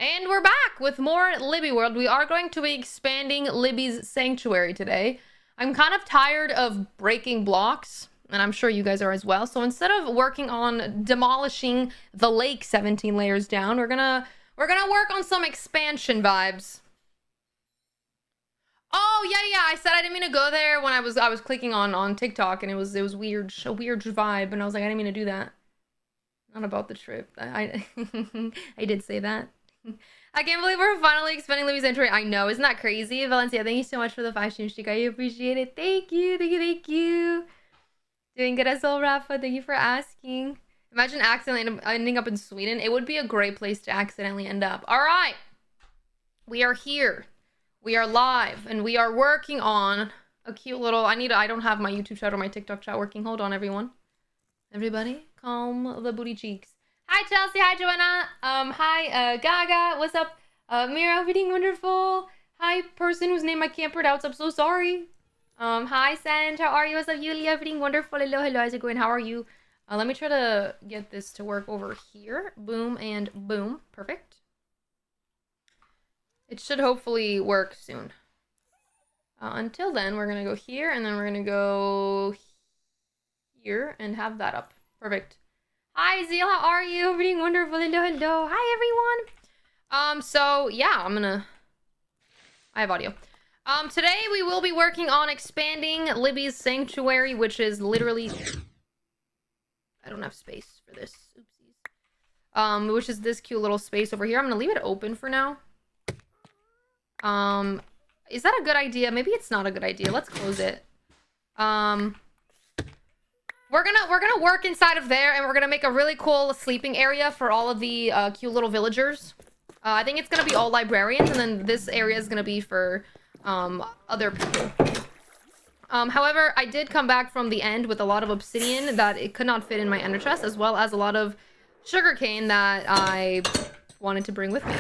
And we're back with more Libbie World. We are going to be expanding Libbie's sanctuary today. I'm kind of tired of breaking blocks, and I'm sure you guys are as well. So instead of working on demolishing the lake 17 layers down, we're gonna work on some expansion vibes. Oh yeah, I said I didn't mean to go there when I was clicking on TikTok, and it was weird, a weird vibe, and I was like, I didn't mean to do that. Not about the trip. I I did say that. I can't believe we're finally expanding Libbie's sanctuary. I know, isn't that crazy? Valencia, thank you so much for the 5 stream streak. I appreciate it. Thank you. Doing good as well, Rafa. Thank you for asking. Imagine accidentally ending up in Sweden. It would be a great place to accidentally end up. All right. We are here. We are live, and we are working on a cute little... I don't have my YouTube chat or my TikTok chat working. Hold on, everyone. Everybody, calm the booty cheeks. Hi, Chelsea. Hi, Joanna. Hi, Gaga. What's up? Mira, everything wonderful. Hi, person whose name I can't pronounce. I'm so sorry. Hi, Sand. How are you? What's up, Yulia? Everything wonderful. Hello. How's it going? How are you? Let me try to get this to work over here. Boom and boom. Perfect. It should hopefully work soon. Until then, we're going to go here, and then we're going to go here and have that up. Perfect. Hi, Zeal, how are you? Everything wonderful. Hello. Hi, everyone. So, yeah, I have audio. Today we will be working on expanding Libbie's sanctuary, which is literally... I don't have space for this. Oopsies. Which is this cute little space over here. I'm gonna leave it open for now. Is that a good idea? Maybe it's not a good idea. Let's close it. We're gonna work inside of there, and we're gonna make a really cool sleeping area for all of the cute little villagers. I think it's gonna be all librarians, and then this area is gonna be for other people. However, I did come back from the end with a lot of obsidian that it could not fit in my ender chest, as well as a lot of sugarcane that I wanted to bring with me.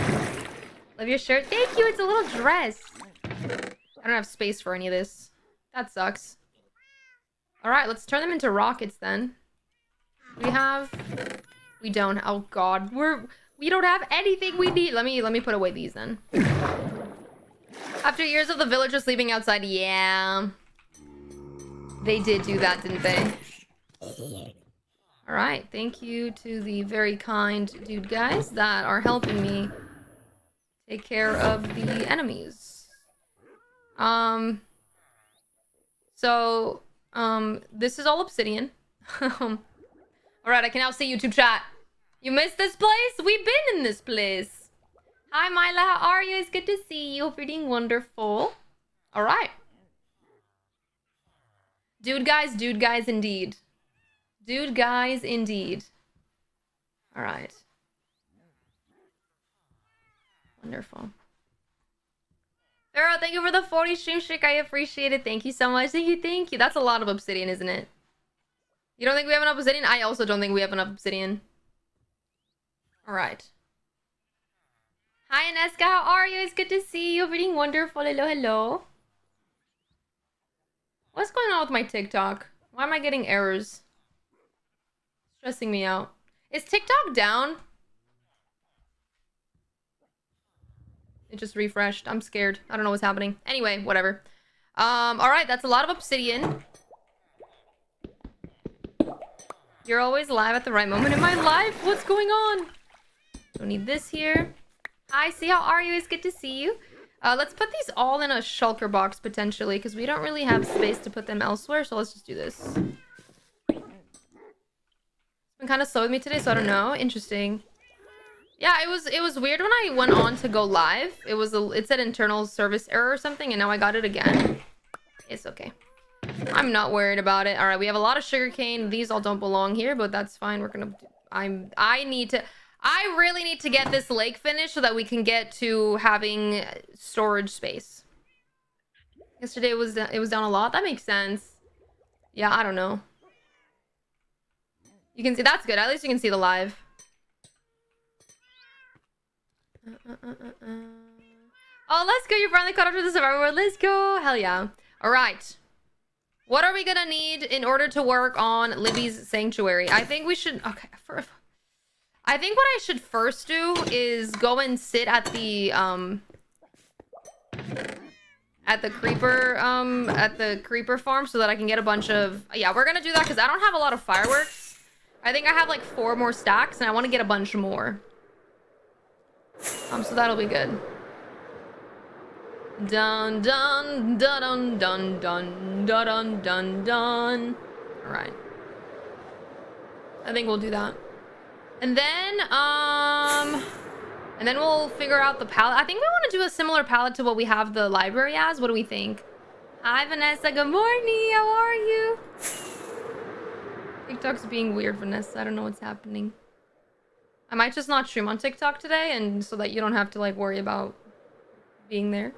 Love your shirt. Thank you. It's a little dress. I don't have space for any of this. That sucks. All right, let's turn them into rockets then. We don't. Oh God, we don't have anything we need. Let me put away these then. After years of the villagers sleeping outside, yeah, they did do that, didn't they? All right, thank you to the very kind dude guys that are helping me take care of the enemies. This is all obsidian. Alright, I can now see YouTube chat. You missed this place? We've been in this place. Hi, Myla. How are you? It's good to see you. Hope you're doing wonderful. Alright. Dude guys indeed. Dude guys indeed. Alright. Wonderful. Pharaoh, thank you for the 40 stream streak. I appreciate it. Thank you so much. Thank you. That's a lot of obsidian, isn't it? You don't think we have enough obsidian? I also don't think we have enough obsidian. Alright. Hi, Aneska. How are you? It's good to see you. Everything wonderful. Hello. What's going on with my TikTok? Why am I getting errors? Stressing me out. Is TikTok down? It just refreshed. I'm scared. I don't know what's happening. Anyway, whatever. Alright, that's a lot of obsidian. You're always live at the right moment in my life. What's going on? Don't need this here. Hi, see, how are you? It's good to see you. Let's put these all in a shulker box, potentially, because we don't really have space to put them elsewhere, so let's just do this. It's been kind of slow with me today, so I don't know. Interesting. Yeah, it was weird when I went on to go live. It said internal service error or something, and now I got it again. It's okay. I'm not worried about it. All right, we have a lot of sugarcane. These all don't belong here, but that's fine. I really need to get this lake finished so that we can get to having storage space. Yesterday it was down a lot. That makes sense. Yeah, I don't know. You can see, that's good. At least you can see the live. Oh, let's go. You finally caught up to the survivor world. Let's go. Hell yeah. All right. What are we gonna need in order to work on Libbie's sanctuary? I think we should... Okay. I think what I should first do is go and sit at the creeper farm so that I can get a bunch of... Yeah, we're gonna do that because I don't have a lot of fireworks. I think I have like 4 more stacks and I want to get a bunch more. So that'll be good. Dun dun dun dun dun dun dun dun dun. All right. I think we'll do that. And then we'll figure out the palette. I think we want to do a similar palette to what we have the library as. What do we think? Hi, Vanessa. Good morning. How are you? TikTok's being weird, Vanessa. I don't know what's happening. I might just not stream on TikTok today, and so that you don't have to like worry about being there.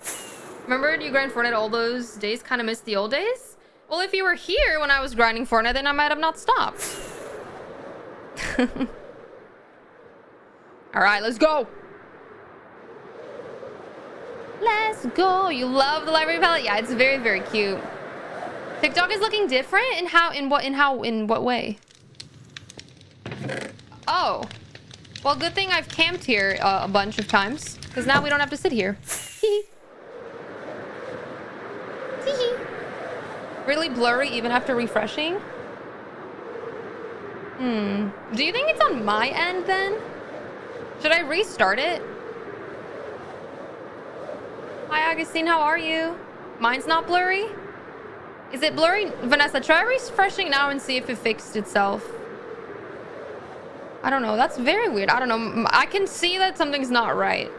Remember you grind Fortnite all those days? Kind of missed the old days? Well, if you were here when I was grinding Fortnite, then I might have not stopped. All right, let's go. Let's go. You love the library palette? Yeah, it's very, very cute. TikTok is looking different in what way? Oh. Well, good thing I've camped here a bunch of times, because now we don't have to sit here. Really blurry even after refreshing? Do you think it's on my end then? Should I restart it? Hi, Augustine. How are you? Mine's not blurry? Is it blurry? Vanessa, try refreshing now and see if it fixed itself. I don't know. That's very weird. I don't know. I can see that something's not right.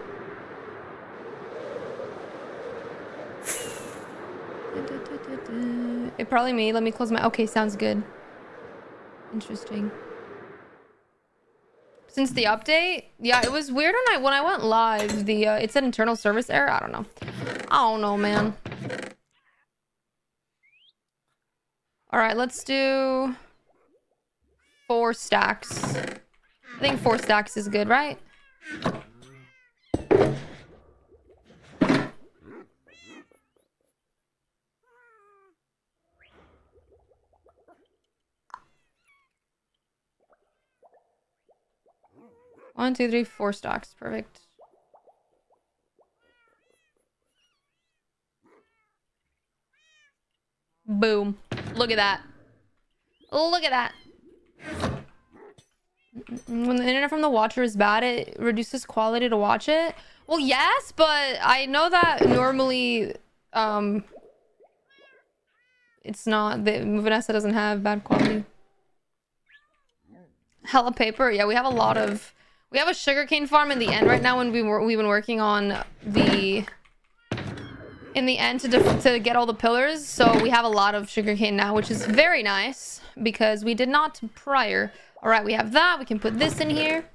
It probably me. Let me close my... Okay, sounds good. Interesting. Since the update? Yeah, it was weird when I went live. It said internal service error. I don't know. I don't know, man. All right, let's do 4 stacks. I think 4 stacks is good, right? One, two, three, 4 stacks. Perfect. Boom. Look at that. Look at that. When the internet from the watcher is bad, it reduces quality to watch it. Well, yes, but I know that normally it's not. Vanessa doesn't have bad quality. Hella paper. Yeah, we have a lot of... We have a sugarcane farm in the end right now when we've been working on the... In the end to get all the pillars. So we have a lot of sugarcane now, which is very nice because we did not prior. All right, we have that. We can put this in here.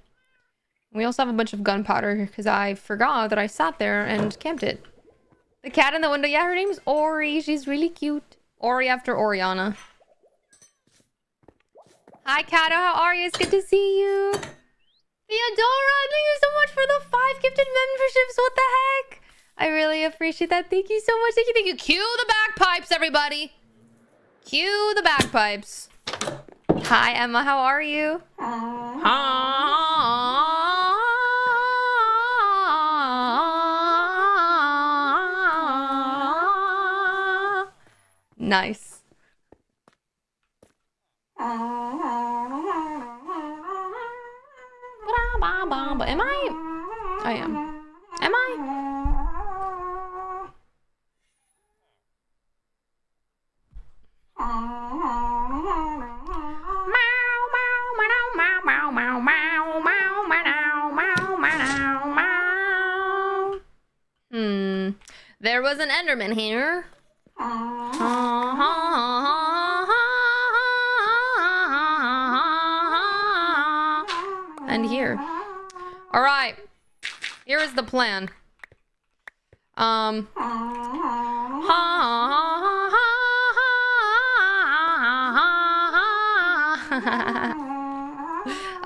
We also have a bunch of gunpowder because I forgot that I sat there and camped it. The cat in the window. Yeah, her name's Ori. She's really cute. Ori after Oriana. Hi, Kato. How are you? It's good to see you. Theodora, thank you so much for the 5 gifted memberships. What the heck? I really appreciate that. Thank you so much. Thank you. Thank you. Cue the bagpipes, everybody. Cue the bagpipes. Hi, Emma. How are you? Nice. Am I? I am. Am I? There was an Enderman here. And here. All right. Here is the plan.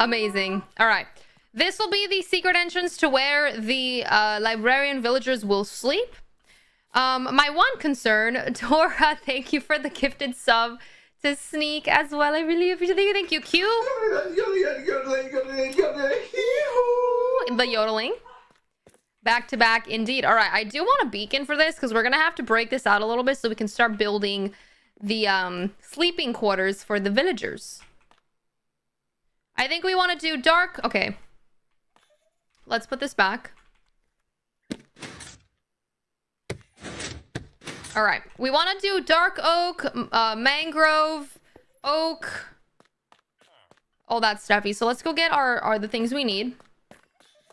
Amazing. All right. This will be the secret entrance to where the librarian villagers will sleep. My one concern, Dora, thank you for the gifted sub to sneak as well. I really appreciate it. Thank you, Q. The yodeling. Back to back, indeed. All right, I do want a beacon for this because we're going to have to break this out a little bit so we can start building the sleeping quarters for the villagers. I think we want to do dark. Okay. Let's put this back. All right. We want to do dark oak, mangrove, oak, all that stuffy. So let's go get the things we need.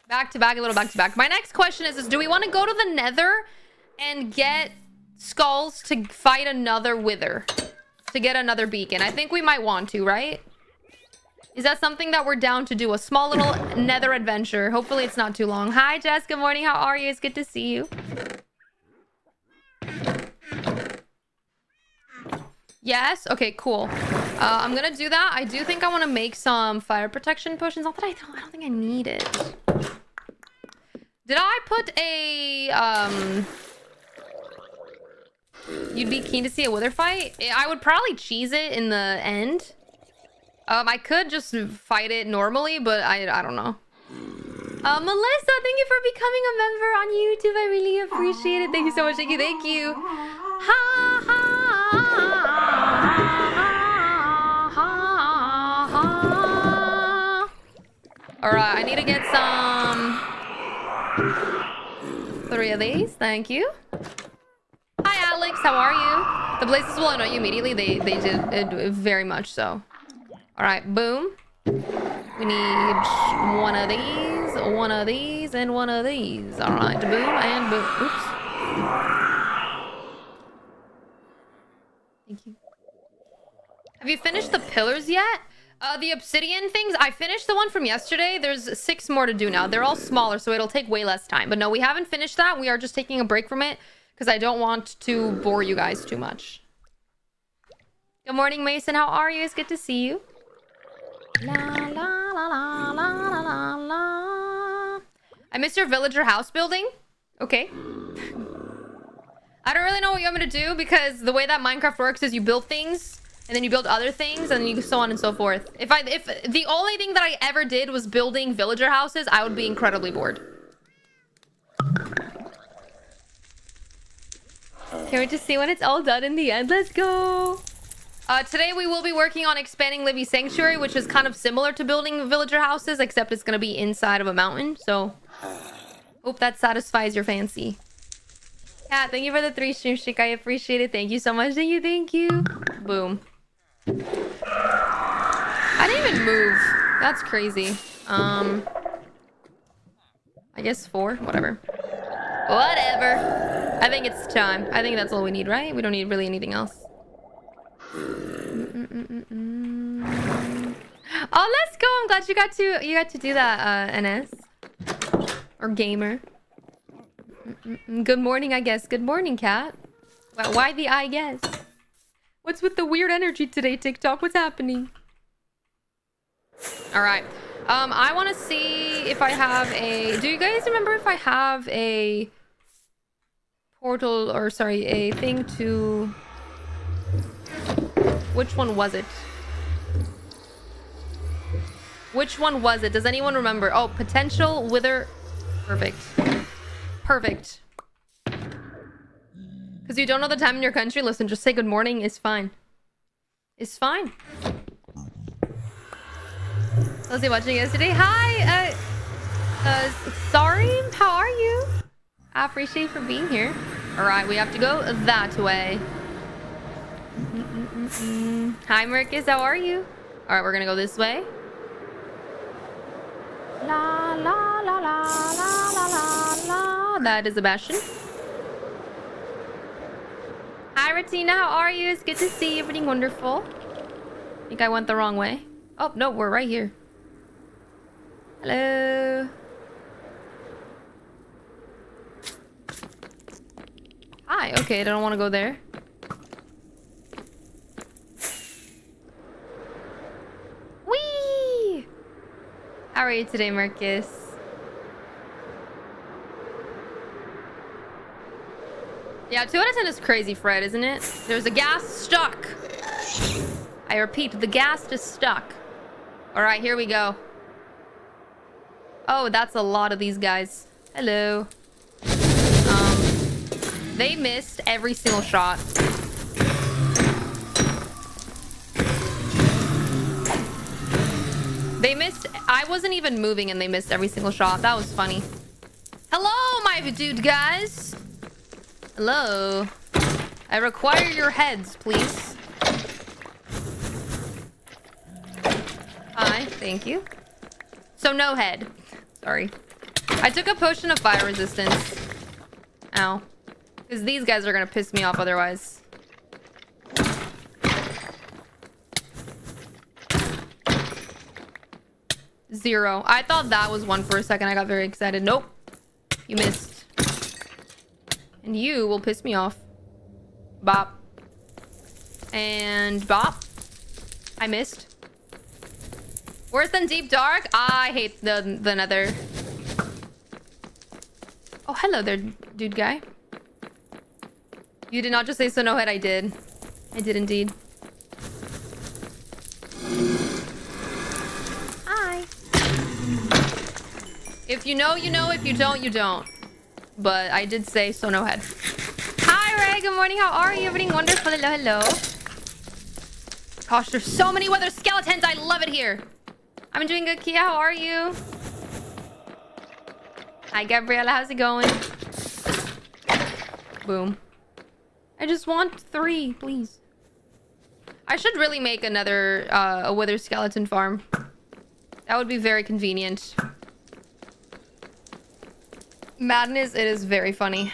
Back to back, a little back to back. My next question is do we want to go to the nether and get skulls to fight another wither? To get another beacon? I think we might want to, right? Is that something that we're down to do? A small little nether adventure. Hopefully it's not too long. Hi, Jess. Good morning. How are you? It's good to see you. Yes? Okay, cool. I'm gonna do that. I do think I want to make some fire protection potions. Not that I don't think I need it. Did I put a... You'd be keen to see a wither fight? I would probably cheese it in the end. I could just fight it normally, but I don't know. Melissa, thank you for becoming a member on YouTube. I really appreciate it. Thank you so much. Thank you. Thank you. Ha ha ha ha ha. All right, I need to get some 3 of these. Thank you. Hi, Alex. How are you? The blazes will annoy you immediately. They did very much so. All right, boom. We need one of these, and one of these. All right, boom and boom. Oops. Thank you. Have you finished the pillars yet? The obsidian things, I finished the one from yesterday. There's 6 more to do now. They're all smaller, so it'll take way less time. But no, we haven't finished that. We are just taking a break from it because I don't want to bore you guys too much. Good morning, Mason. How are you? It's good to see you. La la la la la la la. I miss your villager house building. Okay. I don't really know what you want me to do because the way that Minecraft works is you build things and then you build other things and you so on and so forth. If the only thing that I ever did was building villager houses, I would be incredibly bored. Can't wait to see when it's all done in the end. Let's go. Today we will be working on expanding Libbie Sanctuary, which is kind of similar to building villager houses, except it's going to be inside of a mountain. So, hope that satisfies your fancy. Yeah, thank you for the 3 stream streak. I appreciate it. Thank you so much. Thank you. Thank you. Boom. I didn't even move. That's crazy. I guess 4. Whatever. Whatever. I think it's time. I think that's all we need, right? We don't need really anything else. Oh, let's go. I'm glad you got to do that, NS or gamer. Good morning, I guess. Good morning, cat. Well, why the I guess? What's with the weird energy today, TikTok? What's happening? All right. I want to see if I have a... Do you guys remember if I have a portal or sorry, a thing to... Which one was it? Which one was it? Does anyone remember? Oh, potential wither. Perfect. Perfect. Because you don't know the time in your country? Listen, just say good morning. It's fine. It's fine. Was he watching yesterday? Hi! Sorry? How are you? I appreciate you for being here. Alright, we have to go that way. Hi, Marcus. How are you? Alright, we're gonna go this way. La la la la la la la la. That is Sebastian. Hi, Ratina. How are you? It's good to see you. Everything wonderful. I think I went the wrong way. Oh, no. We're right here. Hello. Hi. Okay, I don't want to go there. Whee! How are you today, Marcus? Yeah, 2 out of 10 is crazy, Fred, isn't it? There's a gas stuck. I repeat, the ghast is stuck. All right, here we go. Oh, that's a lot of these guys. Hello. They missed every single shot. They missed. I wasn't even moving and they missed every single shot. That was funny. Hello, my dude guys. Hello. I require your heads, please. Hi, thank you. So no head. Sorry. I took a potion of fire resistance. Ow. Because these guys are going to piss me off otherwise. Zero. I thought that was one for a second. I got very excited. Nope. You missed. And you will piss me off. Bop. And bop. I missed. Worse than Deep Dark? I hate the Nether. Oh, hello there, dude guy. You did not just say so no head. I did. I did indeed. Hi. If you know, you know. If you don't, you don't. But I did say so no head. Hi, Ray. Good morning. How are you? Everything wonderful. Hello, hello. Gosh, there's so many weather skeletons. I love it here. I'm doing good, Kia. How are you? Hi, Gabriella. How's it going? Boom. I just want 3, please. I should really make another a wither skeleton farm. That would be very convenient. Madness, it is very funny.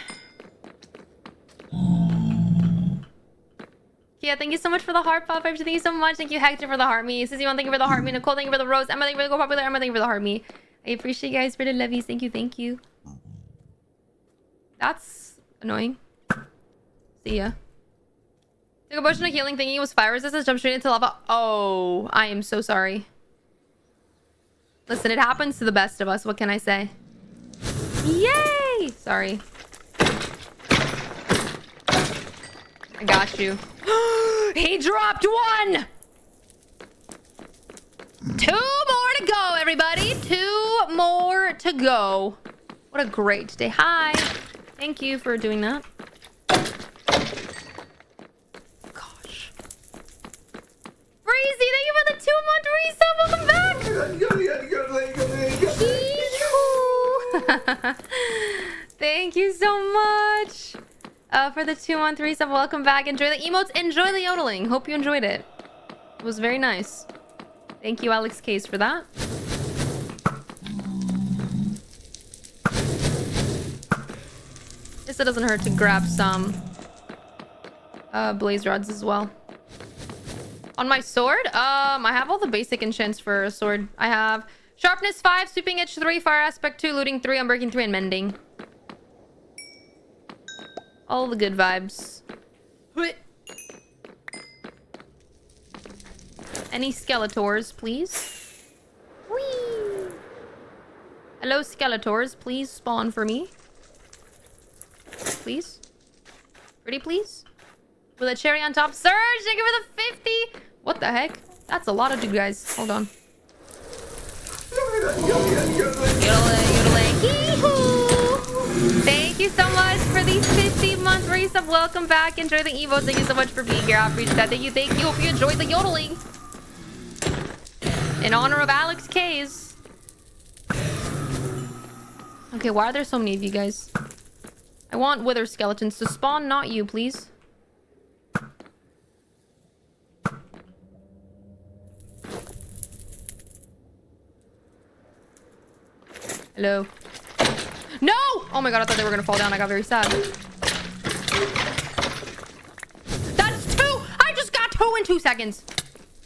Yeah, thank you so much for the heart pop. Thank you so much. Thank you, Hector, for the heart me. Sissy, thank you for the heart me. Nicole, thank you for the rose. Emma, thank you for the go popular. Emma, thank you for the heart me. I appreciate you guys for the levies. Thank you, thank you. That's annoying. See ya. Took a potion of healing thinking it was fire resistance. Jumped straight into lava. Oh, I am so sorry. Listen, it happens to the best of us. What can I say? Yay! Sorry. I got you. He dropped 1! 2 more to go, everybody. 2 more to go. What a great day. Hi. Thank you for doing that. Gosh. Breezy, thank you for the 2-month resub. Welcome back. Thank you so much for the 2-month resub. Welcome back. Enjoy the emotes. Enjoy the yodeling. Hope you enjoyed it. It was very nice. Thank you, Alex Case, for that. Guess it doesn't hurt to grab some blaze rods as well. On my sword, I have all the basic enchants for a sword. I have sharpness 5, sweeping edge 3, fire aspect 2, looting 3, unbreaking 3, and mending. All the good vibes. Any Skeletors, please? Whee! Hello, Skeletors. Please spawn for me. Please. Pretty please. With a cherry on top. Surge, thank you for the 50. What the heck? That's a lot of you guys. Hold on. Thank you so much for the 50-month resub. Welcome back. Enjoy the emotes. Thank you so much for being here. I appreciate that. Thank you. Thank you. Hope you enjoyed the yodeling. In honor of Alex K's. Okay, why are there so many of you guys? I want wither skeletons to spawn, not you, please. Hello. No! Oh my god, I thought they were gonna fall down. I got very sad. That's 2! I just got 2 in 2 seconds.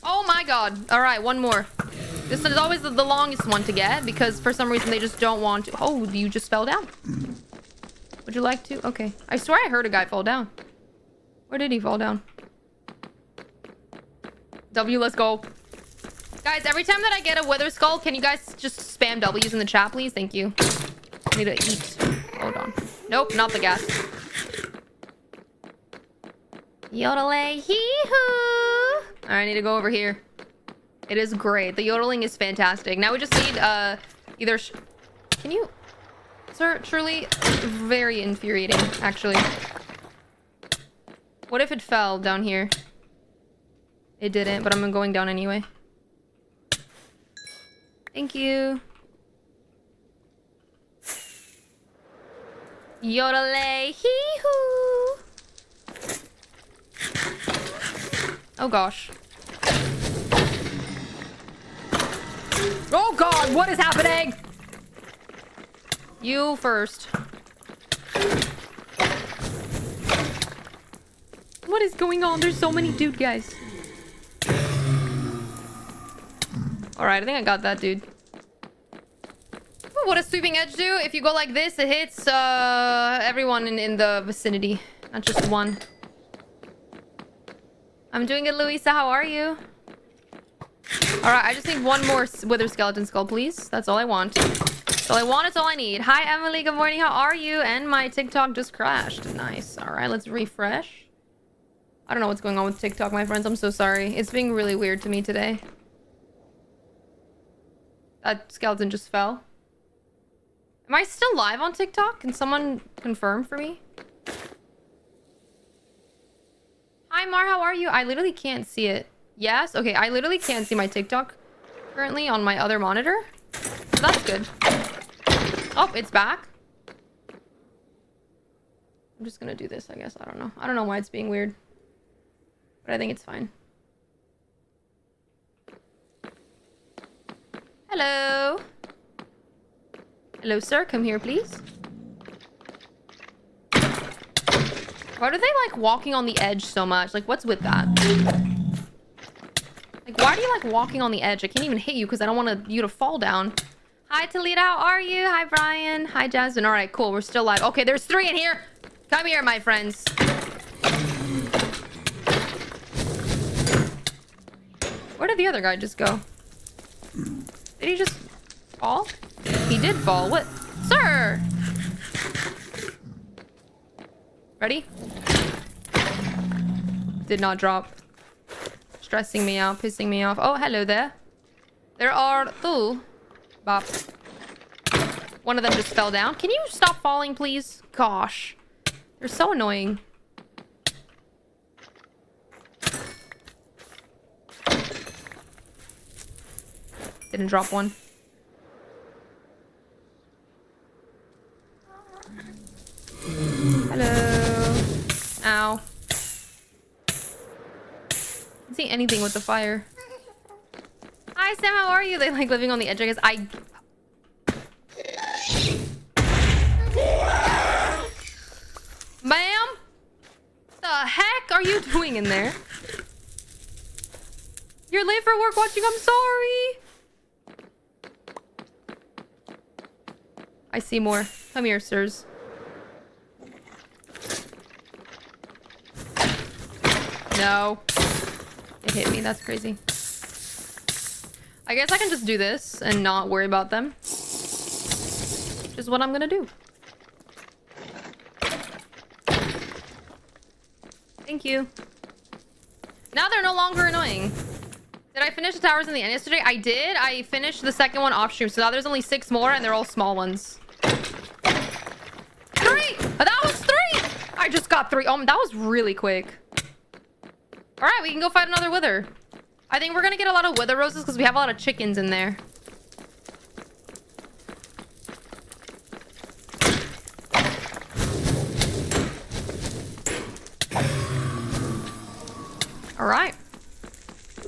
Oh my god. Alright, one more. This is always the longest one to get because for some reason they just don't want to. Oh, you just fell down. Would you like to? Okay. I swear I heard a guy fall down. Where did he fall down? W, let's go. Guys, every time that I get a wither skull, can you guys just spam W's in the chat, please? Thank you. I need to eat. Hold on. Nope, not the gas. Yodelay hee-hoo. I need to go over here. It is great. The yodeling is fantastic. Now we just need either can you, sir? Truly very infuriating, actually. What if it fell down here? It didn't, but I'm going down anyway. Thank you. Yodelay hee hoo. Oh gosh. Oh god, what is happening? You first. What is going on? There's so many dude guys. Alright, I think I got that dude. What does sweeping edge do? If you go like this, it hits everyone in the vicinity, not just one. I'm doing it, Louisa. How are you? Alright, I just need one more wither skeleton skull, please. That's all I want. That's all I want. It's all I need. Hi, Emily. Good morning. How are you? And my TikTok just crashed. Nice. Alright, let's refresh. I don't know what's going on with TikTok, my friends. I'm so sorry. It's being really weird to me today. That skeleton just fell. Am I still live on TikTok? Can someone confirm for me? Hi, Mar. How are you? I literally can't see it. Yes? Okay, I literally can't see my TikTok currently on my other monitor. So that's good. Oh, it's back. I'm just gonna do this, I guess. I don't know. I don't know why it's being weird. But I think it's fine. Hello. Hello, sir. Come here, please. Why do they like walking on the edge so much? Like, what's with that? Like, why do you like walking on the edge? I can't even hit you because I don't want you to fall down. Hi, Talita. How are you? Hi, Brian. Hi, Jasmine. All right, cool. We're still live. Okay, there's 3 in here. Come here, my friends. Where did the other guy just go? Did he just fall? He did fall. What? Sir! Ready? Did not drop. Stressing me out, pissing me off. Oh, hello there. There are 2. Bop. One of them just fell down. Can you stop falling, please? Gosh. You're so annoying. Didn't drop one. Hello. Ow. Can't see anything with the fire. Hi, Sam. How are you? They like living on the edge, I guess. Ma'am? The heck are you doing in there? You're late for work watching. I'm sorry. I see more. Come here, sirs. No. It hit me. That's crazy. I guess I can just do this and not worry about them. Which is what I'm gonna do. Thank you. Now they're no longer annoying. Did I finish the towers in the end yesterday? I did. I finished the second one off stream. So now there's only 6 more and they're all small ones. 3! That was 3! I just got 3. Oh, that was really quick. All right, we can go fight another wither. I think we're gonna get a lot of wither roses because we have a lot of chickens in there. All right.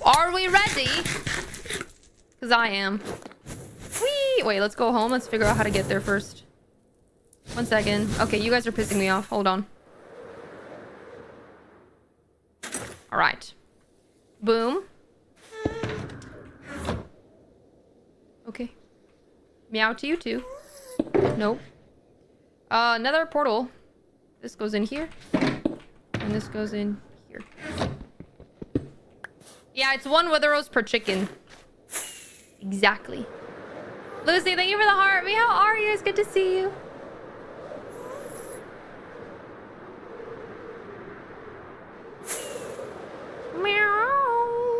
Are we ready? Because I am. Whee! Wait, let's go home. Let's figure out how to get there first. 1 second. Okay, you guys are pissing me off. Hold on. All right. Boom. Okay. Meow to you too. Nope. Another portal. This goes in here. And this goes in here. Yeah, it's 1 wither rose per chicken. Exactly. Lucy, thank you for the heart. Me, how are you? It's good to see you. Meow.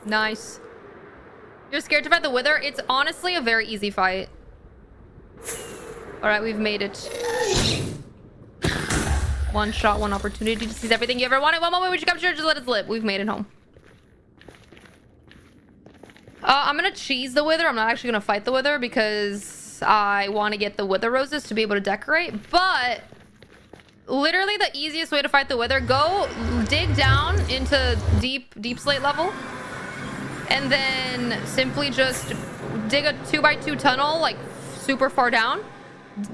Nice. You're scared to fight the Wither? It's honestly a very easy fight. Alright, we've made it. One shot, one opportunity to seize everything you ever wanted. One moment we should capture, just let us live. We've made it home. I'm gonna cheese the Wither. I'm not actually gonna fight the Wither because I want to get the Wither roses to be able to decorate. But literally the easiest way to fight the Wither, go dig down into deep slate level. And then simply just dig a 2x2 tunnel, like super far down.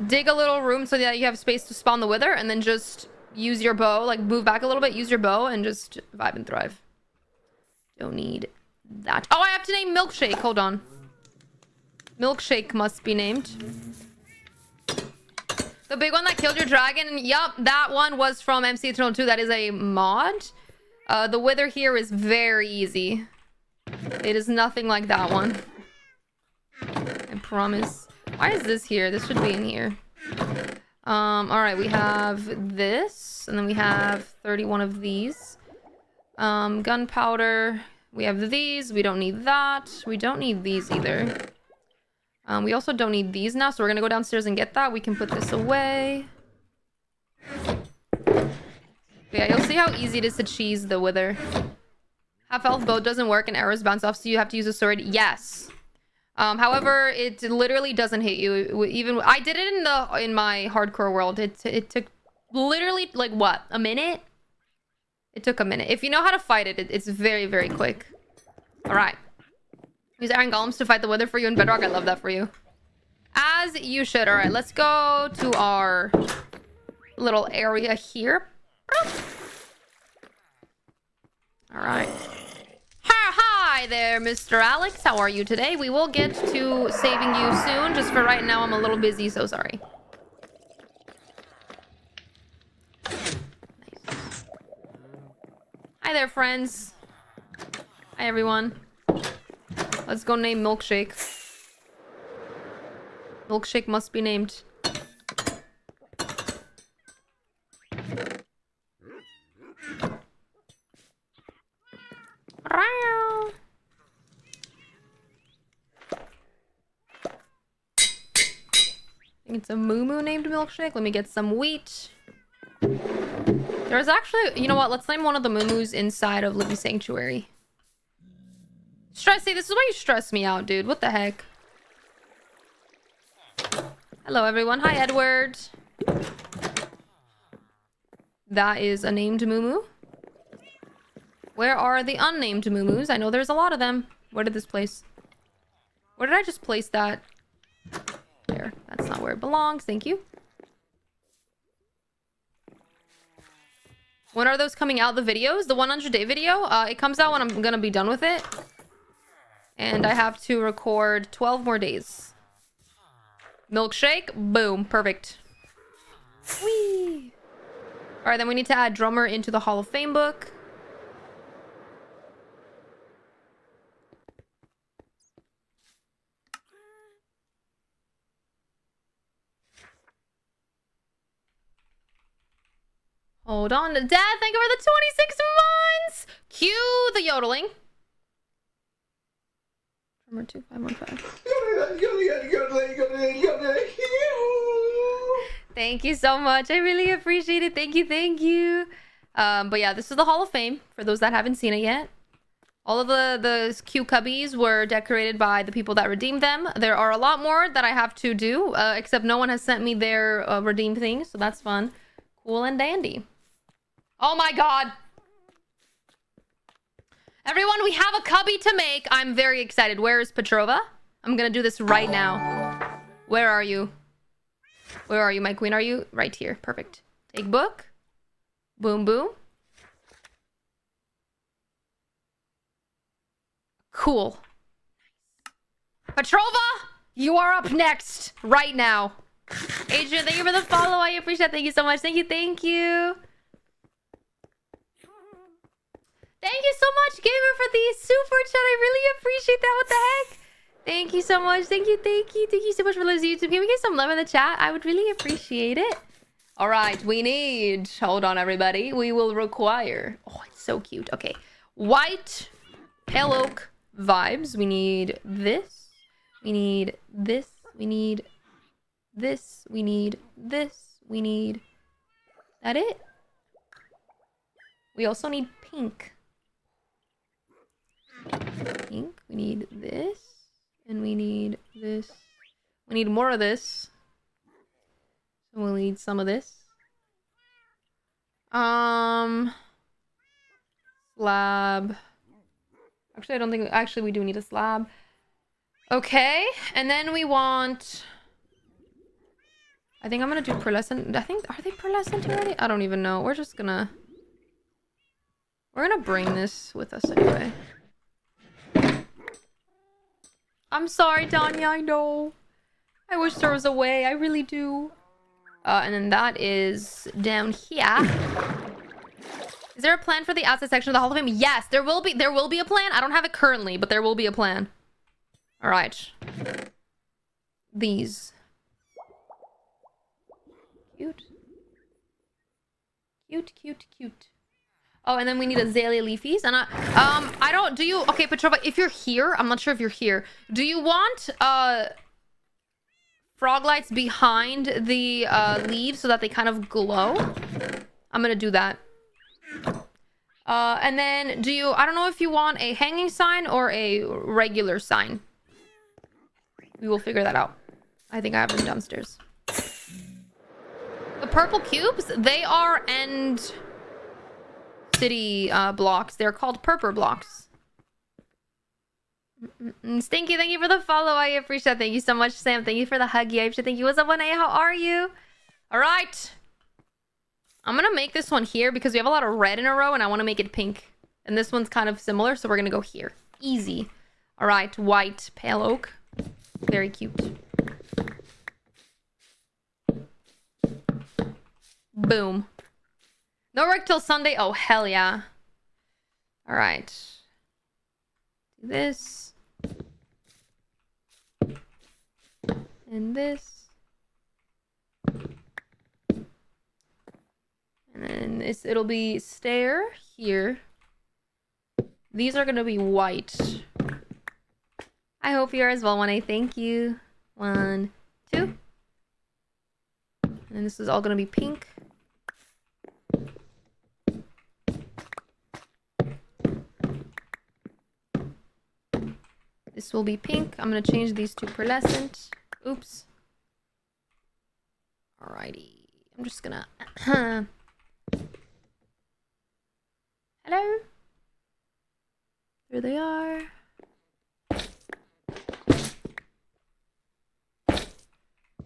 Dig a little room so that you have space to spawn the Wither, and then just use your bow, like move back a little bit, use your bow, and just vibe and thrive. Don't need that. Oh, I have to name Milkshake. Hold on. Milkshake must be named. The big one that killed your dragon? Yup, that one was from MC Eternal 2. That is a mod. The Wither here is very easy. It is nothing like that one. I promise. Why is this here? This should be in here. Alright, we have this. And then we have 31 of these. Gunpowder. We have these. We don't need that. We don't need these either. We also don't need these now, so we're gonna go downstairs and get that. We can put this away. Yeah, you'll see how easy it is to cheese the Wither. Half health bow doesn't work and arrows bounce off, so you have to use a sword. Yes. However, it literally doesn't hit you. Even I did it in my hardcore world. It took literally like what, a minute? It took a minute. If you know how to fight it, it's very, very quick. All right. Use iron golems to fight the Wither for you in Bedrock. I love that for you. As you should. All right, let's go to our little area here. All right. Hi there, Mr. Alex. How are you today? We will get to saving you soon. Just for right now, I'm a little busy, so sorry. Nice. Hi there, friends. Hi, everyone. Let's go name Milkshake. Milkshake must be named. I think it's a Moo named Milkshake. Let me get some wheat. There's actually, you know what? Let's name one of the Moo inside of Libbie Sanctuary. Stressy, this is why you stress me out, dude. What the heck? Hello, everyone. Hi, Edward. That is a named Moo. Where are the unnamed Moo? I know there's a lot of them. Where did this place? Where did I just place that? There. That's not where it belongs. Thank you. When are those coming out, the videos? The 100-day video? It comes out when I'm gonna be done with it. And I have to record 12 more days. Milkshake. Boom. Perfect. Whee! Alright, then we need to add Drummer into the Hall of Fame book. Hold on. Dad, thank you for the 26 months! Cue the yodeling. Drummer 2515. Thank you so much. I really appreciate it. Thank you, thank you. But yeah, this is the Hall of Fame, for those that haven't seen it yet. All of the Q cubbies were decorated by the people that redeemed them. There are a lot more that I have to do, except no one has sent me their redeemed things, so that's fun. Cool and dandy. Oh my god! Everyone, we have a cubby to make. I'm very excited. Where is Petrova? I'm gonna do this right now. Where are you? Where are you, my queen? Are you? Right here. Perfect. Take book. Boom, boom. Cool. Petrova, you are up next. Right now. Adrian, thank you for the follow. I appreciate it. Thank you so much. Thank you, thank you. Thank you so much, Gamer, for the super chat. I really appreciate that. What the heck? Thank you so much. Thank you, thank you. Thank you so much for those YouTube. Can we get some love in the chat? I would really appreciate it. All right, we need... Hold on, everybody. We will require... Oh, it's so cute. Okay. White pale oak vibes. We need this. We need this. We need this. We need this. We need... That it? We also need pink. Pink. We need this. And we need this. We need more of this. So we'll need some of this. Slab. Actually, I don't think... Actually, we do need a slab. Okay. And then we want... I think I'm gonna do pearlescent. I think... Are they pearlescent already? I don't even know. We're just gonna... We're gonna bring this with us anyway. I'm sorry, Tanya. I know. I wish there was a way. I really do. And then that is down here. Is there a plan for the outside section of the Hall of Fame? Yes, there will be. There will be a plan. I don't have it currently, but there will be a plan. All right. These. Cute. Cute, cute, cute. Oh, and then we need azalea leafies. And I don't... Do you... Okay, Petrova, if you're here... I'm not sure if you're here. Do you want, frog lights behind the, leaves so that they kind of glow? I'm gonna do that. And then do you... I don't know if you want a hanging sign or a regular sign. We will figure that out. I think I have them downstairs. The purple cubes, they are end city blocks. They're called purple blocks. Stinky, thank you for the follow. I appreciate it. Thank you so much, Sam. Thank you for the huggy. I appreciate it. Thank you. What's up, 1A? How are you? All right. I'm going to make this one here because we have a lot of red in a row and I want to make it pink. And this one's kind of similar, so we're going to go here. Easy. All right. White, pale oak. Very cute. Boom. No work till Sunday. Oh, hell yeah. All right. Do this. And this. And then this, it'll be stair here. These are going to be white. I hope you're as well, 1A. Thank you. 1, 2. And this is all going to be pink. This will be pink. I'm going to change these to pearlescent. Oops. Alrighty. I'm just going to... Hello? Here they are.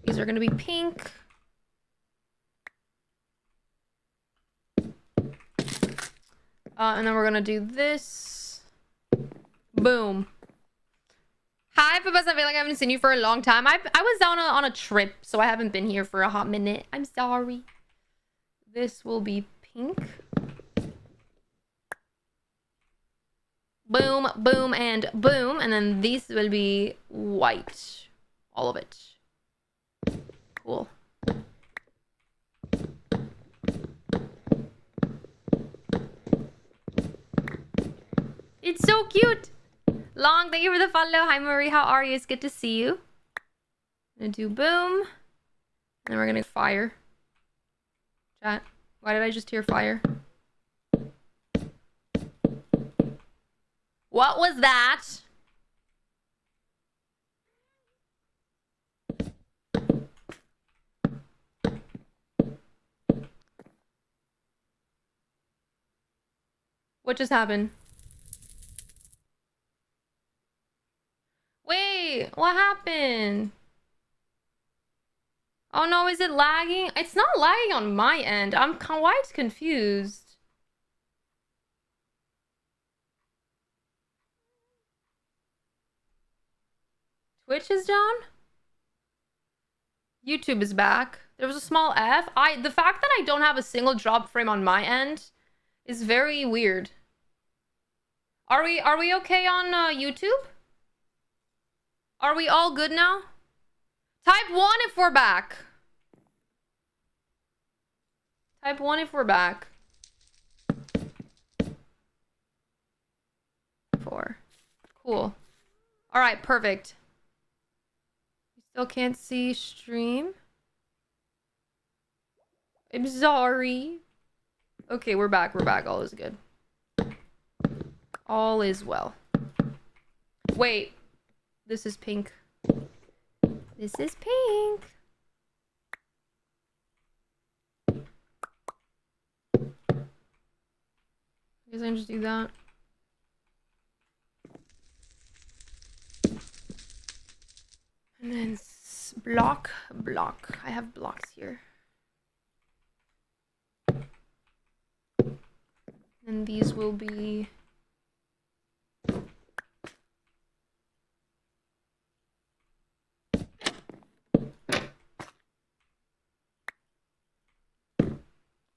These are going to be pink. And then we're going to do this. Boom. Hi, Pabas. I feel like I haven't seen you for a long time. I was down on a trip, so I haven't been here for a hot minute. I'm sorry. This will be pink. Boom, boom, and boom. And then these will be white. All of it. Cool. It's so cute. Long, thank you for the follow. Hi, Marie. How are you? It's good to see you. I'm gonna do boom. And then we're gonna fire. Chat. Why did I just hear fire? What was that? What just happened? Wait, what happened? Oh no, is it lagging? It's not lagging on my end. I'm quite confused. Twitch is down? YouTube is back. There was a small F. The fact that I don't have a single drop frame on my end is very weird. Are we okay on YouTube? Are we all good now? Type 1 if we're back. Type 1 if we're back. 4. Cool. All right, perfect. Still can't see stream. I'm sorry. Okay, we're back. We're back. All is good. All is well. Wait. This is pink. This is pink. I guess I can just do that. And then block. I have blocks here. And these will be...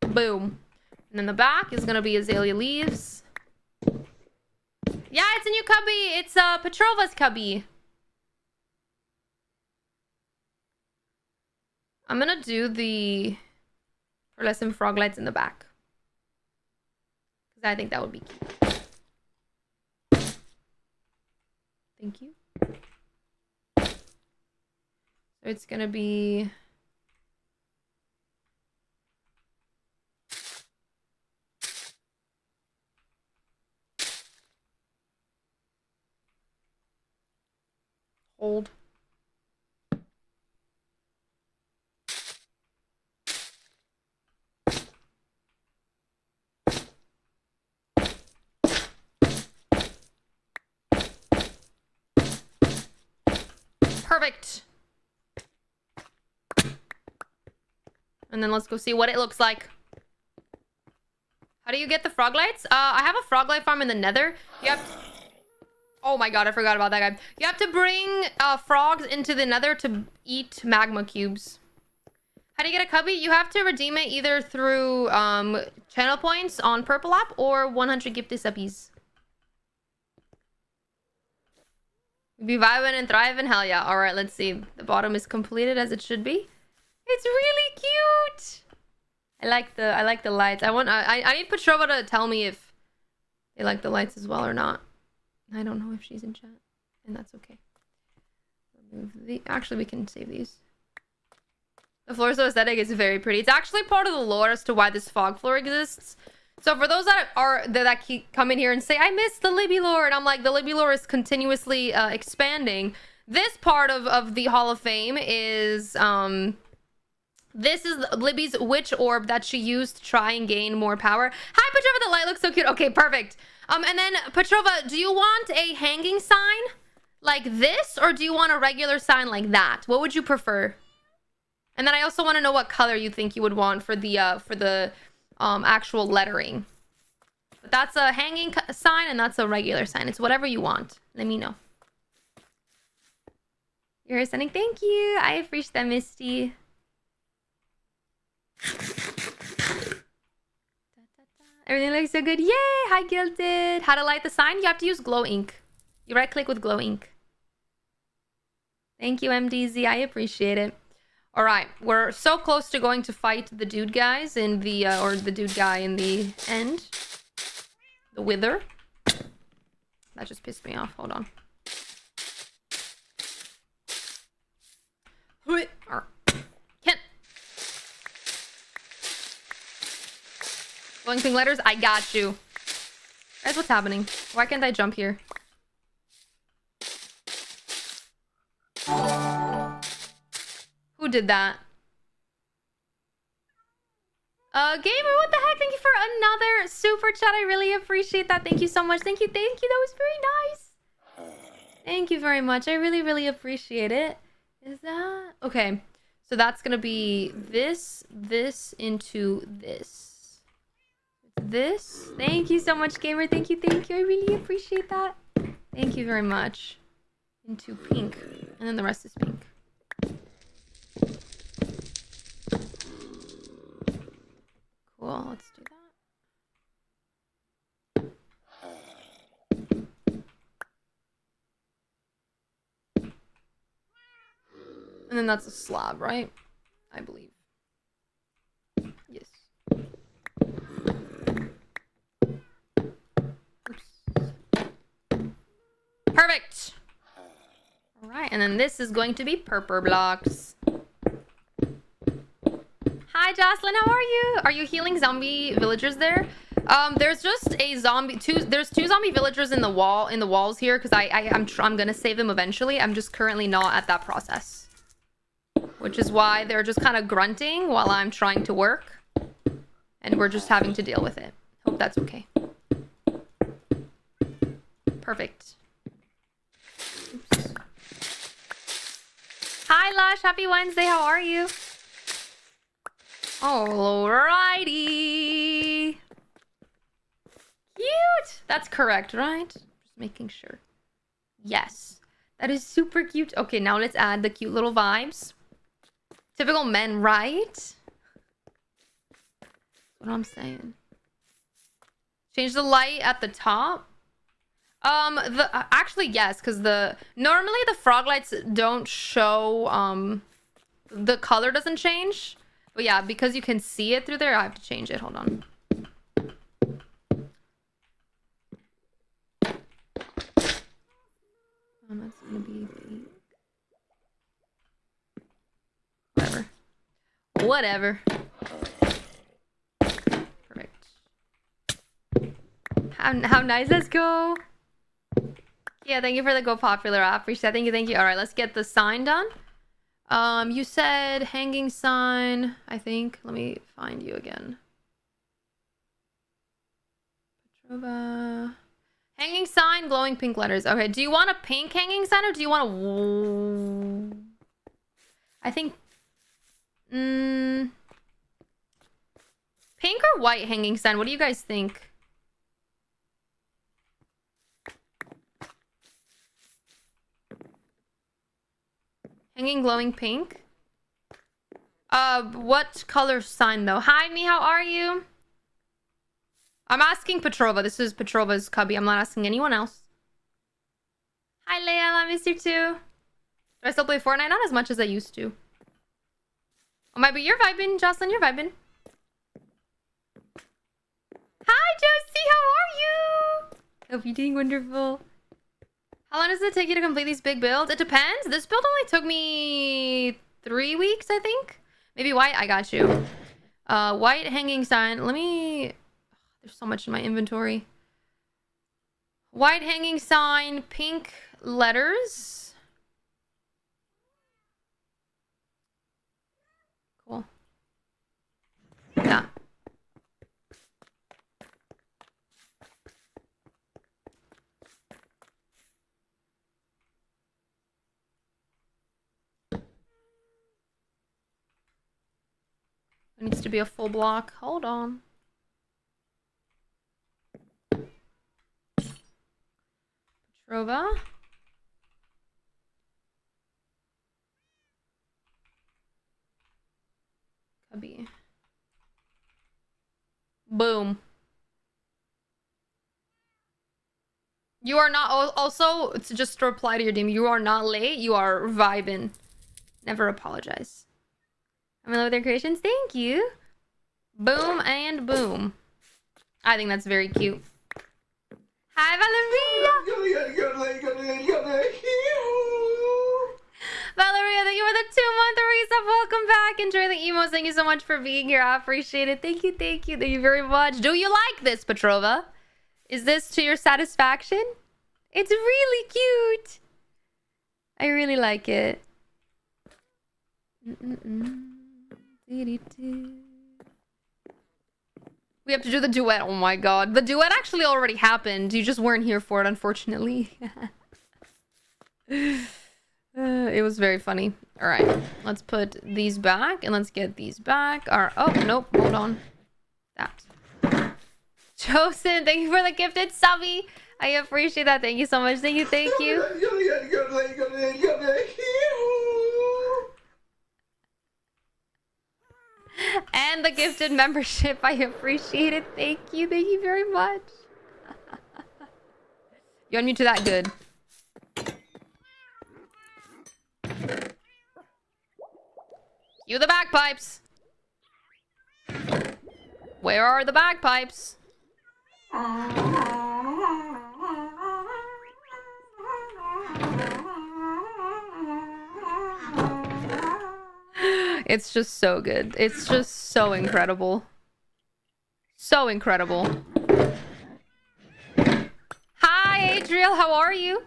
Boom. And then the back is gonna be azalea leaves. Yeah, it's a new cubby. It's Petrova's cubby. I'm gonna do the pearlescent frog lights in the back. Because I think that would be cute. Thank you. So it's gonna be... Hold. Perfect. And then let's go see what it looks like. How do you get the frog lights? I have a frog light farm in the nether. You have to... Oh my god, I forgot about that guy. You have to bring frogs into the nether to eat magma cubes. How do you get a cubby? You have to redeem it either through channel points on Purple app or 100 gifted subbies. Be vibing and thriving? Hell yeah. Alright, let's see. The bottom is completed as it should be. It's really cute! I like the lights. I need Petrova to tell me if they like the lights as well or not. I don't know if she's in chat. And that's okay. Remove the... Actually, we can save these. The floor so aesthetic is very pretty. It's actually part of the lore as to why this fog floor exists. So for those that keep come in here and say, I miss the Libbie lore, and I'm like, the Libbie lore is continuously expanding. This part of the Hall of Fame is this is Libbie's witch orb that she used to try and gain more power. Hi Petrova, the light looks so cute. Okay, perfect. And then Petrova, do you want a hanging sign like this, or do you want a regular sign like that? What would you prefer? And then I also want to know what color you think you would want for the actual lettering. But that's a hanging sign and that's a regular sign. It's whatever you want. Let me know. You're sending thank you. I appreciate that, Misty. Everything looks so good. Yay! Hi, Gilded. How to light the sign? You have to use glow ink. You right click with glow ink. Thank you, MDZ. I appreciate it. All right, we're so close to going to fight the dude guys in the or the dude guy in the end. The Wither. That just pissed me off. Hold on. Kent. Glowing pink letters. I got you. Guys, what's happening? Why can't I jump here? Who did that? Gamer, what the heck? Thank you for another super chat. I really appreciate that. Thank you so much. Thank you. That was very nice. Thank you very much. I really, really appreciate it. Is that... Okay. So that's gonna be this into this. This. Thank you so much, Gamer. Thank you. I really appreciate that. Thank you very much. Into pink. And then the rest is pink. Cool, let's do that. And then that's a slab, right? I believe. Yes. Oops. Perfect! Perfect. All right, and then this is going to be purple blocks. Hi, Jocelyn. How are you? Are you healing zombie villagers there? There's just a zombie. There's two zombie villagers in the walls here because I'm gonna save them eventually. I'm just currently not at that process, which is why they're just kind of grunting while I'm trying to work, and we're just having to deal with it. Hope that's okay. Perfect. Oops. Hi, Lush. Happy Wednesday. How are you? Alrighty. Cute. That's correct, right? Just making sure. Yes. That is super cute. Okay, now let's add the cute little vibes. Typical men, right? That's what I'm saying. Change the light at the top. Actually, yes, because normally the frog lights don't show, the color doesn't change. But yeah, because you can see it through there, I have to change it. Hold on. That's gonna be pink. Whatever. Perfect. How nice. Let's go. Yeah, thank you for the Go Popular app. Appreciate it. Thank you. All right, let's get the sign done. You said hanging sign, I think. Let me find you again. Petrova. Hanging sign, glowing pink letters. Okay, do you want a pink hanging sign or do you want a... I think... pink or white hanging sign? What do you guys think? Hanging glowing pink? What color sign though? Hi, me, how are you? I'm asking Petrova. This is Petrova's cubby. I'm not asking anyone else. Hi, Leia. I miss you too. Do I still play Fortnite? Not as much as I used to. Oh, but you're vibing, Jocelyn. You're vibing. Hi, Josie. How are you? Hope you're doing wonderful. How long does it take you to complete these big builds? It depends. This build only took me 3 weeks, I think. Maybe white. I got you. White hanging sign. Let me... There's so much in my inventory. White hanging sign. Pink letters. Cool. Yeah. It needs to be a full block. Hold on. Petrova. Cubby. Boom. You are not... Also, it's just to reply to your DM. You are not late. You are vibing. Never apologize. I'm in love with your creations. Thank you. Boom and boom. I think that's very cute. Hi, Valeria. Valeria, thank you for the 2-month resub. Welcome back. Enjoy the emos. Thank you so much for being here. I appreciate it. Thank you, thank you. Thank you very much. Do you like this, Petrova? Is this to your satisfaction? It's really cute. I really like it. We have to do the duet. Oh my god. The duet actually already happened. You just weren't here for it, unfortunately. It was very funny. All right. Let's put these back and let's get these back. Oh, nope. Hold on. That. Chosen, thank you for the gifted subby. I appreciate that. Thank you so much. Thank you. Thank you. And the gifted membership. I appreciate it. Thank you. Thank you very much. You unmute to that good. Cue the bagpipes. Where are the bagpipes? It's just so good. It's just so incredible. So incredible. Hi, Adriel. How are you?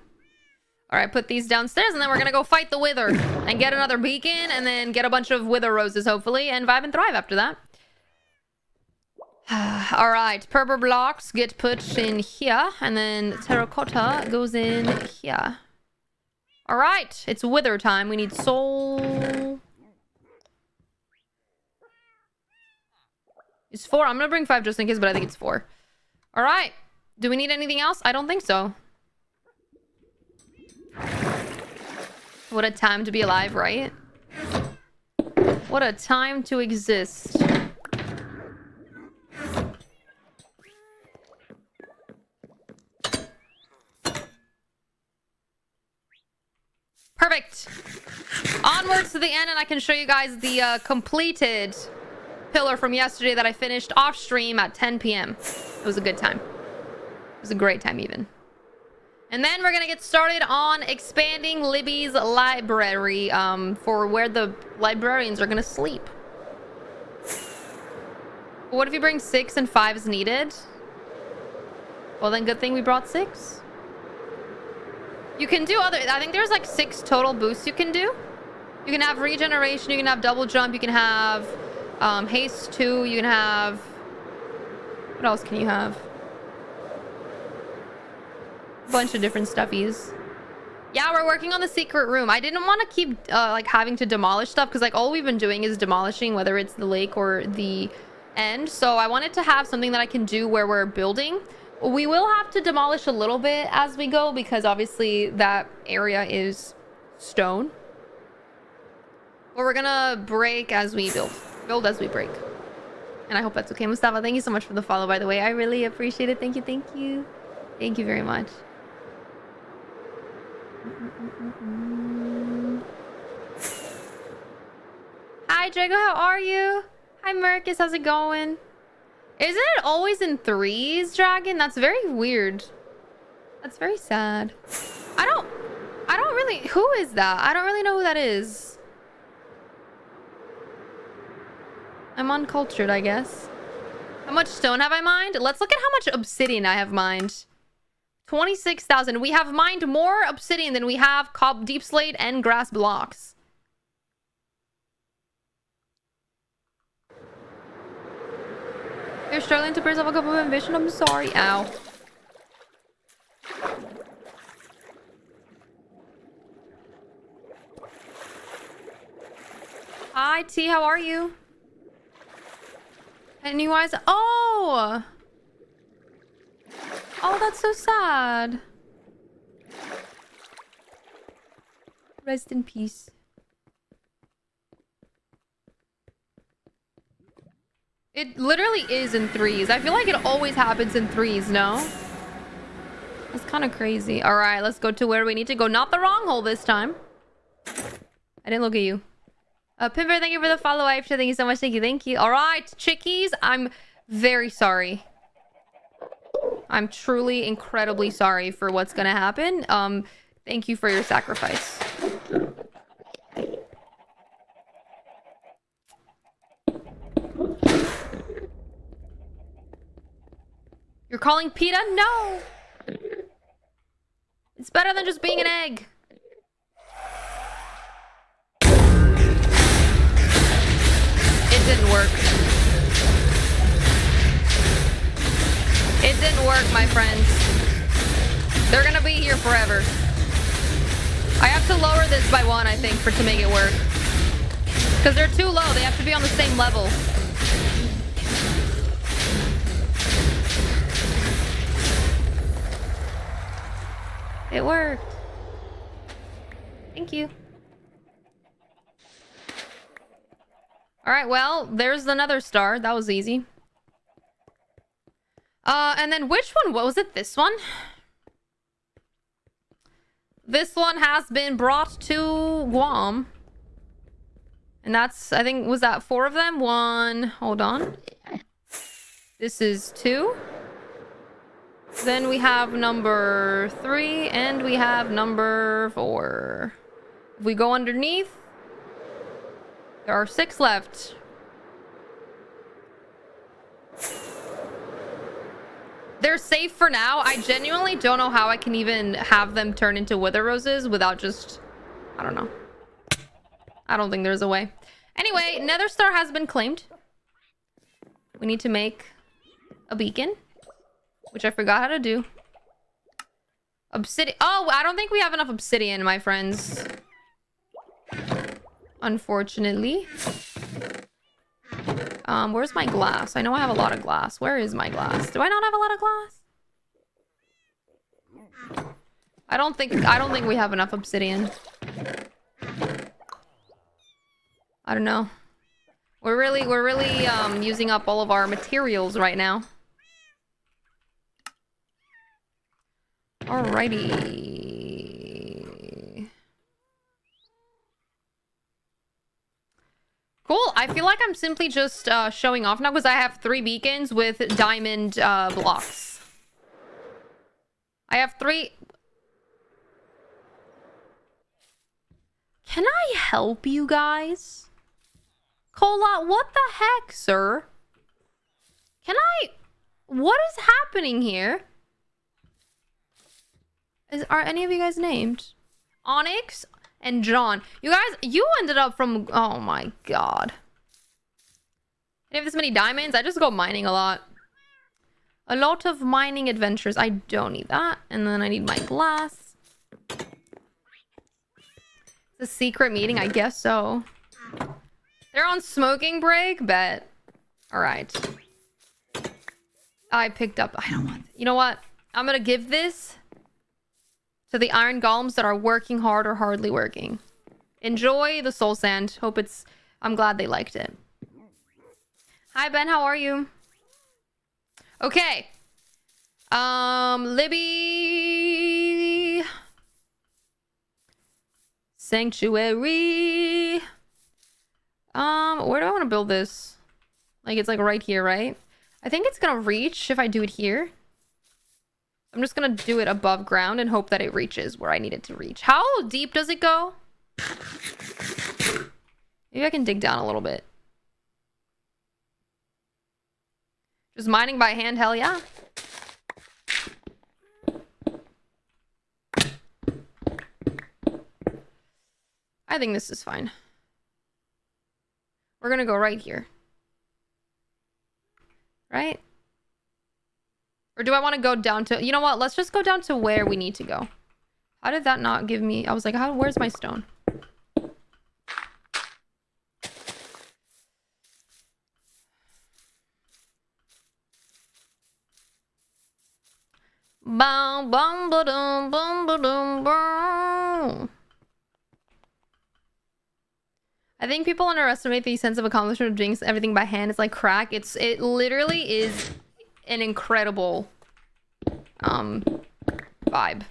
All right, put these downstairs, and then we're gonna go fight the Wither and get another beacon, and then get a bunch of Wither roses, hopefully, and vibe and thrive after that. All right, purple blocks get put in here, and then terracotta goes in here. All right, it's Wither time. We need soul. It's 4. I'm gonna bring 5 just in case, but I think it's 4. All right. Do we need anything else? I don't think so. What a time to be alive, right? What a time to exist. Perfect. Onwards to the end, and I can show you guys the completed pillar from yesterday that I finished off stream at 10 p.m. It was a good time. It was a great time even. And then we're gonna get started on expanding Libbie's library for where the librarians are gonna sleep. What if you bring 6 and 5 is needed? Well, then good thing we brought 6. You can do other... I think there's like 6 total boosts you can do. You can have regeneration, you can have double jump, you can have haste 2, you can have... What else can you have? A bunch of different stuffies. Yeah, we're working on the secret room. I didn't want to keep like having to demolish stuff because like all we've been doing is demolishing, whether it's the lake or the end. So I wanted to have something that I can do where we're building. We will have to demolish a little bit as we go because obviously that area is stone. But we're gonna break as we build. Build as we break. And I hope that's okay. Mustafa, thank you so much for the follow, by the way. I really appreciate it. Thank you, thank you. Thank you very much. Hi, Drago, how are you? Hi, Marcus, how's it going? Isn't it always in 3s, Dragon? That's very weird. That's very sad. I don't really... Who is that? I don't really know who that is. I'm uncultured, I guess. How much stone have I mined? Let's look at how much obsidian I have mined. 26,000. We have mined more obsidian than we have deep slate and grass blocks. You're struggling to preserve a cup of ambition? I'm sorry. Ow. Hi, T. How are you? Anyways, oh! Oh, that's so sad. Rest in peace. It literally is in 3s. I feel like it always happens in 3s, no? That's kind of crazy. All right, let's go to where we need to go. Not the wrong hole this time. I didn't look at you. Pimper, thank you for the follow. I appreciate it. Thank you so much. Thank you. Thank you. All right, chickies. I'm very sorry. I'm truly incredibly sorry for what's going to happen. Thank you for your sacrifice. You're calling PETA? No! It's better than just being an egg. It didn't work. It didn't work, my friends. They're gonna be here forever. I have to lower this by 1, I think, to make it work. Because they're too low. They have to be on the same level. It worked. Thank you. Alright, well, there's another star. That was easy. And then which one? What was it? This one? This one has been brought to Guam. And that's, I think, was that 4 of them? 1, hold on. This is 2. Then we have number 3, and we have number 4. If we go underneath, There are 6 left. They're safe for now. I genuinely don't know how I can even have them turn into wither roses without just... I don't know. I don't think there's a way. Anyway, Nether Star has been claimed. We need to make a beacon, which I forgot how to do. Obsidian. Oh, I don't think we have enough obsidian, my friends. Unfortunately. Where's my glass? I know I have a lot of glass. Where is my glass? Do I not have a lot of glass? I don't think we have enough obsidian. I don't know. We're really using up all of our materials right now. Alrighty. Cool. I feel like I'm simply just showing off now because I have 3 beacons with diamond blocks. I have 3. Can I help you guys? Cola, what the heck, sir? Can I... What is happening here? Are any of you guys named? Onyx and John. You guys, you ended up from... Oh my god. I have this many diamonds. I just go mining a lot. A lot of mining adventures. I don't need that. And then I need my glass. It's a secret meeting? I guess so. They're on smoking break? Bet. Alright. I picked up... I don't want... You know what? I'm gonna give this to the iron golems that are working hard or hardly working. Enjoy the soul sand. Hope it's... I'm glad they liked it. Hi, Ben. How are you? Okay. Libbie. Sanctuary. Where do I want to build this? Like, it's like right here, right? I think it's gonna reach if I do it here. I'm just gonna do it above ground and hope that it reaches where I need it to reach. How deep does it go? Maybe I can dig down a little bit. Just mining by hand, hell yeah. I think this is fine. We're gonna go right here. Right? Or do I want to go down to... You know what? Let's just go down to where we need to go. How did that not give me... I was like, where's my stone? Bum, bum, ba-dum, bum, ba-dum, bum. I think people underestimate the sense of accomplishment of doing everything by hand. It's like crack. It literally is an incredible vibe.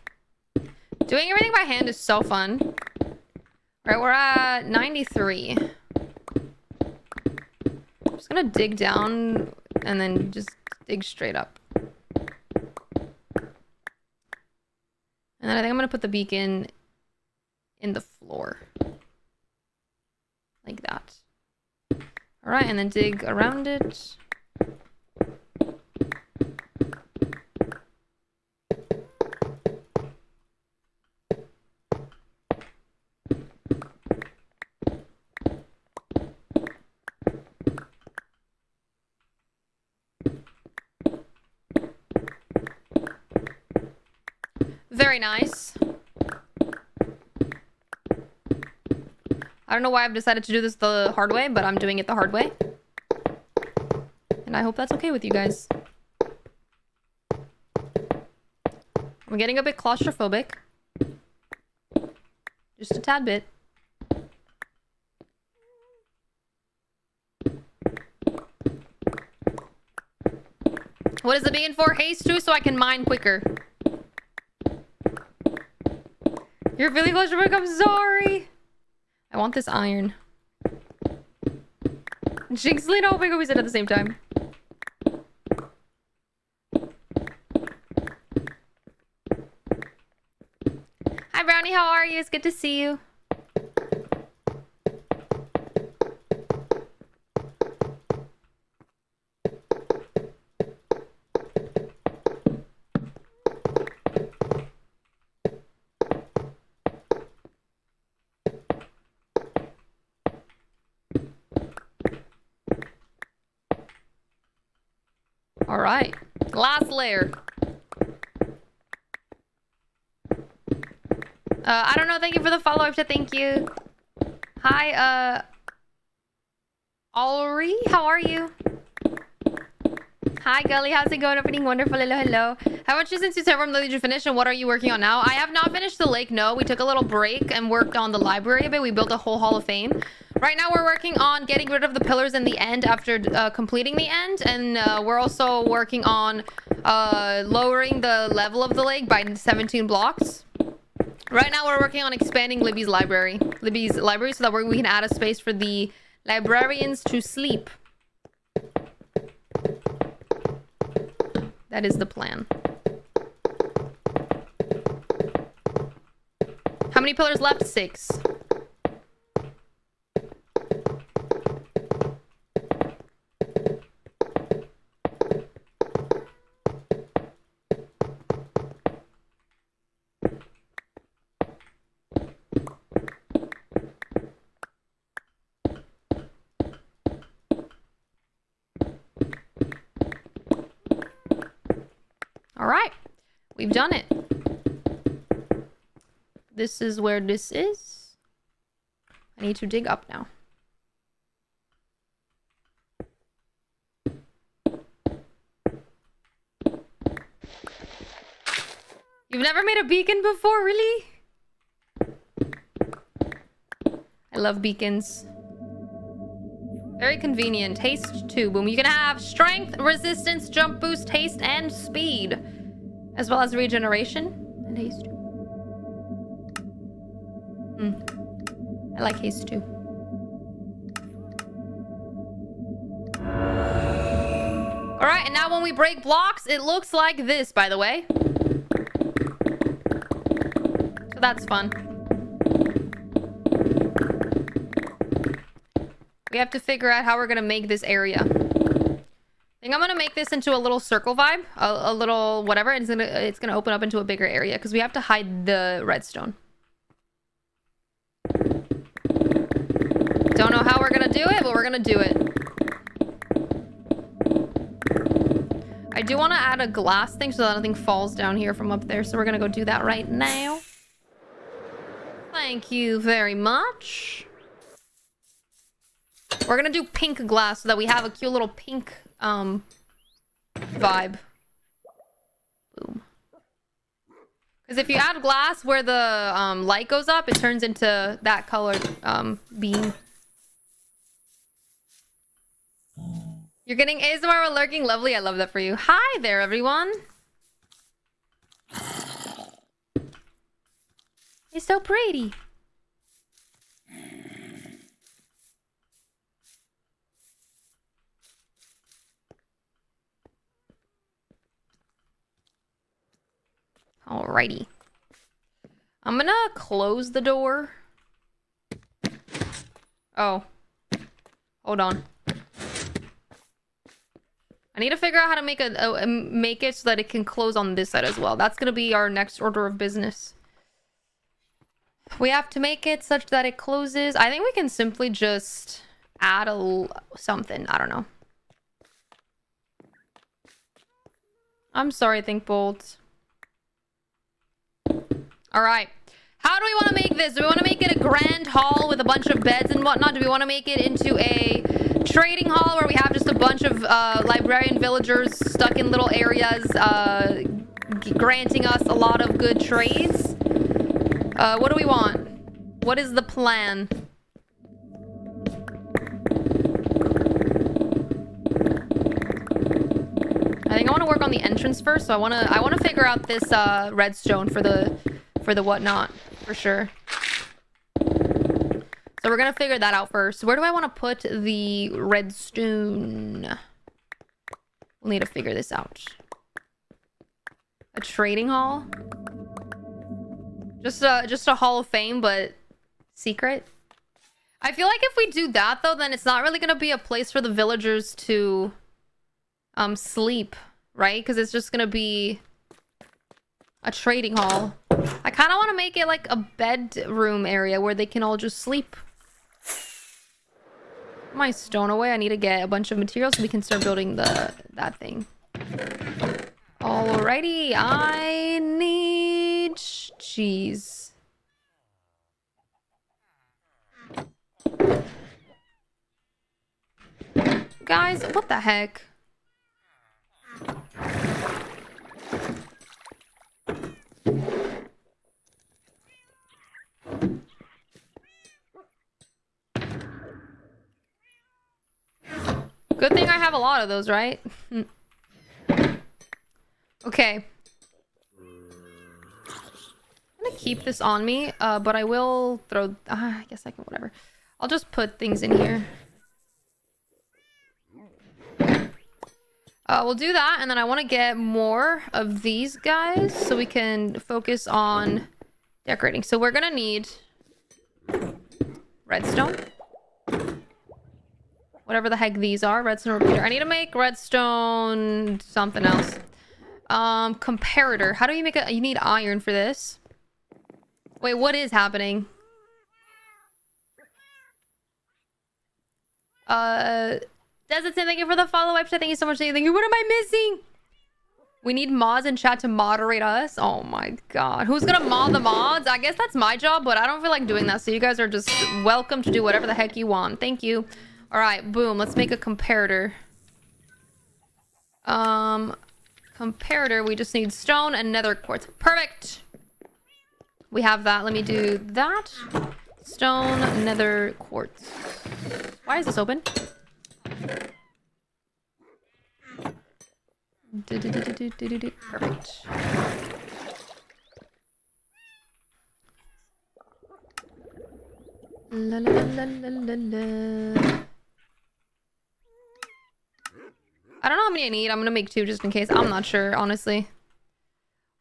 Doing everything by hand is so fun. All right, we're at 93. I'm just gonna dig down and then just dig straight up. And then I think I'm gonna put the beacon in the floor. Like that. All right, and then dig around it. Very nice. I don't know why I've decided to do this the hard way, but I'm doing it the hard way. And I hope that's okay with you guys. I'm getting a bit claustrophobic. Just a tad bit. What is the beacon for? Haste too, so I can mine quicker. You're feeling claustrophobic? I'm sorry. I want this iron. Jinxley, oh my god, we said at the same time. Hi Brownie, how are you? It's good to see you. All right. Last layer. I don't know. Thank you for the follow-up. Thank you. Hi, Alri. How are you? Hi, Gully. How's it going? Opening wonderful. Hello, hello. How much since you said from did you finish, and what are you working on now? I have not finished the lake. No, we took a little break and worked on the library a bit. We built a whole Hall of Fame. Right now, we're working on getting rid of the pillars in the end after completing the end, and we're also working on lowering the level of the lake by 17 blocks. Right now, we're working on expanding Libbie's library so that we can add a space for the librarians to sleep. That is the plan. How many pillars left? 6. All right, we've done it. This is where this is. I need to dig up now. You've never made a beacon before, really? I love beacons. Very convenient. Haste 2. Boom. You can have strength, resistance, jump boost, haste, and speed. As well as regeneration and haste 2. I like haste 2. Alright, and now when we break blocks, it looks like this, by the way. So that's fun. We have to figure out how we're gonna make this area. I think I'm gonna make this into a little circle vibe, a little whatever, and it's gonna open up into a bigger area because we have to hide the redstone. Don't know how we're gonna do it, but we're gonna do it. I do want to add a glass thing so that nothing falls down here from up there, so we're gonna go do that right now. Thank you very much. We're gonna do pink glass so that we have a cute little pink vibe. Boom. Because if you add glass where the light goes up, it turns into that colored beam. You're getting ASMR while lurking. Lovely. I love that for you. Hi there, everyone. It's so pretty. Alrighty. I'm gonna close the door. Oh. Hold on. I need to figure out how to make make it so that it can close on this side as well. That's gonna be our next order of business. We have to make it such that it closes. I think we can simply just add something. I don't know. I'm sorry, Thinkbolt. All right. How do we want to make this? Do we want to make it a grand hall with a bunch of beds and whatnot? Do we want to make it into a trading hall where we have just a bunch of librarian villagers stuck in little areas, granting us a lot of good trades? What do we want? What is the plan? I think I want to work on the entrance first, so I want to figure out this redstone for the whatnot for sure. So we're gonna figure that out first. Where do I want to put the redstone? We'll need to figure this out. A trading hall? Just a Hall of Fame, but secret. I feel like if we do that though, then it's not really gonna be a place for the villagers to sleep, right? Because it's just gonna be a trading hall. I kind of want to make it like a bedroom area where they can all just sleep. My stone away. I need to get a bunch of materials so we can start building that thing. Alrighty, I need cheese. Guys, what the heck? Good thing I have a lot of those, right? Okay. I'm gonna keep this on me, but I will throw... I guess I can, whatever. I'll just put things in here. We'll do that, and then I want to get more of these guys so we can focus on decorating. So we're gonna need redstone. Whatever the heck these are. Redstone repeater. I need to make redstone something else. Comparator. How do you make it? You need iron for this. Wait, what is happening? Desert, thank you for the follow up. Thank you so much. Thank you. What am I missing? We need mods in chat to moderate us. Oh my god. Who's gonna mod the mods? I guess that's my job, but I don't feel like doing that. So you guys are just welcome to do whatever the heck you want. Thank you. Alright, boom. Let's make a comparator. Comparator, we just need stone and nether quartz. Perfect! We have that. Let me do that. Stone, nether quartz. Why is this open? Perfect. La la la la la la. I don't know how many I need. I'm gonna make 2 just in case. I'm not sure, honestly.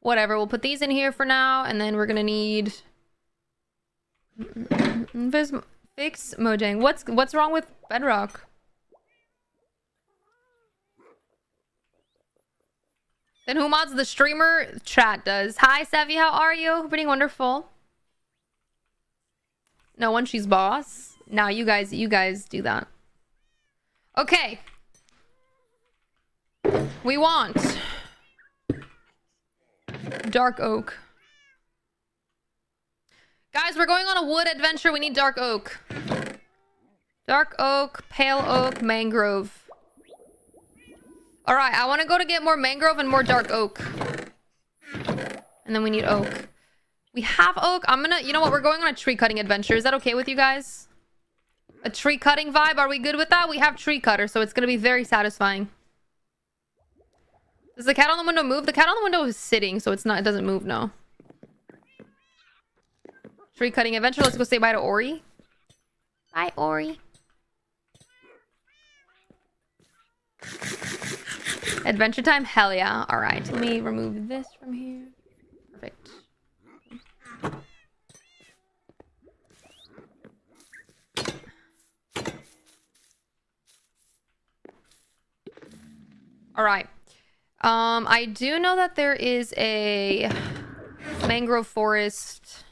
Whatever. We'll put these in here for now, and then we're gonna need fix Mojang. What's wrong with Bedrock? Then who mods the streamer? Chat does. Hi, Savvy. How are you? Pretty wonderful. No one. She's boss. Now you guys do that. Okay. We want dark oak. Guys, we're going on a wood adventure. We need dark oak. Dark oak, pale oak, mangrove. All right, I want to go to get more mangrove and more dark oak. And then we need oak. We have oak. You know what? We're going on a tree cutting adventure. Is that okay with you guys? A tree cutting vibe. Are we good with that? We have tree cutter, so it's going to be very satisfying. Does the cat on the window move? The cat on the window is sitting, so it doesn't move, no. Tree cutting adventure. Let's go say bye to Ori. Bye, Ori. Adventure time? Hell yeah. Alright, let me remove this from here. Perfect. Alright. I do know that there is a mangrove forest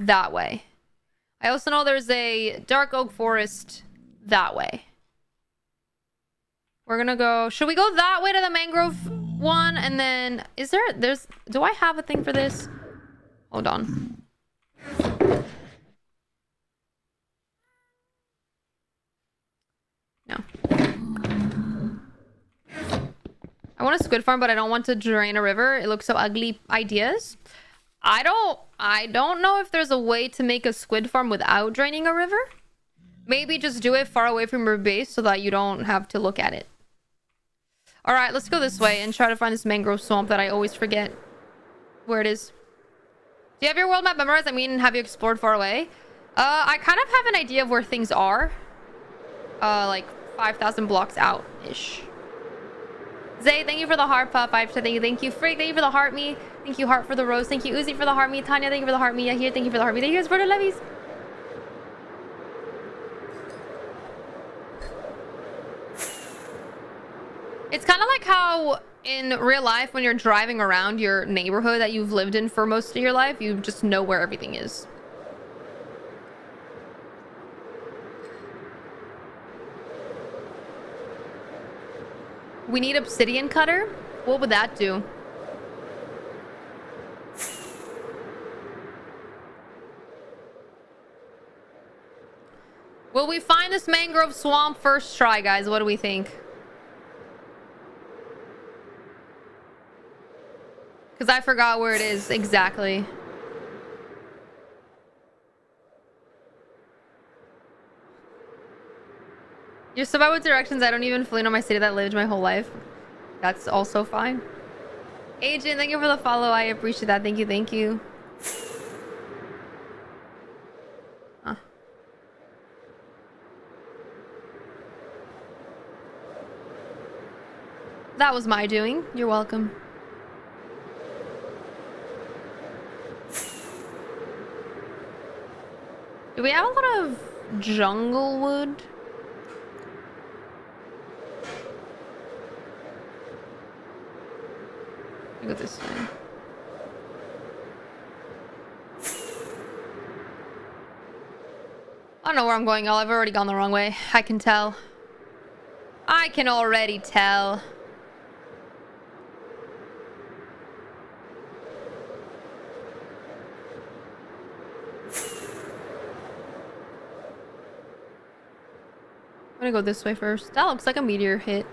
that way. I also know there's a dark oak forest that way. We're gonna go... Should we go that way to the mangrove one? And then... Do I have a thing for this? Hold on. No. I want a squid farm, but I don't want to drain a river. It looks so ugly. Ideas? I don't know if there's a way to make a squid farm without draining a river. Maybe just do it far away from your base so that you don't have to look at it. All right, let's go this way and try to find this mangrove swamp that I always forget where it is. Do you have your world map memorized? I mean, have you explored far away? I kind of have an idea of where things are. Like 5,000 blocks out-ish. Zay, thank you for the heart puff. Thank you. Freak, thank you for the heart me. Thank you, heart for the rose. Thank you, Uzi, for the heart me. Tanya, thank you for the heart me. Here, thank you for the heart me. Thank you guys for the levies. It's kind of like how in real life when you're driving around your neighborhood that you've lived in for most of your life, you just know where everything is. We need obsidian cutter. What would that do? Will we find this mangrove swamp first try, guys? What do we think? Because I forgot where it is exactly. You survive with directions. I don't even fully know my city that lived my whole life. That's also fine. Agent, thank you for the follow. I appreciate that. Thank you. Thank you. Huh. That was my doing. You're welcome. Do we have a lot of jungle wood? Go this way. I don't know where I'm going, y'all. I've already gone the wrong way. I can tell. I can already tell. I'm gonna go this way first. That looks like a meteor hit.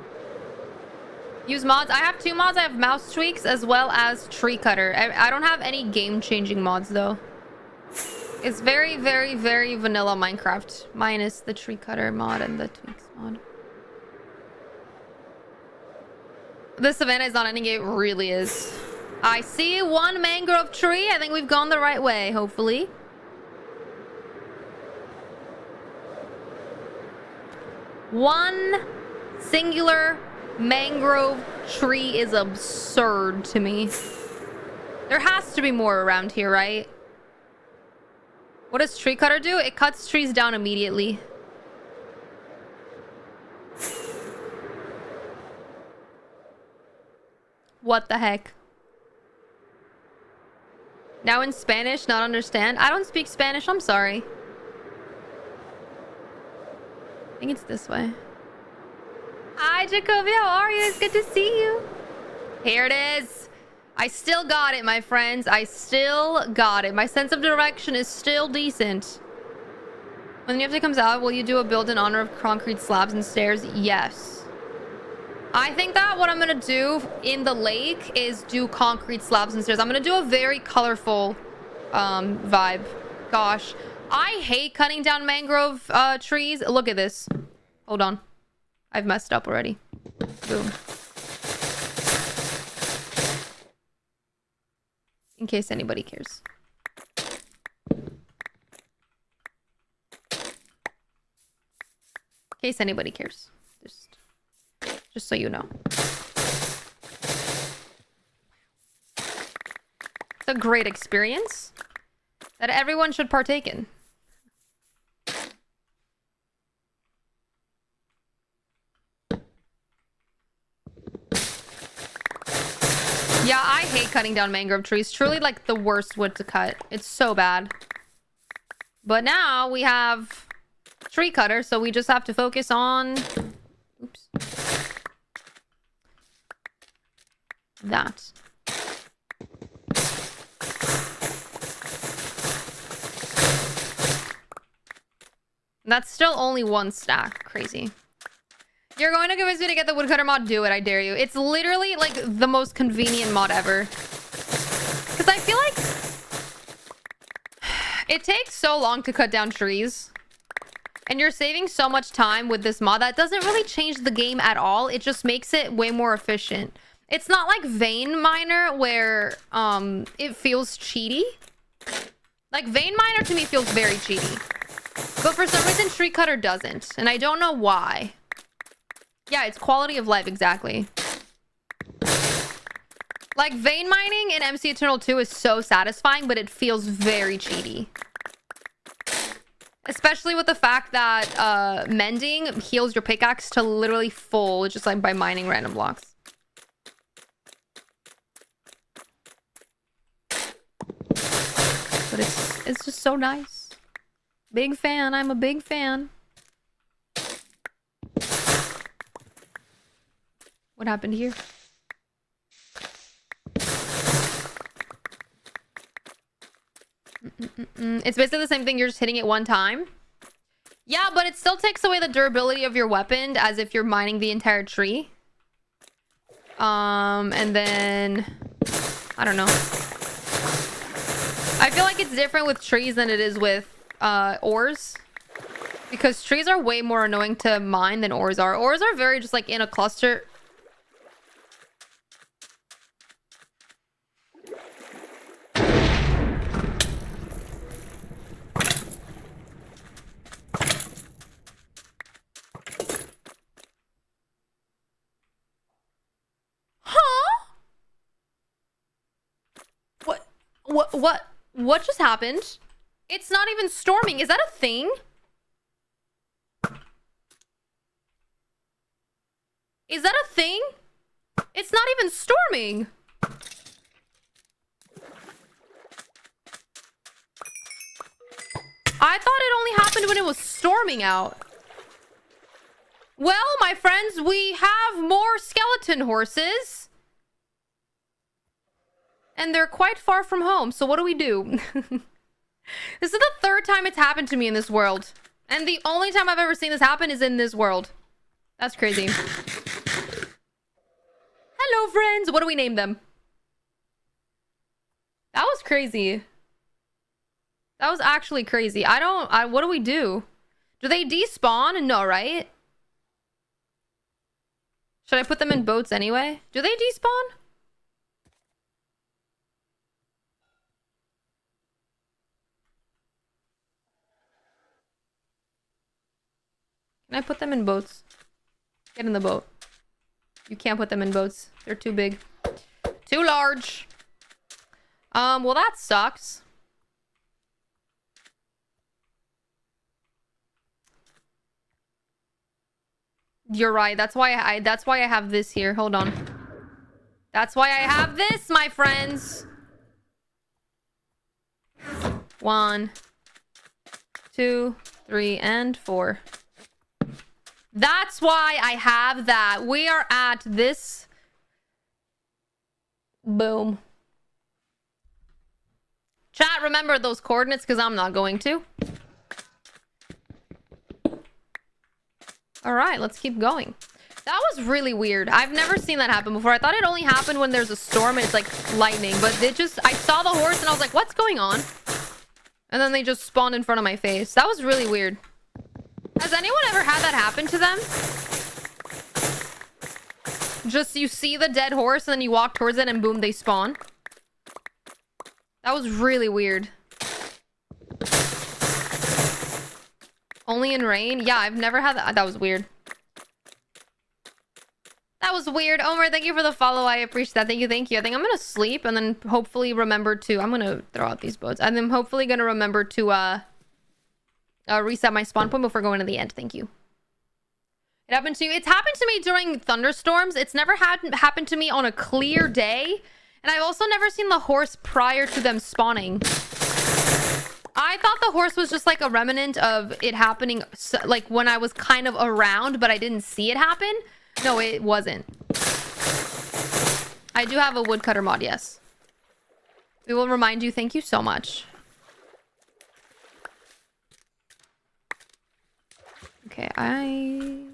Use mods. I have 2 mods. I have mouse tweaks as well as tree cutter. I don't have any game-changing mods though. It's very, very, very vanilla Minecraft. Minus the tree cutter mod and the tweaks mod. The savannah is not ending. It really is. I see 1 mangrove tree. I think we've gone the right way, hopefully. One singular mangrove tree is absurd to me. There has to be more around here, right? What does tree cutter do? It cuts trees down immediately. What the heck? Now in Spanish, not understand? I don't speak Spanish, I'm sorry. I think it's this way. Hi, Jacoby. How are you? It's good to see you. Here it is. I still got it, my friends. I still got it. My sense of direction is still decent. When the update comes out, will you do a build in honor of concrete slabs and stairs? Yes. I think that what I'm going to do in the lake is do concrete slabs and stairs. I'm going to do a very colorful vibe. Gosh. I hate cutting down mangrove trees. Look at this. Hold on. I've messed up already. Boom. In case anybody cares. In case anybody cares. Just so you know. It's a great experience that everyone should partake in. Yeah, I hate cutting down mangrove trees. Truly like the worst wood to cut. It's so bad. But now we have tree cutter, so we just have to focus on... Oops. That. That's still only 1 stack. Crazy. You're going to convince me to get the woodcutter mod? Do it, I dare you. It's literally like the most convenient mod ever. Because I feel like it takes so long to cut down trees. And you're saving so much time with this mod that doesn't really change the game at all. It just makes it way more efficient. It's not like Vein Miner where it feels cheaty. Like Vein Miner to me feels very cheaty. But for some reason Tree Cutter doesn't. And I don't know why. Yeah, it's quality of life, exactly. Like vein mining in MC Eternal 2 is so satisfying, but it feels very cheaty. Especially with the fact that mending heals your pickaxe to literally full, just like by mining random blocks. But it's just so nice. Big fan. I'm a big fan. What happened here? It's basically the same thing. You're just hitting it one time. Yeah, but it still takes away the durability of your weapon as if you're mining the entire tree. And then... I don't know. I feel like it's different with trees than it is with ores. Because trees are way more annoying to mine than ores are. Ores are very just like in a cluster. What just happened? It's not even storming. Is that a thing? Is that a thing? It's not even storming. I thought it only happened when it was storming out. Well, my friends, we have more skeleton horses. And they're quite far from home, so what do we do? This is the third time it's happened to me in this world. And the only time I've ever seen this happen is in this world. That's crazy. Hello, friends. What do we name them? That was crazy. That was actually crazy. What do we do? Do they despawn? No, right? Should I put them in boats anyway? Do they despawn? Can I put them in boats? Get in the boat. You can't put them in boats. They're too big. Too large. Well, that sucks. You're right. That's why I have this here. Hold on. That's why I have this, my friends. 1, 2, 3, and 4. That's why I have that. We are at this. Boom. Chat, remember those coordinates because I'm not going to. All right, let's keep going. That was really weird. I've never seen that happen before. I thought it only happened when there's a storm and it's like lightning, but I saw the horse and I was like, what's going on? And then they just spawned in front of my face. That was really weird. Has anyone ever had that happen to them? Just you see the dead horse and then you walk towards it and boom, they spawn. That was really weird. Only in rain? Yeah, I've never had that. That was weird. That was weird. Omar, thank you for the follow. I appreciate that. Thank you, thank you. I think I'm gonna sleep and then hopefully remember to... I'm gonna throw out these boats. And then hopefully gonna remember to reset my spawn point before going to the end. Thank you. It happened to you. It's happened to me during thunderstorms. It's never happened to me on a clear day. And I've also never seen the horse prior to them spawning. I thought the horse was just like a remnant of it happening like when I was kind of around, but I didn't see it happen. No, it wasn't. I do have a woodcutter mod, yes. We will remind you. Thank you so much. Okay, I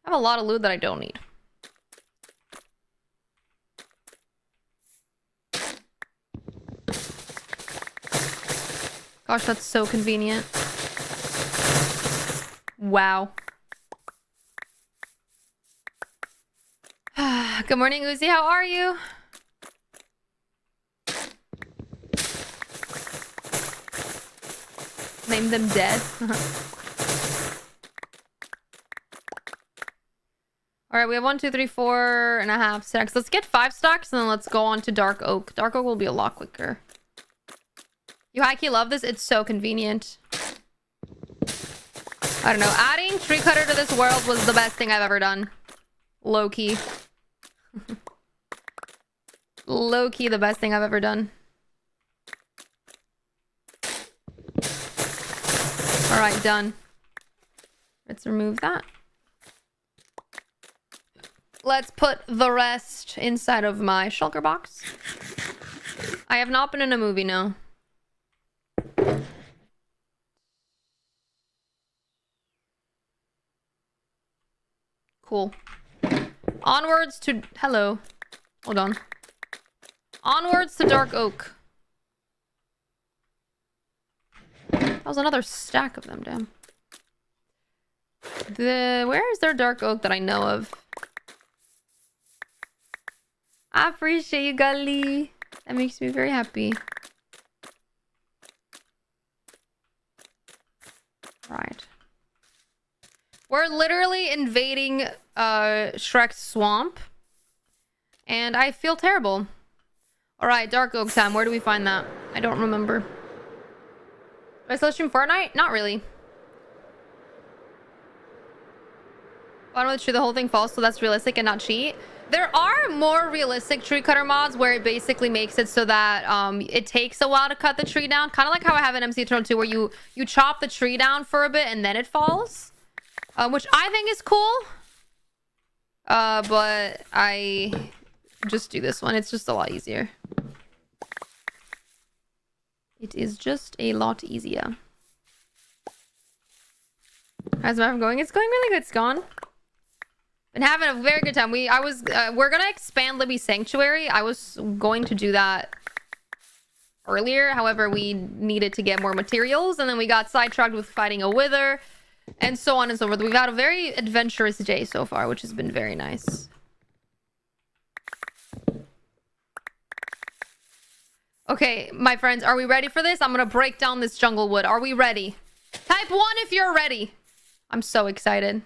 have a lot of loot that I don't need. Gosh, that's so convenient. Wow. Good morning, Uzi. How are you? Name them dead. All right, we have 1, 2, 3, 4.5 stacks. Let's get 5 stacks and then let's go on to Dark Oak. Dark Oak will be a lot quicker. You high-key love this? It's so convenient. I don't know. Adding tree cutter to this world was the best thing I've ever done. Low-key. Low-key the best thing I've ever done. All right, done. Let's remove that. let's put the rest inside of my shulker box. I have not been in a movie, no. Cool. Onwards to... Hello. Hold on. Onwards to Dark Oak. That was another stack of them, damn. Where is there Dark Oak that I know of? I appreciate you, Gully. That makes me very happy. Right. We're literally invading Shrek's swamp. And I feel terrible. Alright, Dark Oak time. Where do we find that? I don't remember. Do I still stream Fortnite? Not really. Bottom of the tree, the whole thing falls, so that's realistic and not cheat. There are more realistic tree cutter mods where it basically makes it so that it takes a while to cut the tree down. Kind of like how I have in MC Eternal 2 where you chop the tree down for a bit and then it falls. Which I think is cool. But I just do this one. It's just a lot easier. It is just a lot easier. How's the map going? It's going really good, Scon. Been having a very good time. We're gonna expand Libbie Sanctuary. I was going to do that earlier. However, we needed to get more materials, and then we got sidetracked with fighting a wither, and so on and so forth. We've had a very adventurous day so far, which has been very nice. Okay, my friends, are we ready for this? I'm gonna break down this jungle wood. Are we ready? Type 1 if you're ready. I'm so excited.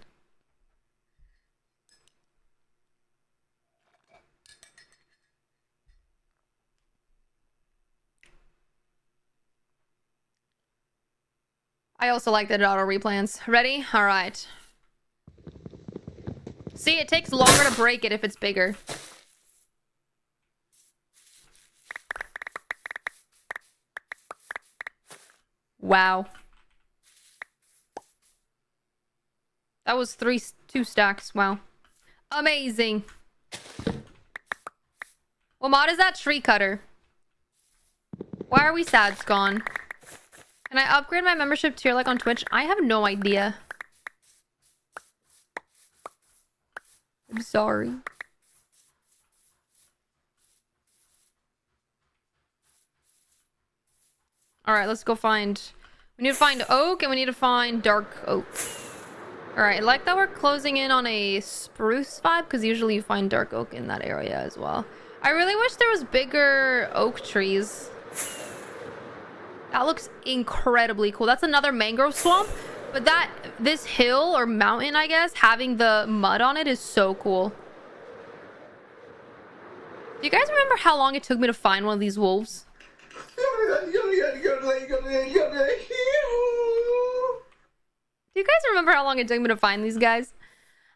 I also like that it auto replants. Ready? All right. See, it takes longer to break it if it's bigger. Wow. That was 2 stacks. Wow. Amazing. What mod is that? Tree cutter. Why are we sad, Scon? Can I upgrade my membership tier like on Twitch? I have no idea. I'm sorry. Alright, let's go find... We need to find oak and we need to find dark oak. Alright, I like that we're closing in on a spruce vibe because usually you find dark oak in that area as well. I really wish there was bigger oak trees. That looks incredibly cool. That's another mangrove swamp. But this hill or mountain, I guess, having the mud on it is so cool. Do you guys remember how long it took me to find one of these wolves? Do you guys remember how long it took me to find these guys?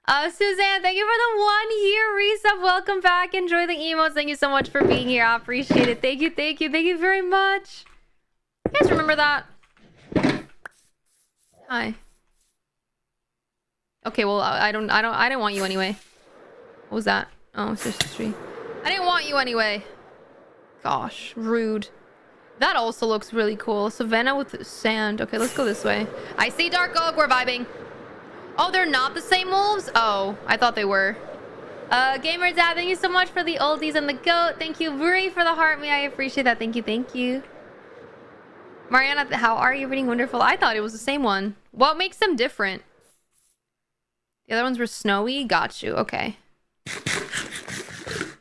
Suzanne, thank you for the 1 year resub. Welcome back. Enjoy the emotes. Thank you so much for being here. I appreciate it. Thank you, thank you, thank you very much. You guys remember that? Hi. Okay, well, I didn't want you anyway. What was that? Oh, it's just a tree. I didn't want you anyway. Gosh, rude. That also looks really cool. Savannah with sand. Okay, let's go this way. I see dark oak. We're vibing. Oh, they're not the same wolves? Oh, I thought they were. Gamer Dad, thank you so much for the oldies and the goat. Thank you, Brie, for the heart me. I appreciate that. Thank you, thank you. Mariana, how are you? Reading wonderful. I thought it was the same one. What makes them different? The other ones were snowy. Got you. Okay.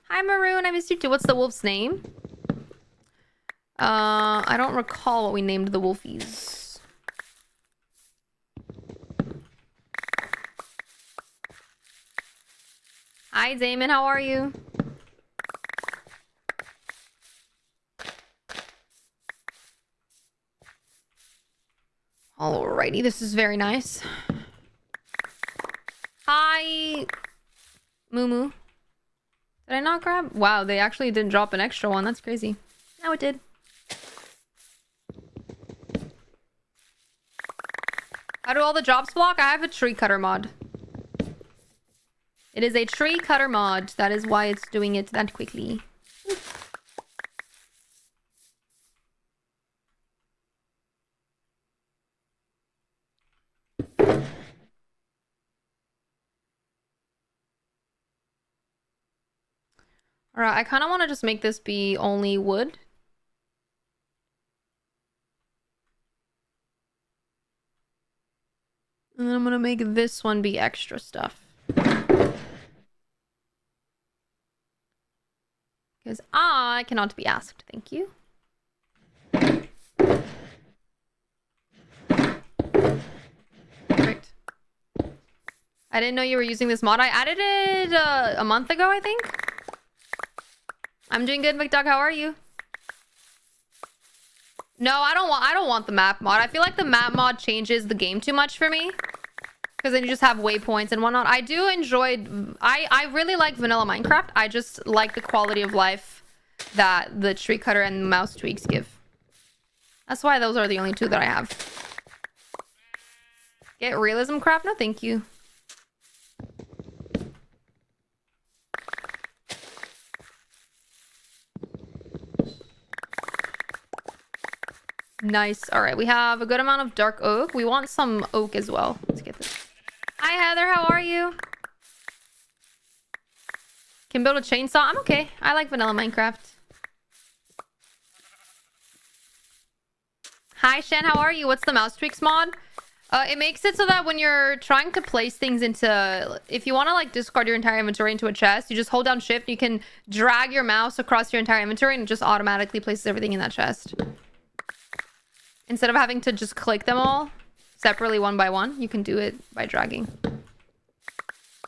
Hi, Maroon. I missed you too. What's the wolf's name? I don't recall what we named the wolfies. Hi, Damon. How are you? Alrighty, this is very nice. Hi, Moo. Did I not grab? Wow, they actually didn't drop an extra one. That's crazy. No, it did. How do all the drops block? I have a tree cutter mod. It is a tree cutter mod. That is why it's doing it that quickly. Alright, I kind of want to just make this be only wood. And then I'm gonna make this one be extra stuff. Because I cannot be asked. Thank you. Perfect. I didn't know you were using this mod. I added it a month ago, I think. I'm doing good, McDuck. How are you? No, I don't want the map mod. I feel like the map mod changes the game too much for me. Because then you just have waypoints and whatnot. I do enjoy... I really like vanilla Minecraft. I just like the quality of life that the tree cutter and mouse tweaks give. That's why those are the only two that I have. Get realism craft? No, thank you. Nice. All right, we have a good amount of dark oak. We want some oak as well. Let's get this. Hi, Heather. How are you? Can build a chainsaw? I'm okay. I like vanilla Minecraft. Hi, Shan. How are you? What's the mouse tweaks mod? It makes it so that when you're trying to place things into... If you want to, like, discard your entire inventory into a chest, you just hold down shift. You can drag your mouse across your entire inventory and it just automatically places everything in that chest. Instead of having to just click them all separately one by one, you can do it by dragging.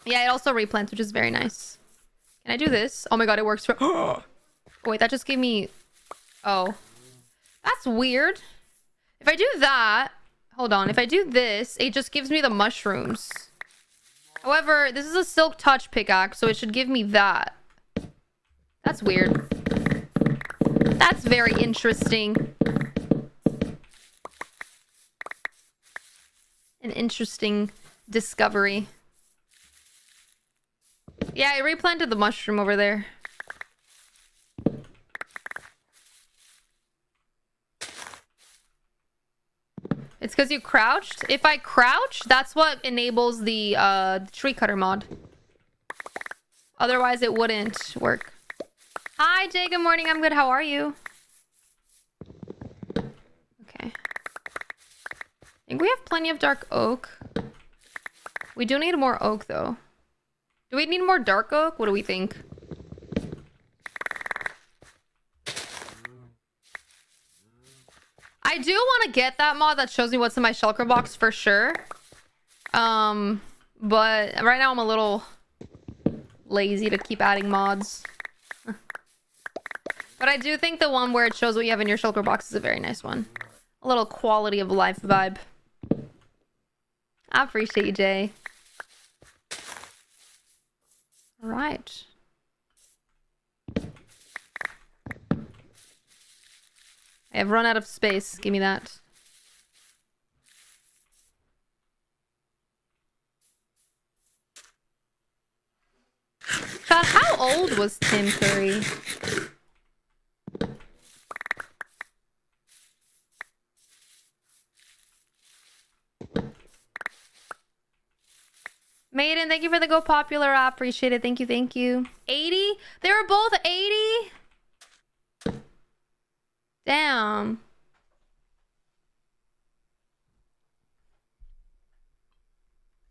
Yeah, it also replants, which is very nice. Can I do this? Oh my god, it works for... Oh, wait, that just gave me... Oh. That's weird. If I do that... Hold on. If I do this, it just gives me the mushrooms. However, this is a silk touch pickaxe, so it should give me that. That's weird. That's very interesting. An interesting discovery. Yeah, I replanted the mushroom over there. It's because you crouched. If I crouch, that's what enables the tree cutter mod. Otherwise, it wouldn't work. Hi, Jay. Good morning. I'm good. How are you? Okay. I think we have plenty of dark oak. We do need more oak, though. Do we need more dark oak? What do we think? I do want to get that mod that shows me what's in my shulker box for sure. But right now I'm a little lazy to keep adding mods. But I do think the one where it shows what you have in your shulker box is a very nice one. A little quality of life vibe. I appreciate you, Jay. All right. I have run out of space. Give me that. God, how old was Tim Curry? Maiden, thank you for the Go Popular. I appreciate it. Thank you, thank you. 80? They were both 80? Damn.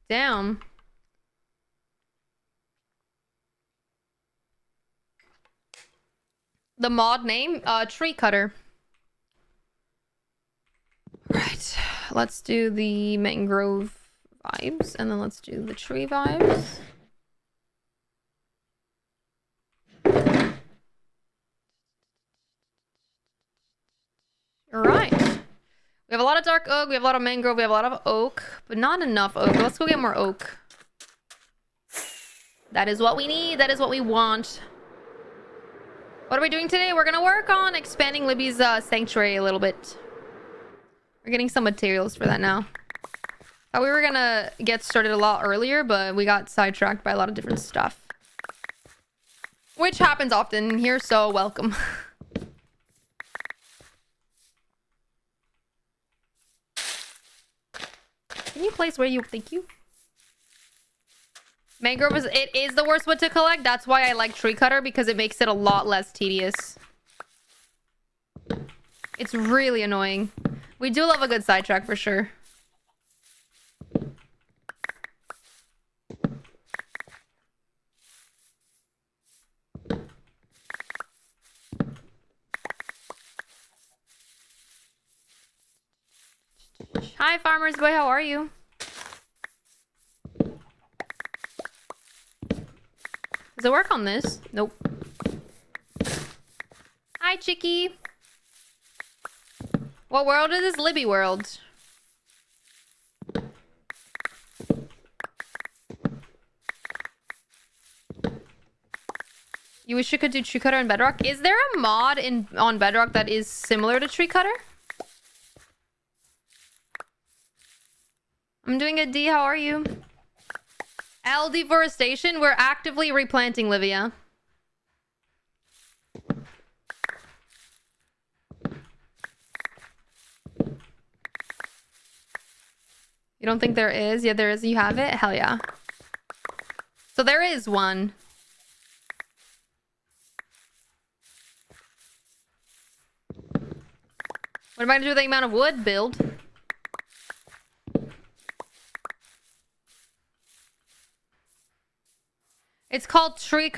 Damn. The mod name? Tree Cutter. Right. Let's do the mangrove vibes, and then let's do the tree vibes. Alright. We have a lot of dark oak, we have a lot of mangrove, we have a lot of oak, but not enough oak. Let's go get more oak. That is what we need, that is what we want. What are we doing today? We're gonna work on expanding Libbie's sanctuary a little bit. We're getting some materials for that now. Thought we were gonna get started a lot earlier, but we got sidetracked by a lot of different stuff. Which happens often here, so welcome. Can you place where you think you? Mangrove is the worst wood to collect. That's why I like tree cutter, because it makes it a lot less tedious. It's really annoying. We do love a good sidetrack for sure. Hi, Farmer's Boy. How are you? Does it work on this? Nope. Hi, Chicky. What world is this? Libbie world. You wish you could do tree cutter in Bedrock? Is there a mod on Bedrock that is similar to tree cutter? I'm doing a D. How are you? L deforestation. We're actively replanting, Livia. You don't think there is? Yeah, there is. You have it? Hell yeah. So there is one. What am I gonna do with the amount of wood? Build. It's called tree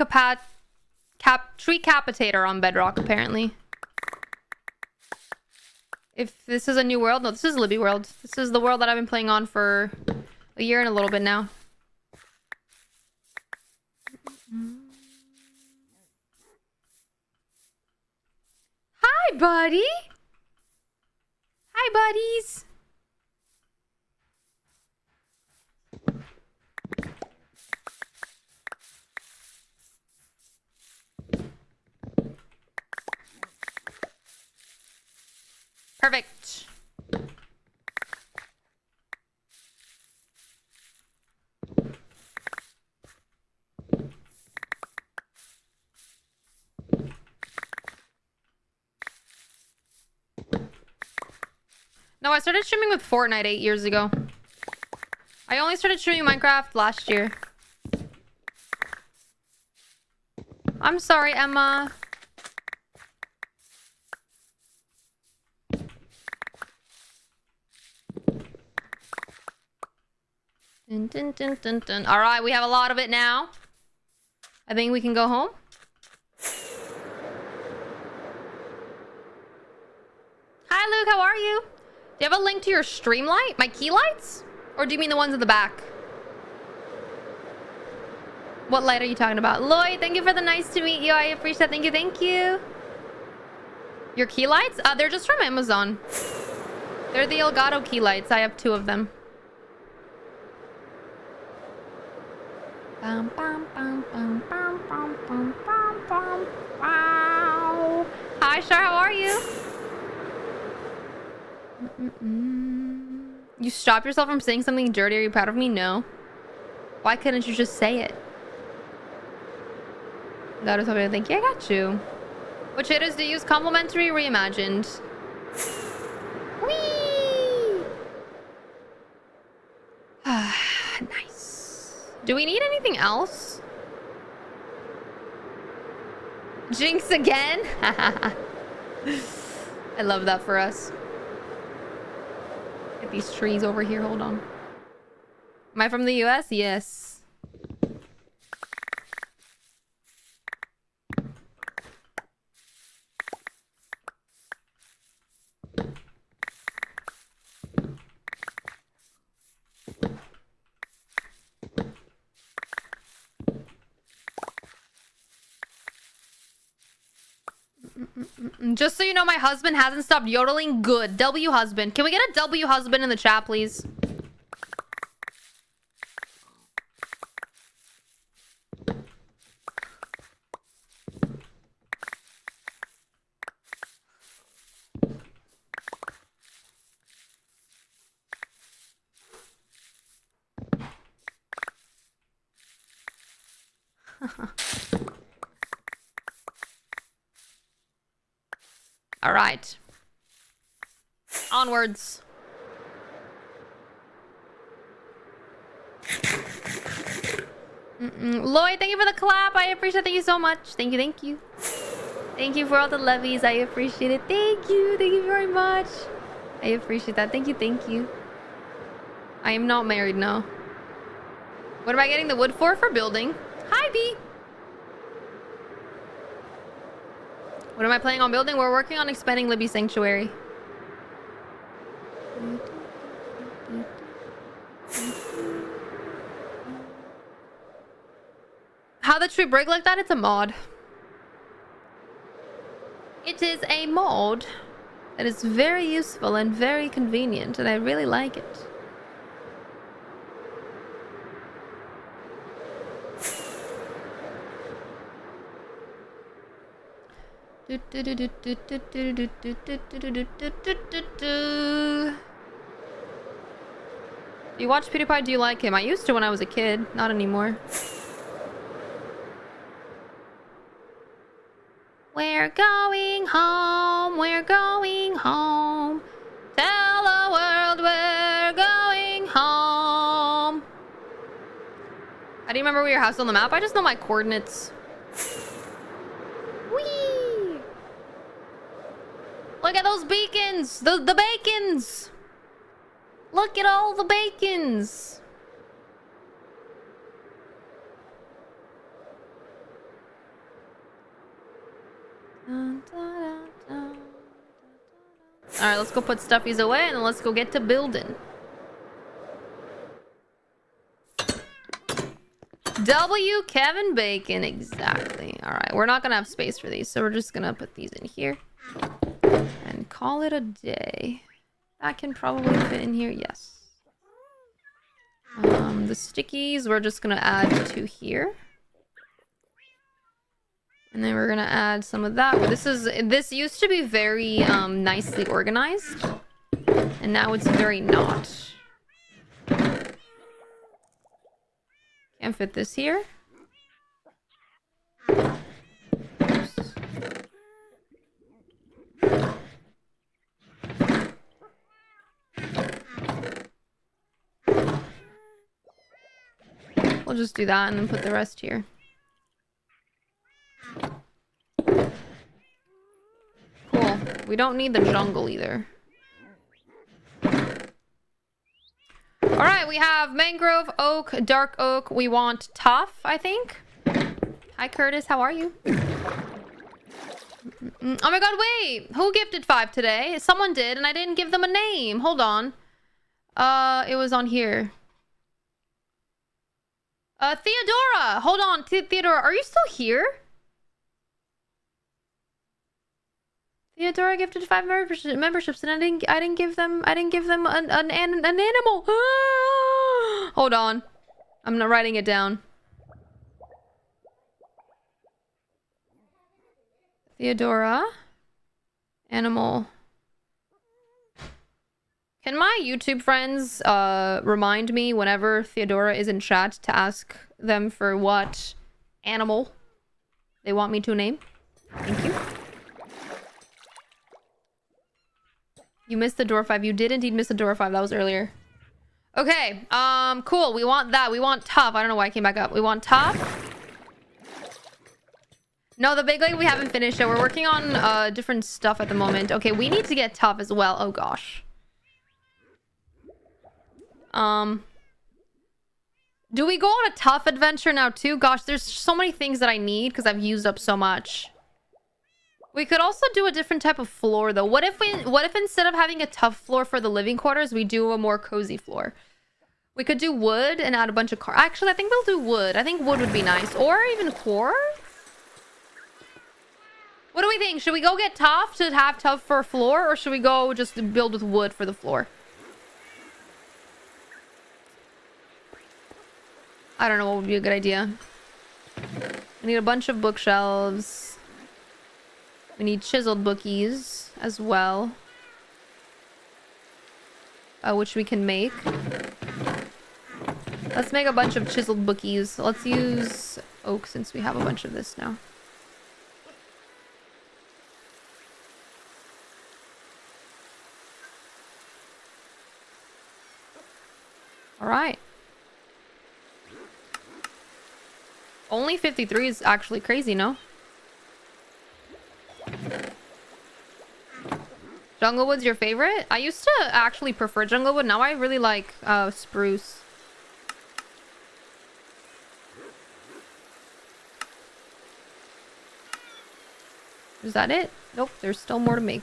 capitator on Bedrock, apparently. If this is a new world, no, this is Libbie world. This is the world that I've been playing on for a year and a little bit now. Hi, buddy. Hi, buddies. Perfect. No, I started streaming with Fortnite 8 years ago. I only started streaming Minecraft last year. I'm sorry, Emma. Dun, dun, dun, dun, dun. All right, we have a lot of it now. I think we can go home. Hi, Luke. How are you? Do you have a link to your stream light? My key lights? Or do you mean the ones in the back? What light are you talking about? Lloyd, thank you for the nice to meet you. I appreciate that. Thank you. Thank you. Your key lights? They're just from Amazon. They're the Elgato key lights. I have 2 of them. Bum, bum, bum, bum, bum, bum, bum, bum, bum. Wow. Hi, Shar. How are you? You stop yourself from saying something dirty. Are you proud of me? No. Why couldn't you just say it? That is something. Thank you. I got you. Which shaders do you use? Complimentary, reimagined. Whee! Nice. Do we need anything else? Jinx again? I love that for us. Get these trees over here. Hold on. Am I from the US? Yes. Just so you know, my husband hasn't stopped yodeling. Good. W husband. Can we get a W husband in the chat, please? All right. Onwards. Lloyd, thank you for the clap. I appreciate it. Thank you so much. Thank you, thank you. Thank you for all the levies. I appreciate it. Thank you. Thank you very much. I appreciate that. Thank you, thank you. I am not married, no. What am I getting the wood for? For building. Hi, B. What am I planning on building? We're working on expanding Libbie Sanctuary. How the tree break like that? It's a mod. It is a mod that is very useful and very convenient, and I really like it. You watch PewDiePie? Do you like him? I used to when I was a kid. Not anymore. We're going home. We're going home. Tell the world we're going home. How do you remember where your house is on the map? I just know my coordinates. Whee! Look at those beacons! The bacons! Look at all the bacons! Alright, let's go put stuffies away and then let's go get to building. W. Kevin Bacon, exactly. Alright, we're not gonna have space for these, so we're just gonna put these in here. And call it a day. That can probably fit in here, yes. The stickies, we're just gonna add 2 here. And then we're gonna add some of that. This used to be very nicely organized. And now it's very not. Can't fit this here. Oops. We'll just do that and then put the rest here. Cool. We don't need the jungle either. Alright, we have mangrove, oak, dark oak. We want tough, I think. Hi, Curtis. How are you? Oh my god, wait! Who gifted 5 today? Someone did, and I didn't give them a name. Hold on. It was on here. Theodora! Hold on, Theodora, are you still here? Theodora gifted 5 memberships, and I didn't give them an animal. Hold on, I'm not writing it down. Theodora, animal. Can my YouTube friends remind me whenever Theodora is in chat to ask them for what animal they want me to name? Thank you. You missed the door 5. You did indeed miss the door 5. That was earlier. Okay. Cool. We want that. We want tough. I don't know why I came back up. We want tough. No, the big leg, we haven't finished it. We're working on different stuff at the moment. Okay, we need to get tough as well. Oh, gosh. Do we go on a tough adventure now, too? Gosh, there's so many things that I need because I've used up so much. We could also do a different type of floor, though. What if instead of having a tough floor for the living quarters, we do a more cozy floor? We could do wood and add a bunch of Actually, I think we'll do wood. I think wood would be nice. Or even quartz? What do we think? Should we go get tough to have tough for a floor? Or should we go just build with wood for the floor? I don't know what would be a good idea. We need a bunch of bookshelves. We need chiseled bookies as well. Which we can make. Let's make a bunch of chiseled bookies. Let's use oak since we have a bunch of this now. All right. Only 53 is actually crazy, no? Junglewood's your favorite? I used to actually prefer Junglewood. Now I really like spruce. Is that it? Nope, there's still more to make.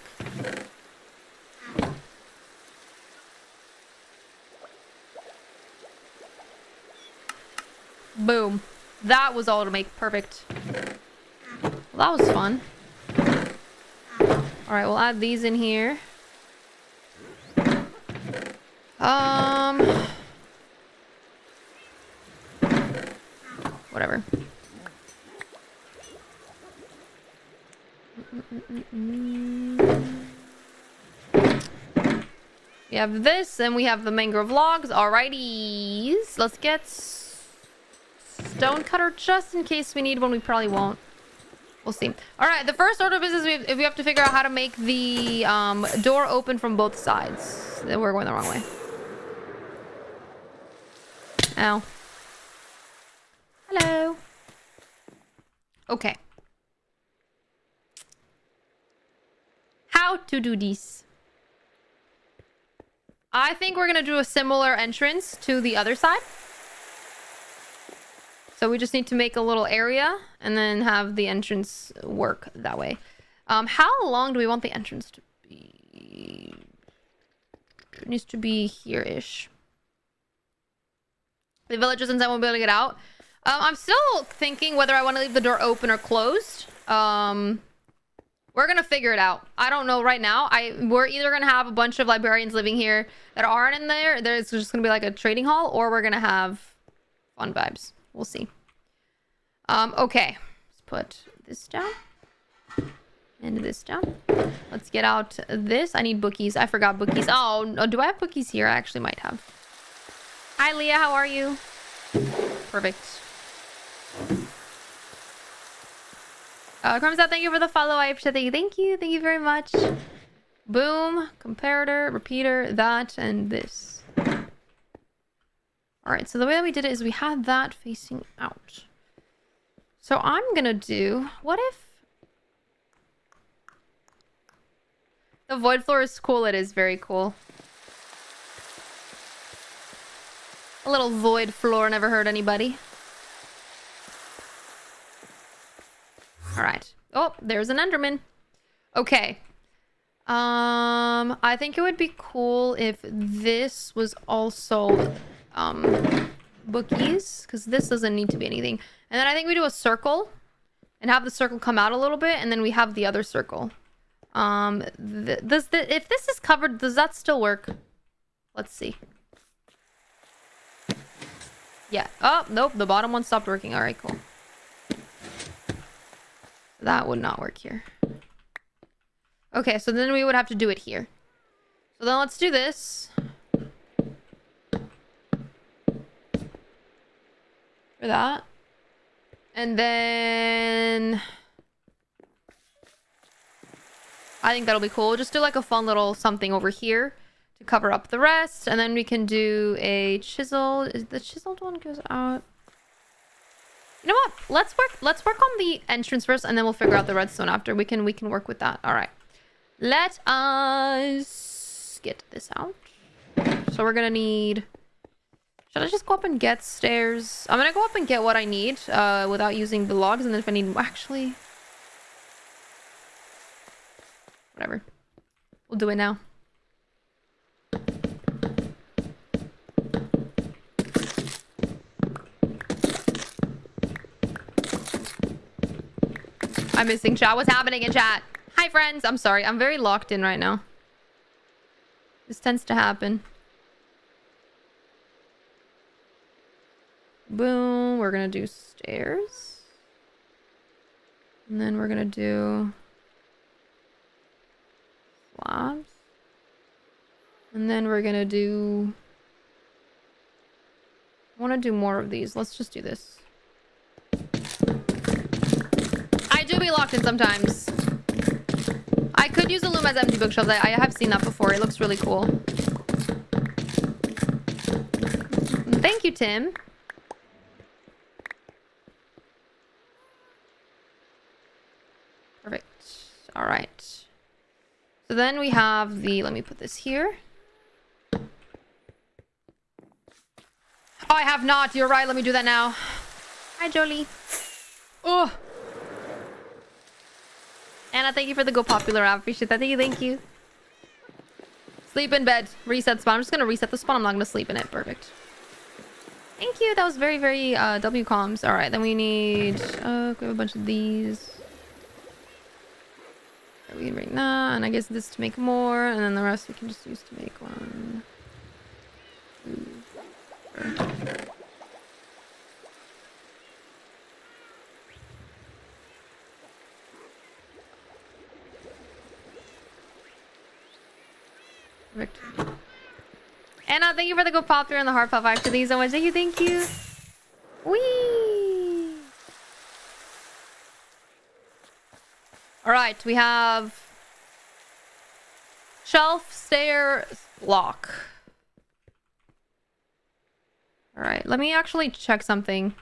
Boom. That was all to make. Perfect. Well, that was fun. Alright, we'll add these in here. Whatever. We have this, and we have the mangrove logs. Alrighties. Let's get stonecutter just in case we need one. We probably won't. We'll see. Alright, the first order of business, we have to figure out how to make the door open from both sides. We're going the wrong way. Ow. Hello. Okay. How to do this? I think we're gonna do a similar entrance to the other side. So we just need to make a little area and then have the entrance work that way. How long do we want the entrance to be? It needs to be here-ish. The villagers inside won't be able to get out. I'm still thinking whether I want to leave the door open or closed. We're gonna figure it out. I don't know right now. We're either gonna have a bunch of librarians living here that aren't in there. There's just gonna be like a trading hall, or we're gonna have fun vibes. We'll see. Okay. Let's put this down. And this down. Let's get out this. I need bookies. I forgot bookies. Oh, no, do I have bookies here? I actually might have. Hi, Leah. How are you? Perfect. Crumbs, thank you for the follow. I appreciate it. Thank you. Thank you very much. Boom. Comparator, repeater, that, and this. Alright, so the way that we did it is we had that facing out. So I'm gonna do... What if... The void floor is cool. It is very cool. A little void floor never hurt anybody. Alright. Oh, there's an Enderman. Okay. I think it would be cool if this was also bookies, because this doesn't need to be anything. And then I think we do a circle and have the circle come out a little bit, and then we have the other circle. If this is covered, does that still work? Let's see. Yeah. Oh, nope. The bottom one stopped working. All right, cool. That would not work here. Okay, so then we would have to do it here. So then let's do this. For that. And then... I think that'll be cool. Just do like a fun little something over here to cover up the rest. And then we can do a chisel. Is the chiseled one goes out? You know what? Let's work on the entrance first, and then we'll figure out the redstone after. We can work with that. All right. Let us get this out. So we're gonna need... Should I just go up and get stairs? I'm gonna go up and get what I need without using the logs, and then if I need... Actually... Whatever. We'll do it now. I'm missing chat. What's happening in chat? Hi, friends. I'm sorry. I'm very locked in right now. This tends to happen. Boom. We're gonna do stairs. And then we're gonna do... slabs. And then we're gonna do... I want to do more of these. Let's just do this. I do be locked in sometimes. I could use a loom as empty bookshelves. I have seen that before. It looks really cool. Thank you, Tim. Perfect. All right. So then we have the... Let me put this here. Oh, I have not. You're right. Let me do that now. Hi, Jolie. Oh. Anna, thank you for the Go Popular app. Appreciate that. Thank you. Thank you. Sleep in bed. Reset spawn. I'm just going to reset the spawn. I'm not going to sleep in it. Perfect. Thank you. That was very, very W comms. All right. Then we need... we have a bunch of these. We can bring that. And I guess this to make more. And then the rest we can just use to make one. Two. Perfect. Anna, thank you for the Go Pop through and the heart pop 5 to these so much. Thank you, thank you. Whee! Alright, we have shelf, stair, block. Alright, let me actually check something.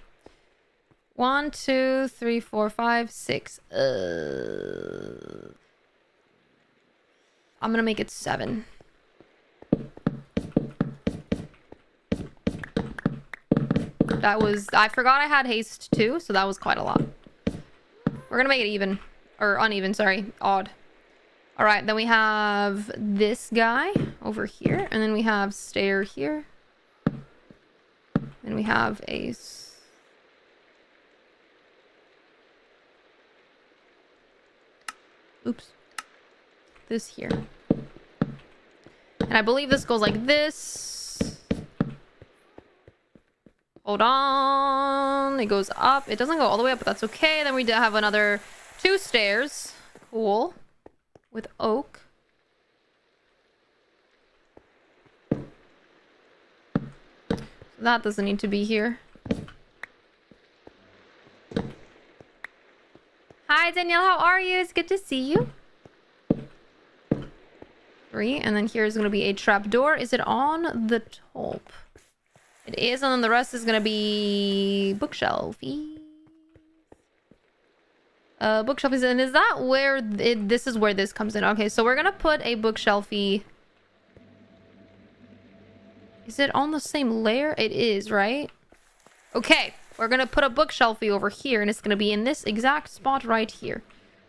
1, 2, 3, 4, 5, 6. I'm gonna make it 7. That was... I forgot I had haste too, so that was quite a lot. We're gonna make it even. Or uneven, sorry. Odd. Alright, then we have this guy over here. And then we have stair here. And we have a... Oops. This here. And I believe this goes like this. Hold on. It goes up. It doesn't go all the way up, but that's okay. Then we do have another 2 stairs. Cool. With oak. So that doesn't need to be here. Hi, Danielle. How are you? It's good to see you. 3. And then here is going to be a trap door. Is it on the top? It is, and then the rest is gonna be bookshelfy. Bookshelfies, and is that where this is where this comes in? Okay, so we're gonna put a bookshelfy. Is it on the same layer? It is, right? Okay, we're gonna put a bookshelfy over here, and it's gonna be in this exact spot right here,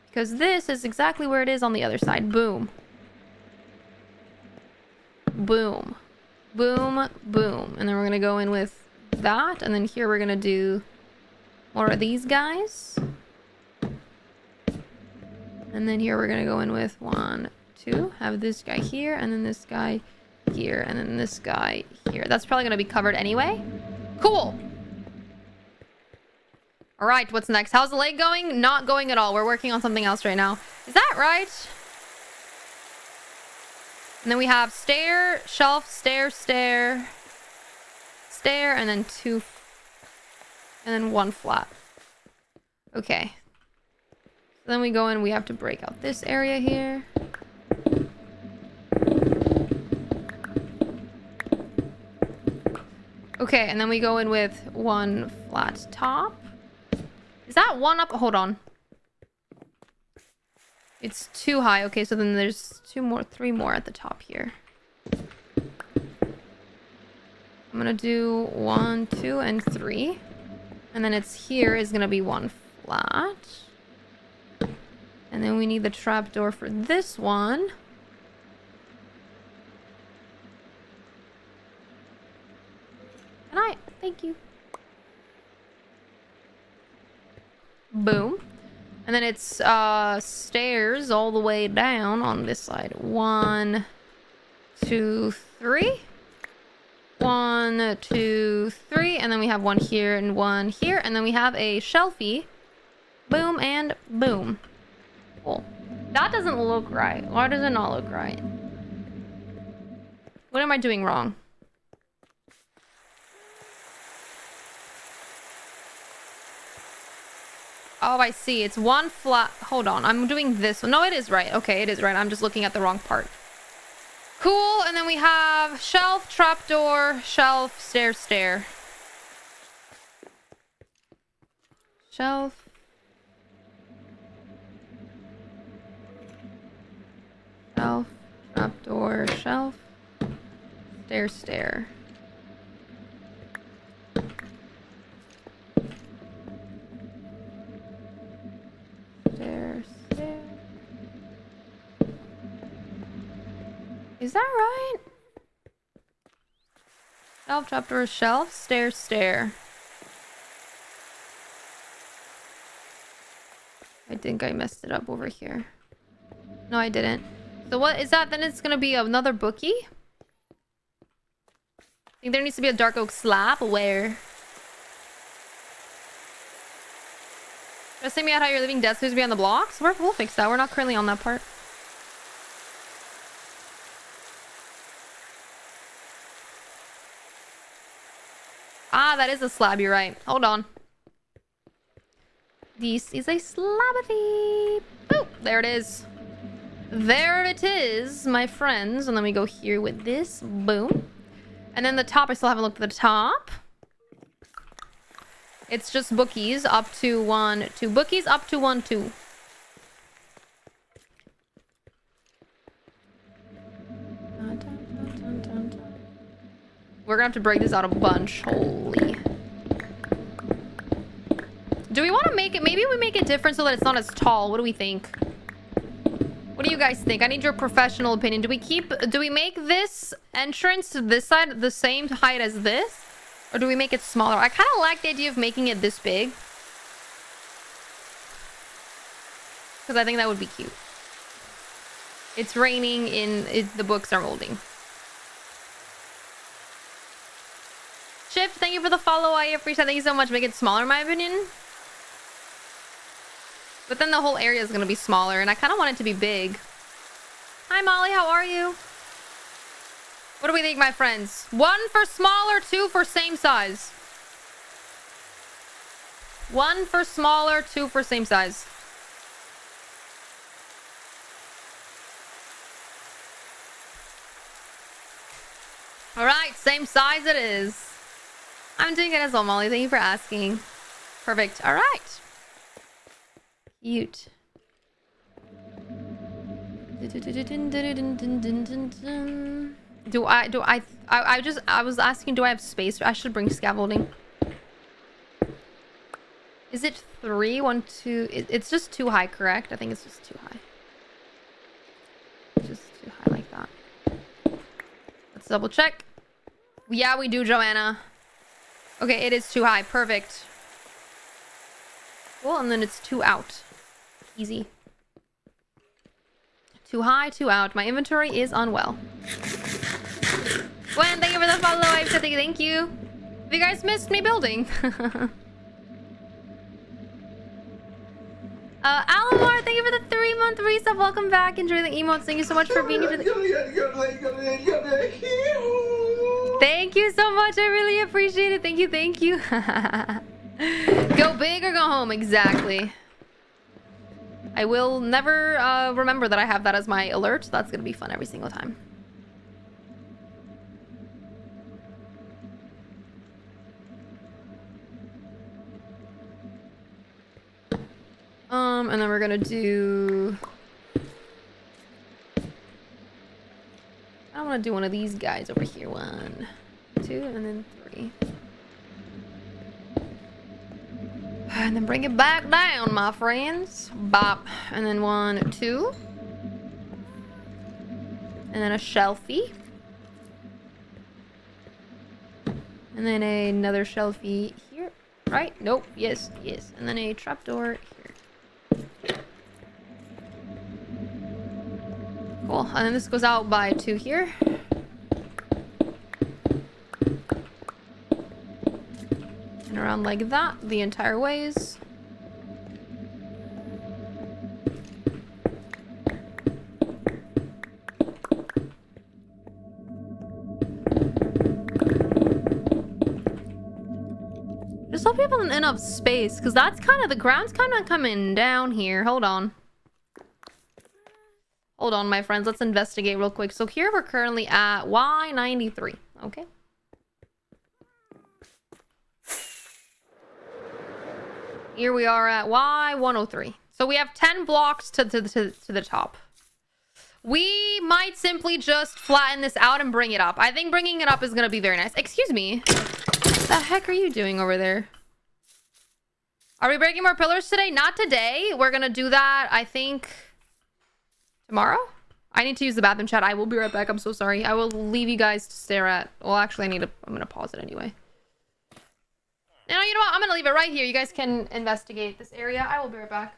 because this is exactly where it is on the other side. Boom. Boom. Boom, boom. And then we're going to go in with that. And then here we're going to do more of these guys. And then here we're going to go in with 1, 2. Have this guy here. And then this guy here. And then this guy here. That's probably going to be covered anyway. Cool. All right, what's next? How's the leg going? Not going at all. We're working on something else right now. Is that right? And then we have stair, shelf, stair, stair, stair, and then 2, and then 1 flat. Okay. So then we go in, we have to break out this area here. Okay, and then we go in with 1 flat top. Is that 1 up? Hold on. It's too high. Okay, so then there's 3 more at the top here. I'm gonna do 1, 2, and 3. And then it's here is gonna be 1 flat. And then we need the trapdoor for this one. And thank you. Boom. And then it's stairs all the way down on this side. 1, 2, 3. 1, 2, 3. And then we have 1 here and 1 here. And then we have a shelfie. Boom and boom. Cool. That doesn't look right. Why does it not look right? What am I doing wrong? Oh, I see. It's 1 flat. Hold on. I'm doing this. No, it is right. Okay, it is right. I'm just looking at the wrong part. Cool. And then we have shelf, trapdoor, shelf, stair, stair. Shelf. Shelf. Trapdoor. Shelf. Stair, stair. Stair, stair. Is that right? Shelf, trapdoor, shelf, stair, stair. I think I messed it up over here. No, I didn't. So what is that? Then it's gonna be another bookie? I think there needs to be a dark oak slab. Where? Just me out how you're leaving death who's beyond the blocks? We'll fix that. We're not currently on that part. Ah, that is a slab. You're right. Hold on. This is a slabby. Oh, there it is. There it is, my friends. And then we go here with this. Boom. And then the top, I still haven't looked at the top. It's just bookies up to 1, 2. Bookies up to 1, 2. We're gonna have to break this out a bunch. Holy. Do we want to make it? Maybe we make it different so that it's not as tall. What do we think? What do you guys think? I need your professional opinion. Do we make this entrance to this side the same height as this? Or do we make it smaller? I kind of like the idea of making it this big. Because I think that would be cute. It's raining the books are molding. Shift, thank you for the follow. I appreciate it. Thank you so much. Make it smaller, in my opinion. But then the whole area is going to be smaller, and I kind of want it to be big. Hi, Molly. How are you? What do we think, my friends? 1 for smaller, 2 for same size. 1 for smaller, 2 for same size. All right, same size it is. I'm doing it as well, Molly. Thank you for asking. Perfect. All right. Cute. I was asking, do I have space? I should bring scaffolding. Is it 3, 1, 2? It's just too high, correct? I think it's just too high. Just too high like that. Let's double check. Yeah, we do, Joanna. Okay, it is too high. Perfect. Cool, and then it's 2 out. Easy. 2 high, 2 out. My inventory is unwell. Gwen, thank you for the follow. I said thank you. Have you guys missed me building? Alamar, thank you for the 3-month resub. Welcome back. Enjoy the emotes. Thank you so much for being here. Thank you so much. I really appreciate it. Thank you. Thank you. Go big or go home. Exactly. I will never remember that I have that as my alert. That's going to be fun every single time. And then we're going to do... I want to do one of these guys over here. 1, 2, and then 3. And then bring it back down, my friends. Bop. And then 1, 2. And then a shelfie. And then another shelfie here. Right? Nope. Yes. Yes. And then a trapdoor here. Cool. And then this goes out by 2 here. And around like that the entire ways. Just hope people have enough space, because that's kind of, the ground's kind of coming down here. Hold on. Hold on, my friends. Let's investigate real quick. So here we're currently at Y93. Okay. Here we are at Y103. So we have 10 blocks to the top. We might simply just flatten this out and bring it up. I think bringing it up is going to be very nice. Excuse me. What the heck are you doing over there? Are we breaking more pillars today? Not today. We're going to do that, I think, tomorrow? I need to use the bathroom, chat. I will be right back. I'm so sorry. I will leave you guys to stare at... Well, actually, I'm going to pause it anyway. Now, you know what? I'm going to leave it right here. You guys can investigate this area. I will be right back.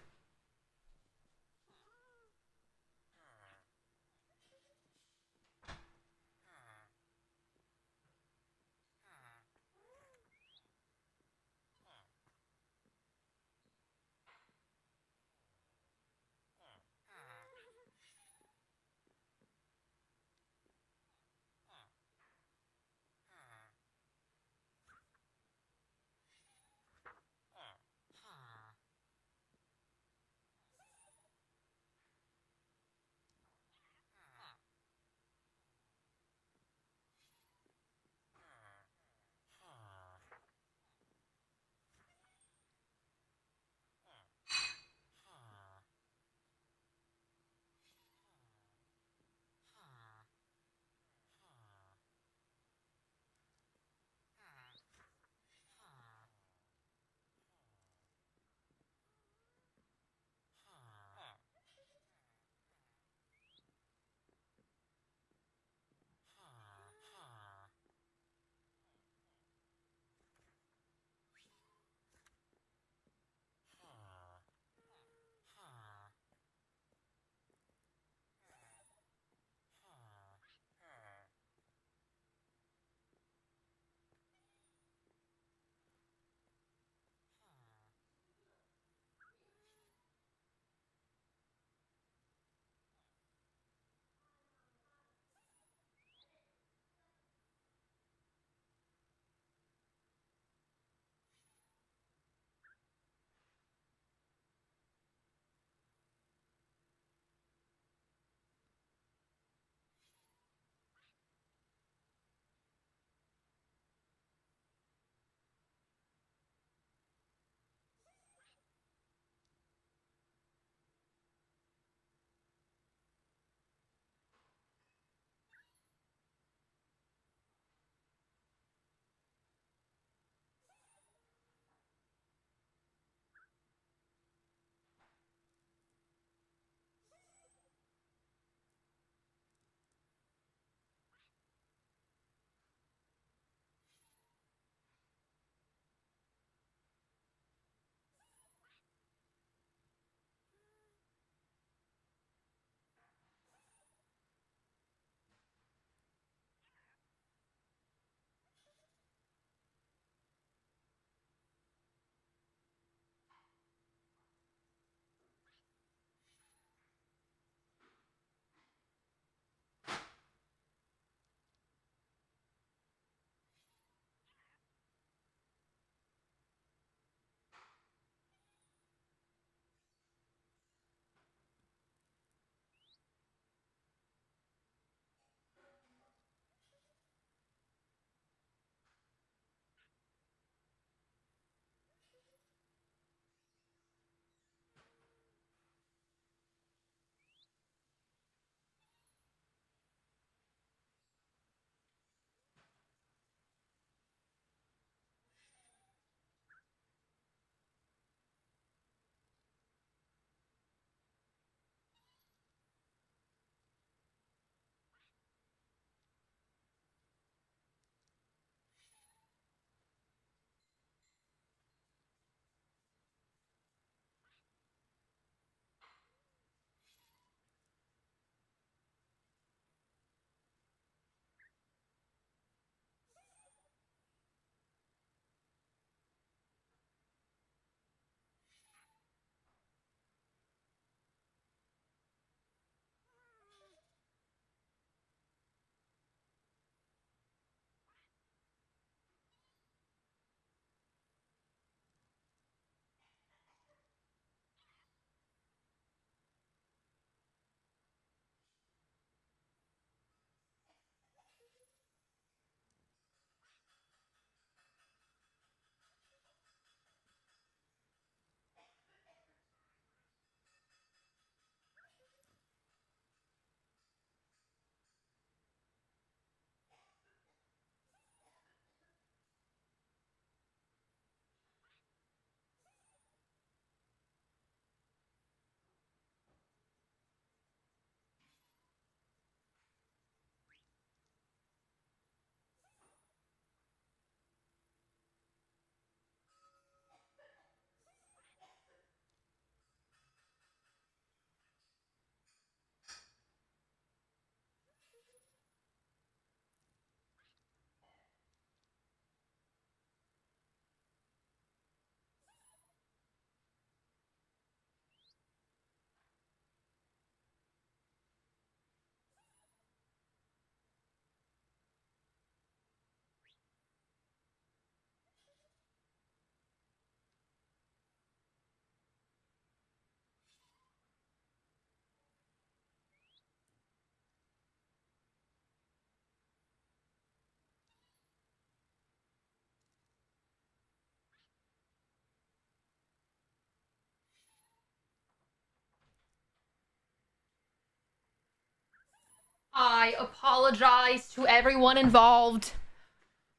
I apologize to everyone involved.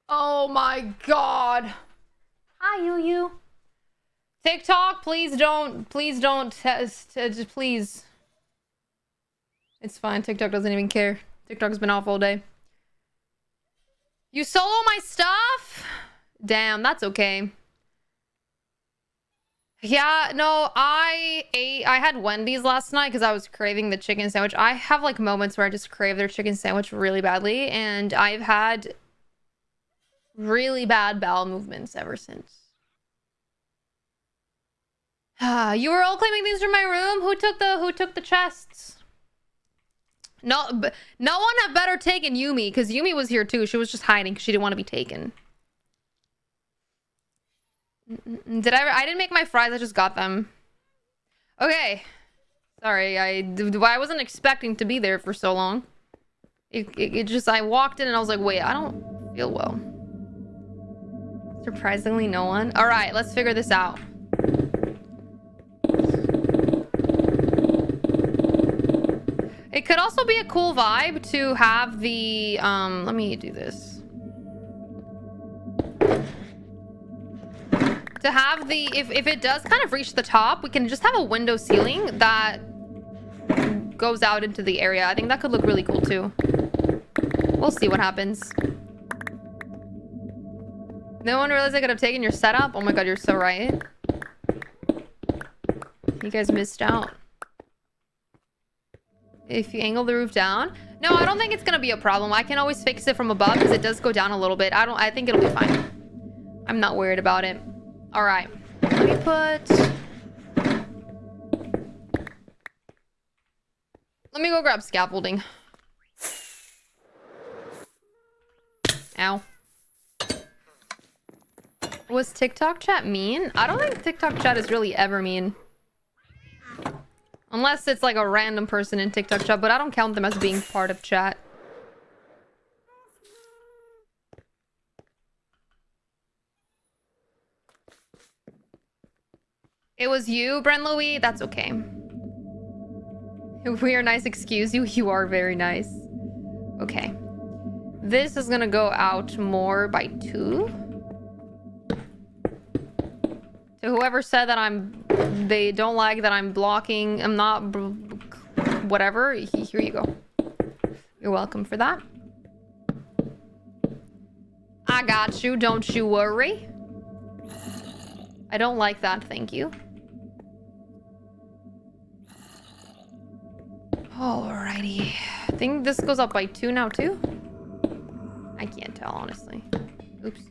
Oh my god. Hi, you. TikTok, please don't test, please. It's fine, TikTok doesn't even care. TikTok's been off all day. You solo my stuff? Damn, that's okay. Yeah, no, I had Wendy's last night because I was craving the chicken sandwich. I have like moments where I just crave their chicken sandwich really badly, and I've had really bad bowel movements ever since. You were all claiming these from my room? Who took the chests? No one had better taken Yumi, because Yumi was here too. She was just hiding because she didn't want to be taken. I didn't make my fries, I just got them. Okay. Sorry, I wasn't expecting to be there for so long. It just, I walked in and I was like, wait, I don't feel well. Surprisingly, no one. All right, let's figure this out. It could also be a cool vibe to have the, let me do this. To have the, if it does kind of reach the top, we can just have a window ceiling that goes out into the area. I think that could look really cool too. We'll see what happens. No one realized I could have taken your setup? Oh my god, you're so right. You guys missed out. If you angle the roof down? No, I don't think it's gonna be a problem. I can always fix it from above because it does go down a little bit. I think it'll be fine. I'm not worried about it. All right, let me go grab scaffolding. Ow. Was TikTok chat mean? I don't think TikTok chat is really ever mean. Unless it's like a random person in TikTok chat, but I don't count them as being part of chat. It was you, Brent Louis? That's okay. We are nice, excuse you. You are very nice. Okay. This is gonna go out more by 2. To whoever said that they don't like that I'm blocking, I'm not, whatever, here you go. You're welcome for that. I got you, don't you worry. I don't like that, thank you. Alrighty. I think this goes up by 2 now too. I can't tell, honestly. Oops.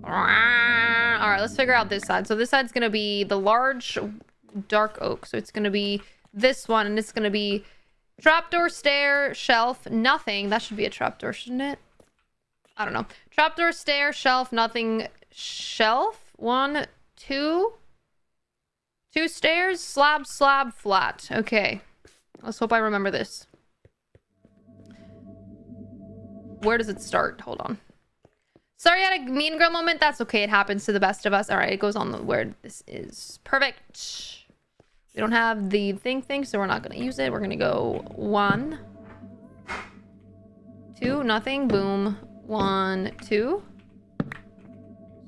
Alright, let's figure out this side. So this side's gonna be the large dark oak. So it's gonna be this one, and it's gonna be trapdoor, stair, shelf, nothing. That should be a trapdoor, shouldn't it? I don't know. Trapdoor, stair, shelf, nothing, shelf. 1, 2. 2 stairs, slab, slab, flat. Okay. Let's hope I remember this. Where does it start? Hold on. Sorry, I had a mean girl moment. That's okay. It happens to the best of us. All right, it goes on where this is. Perfect. We don't have the thing, so we're not going to use it. We're going to go 1, 2, nothing. Boom. 1, 2. So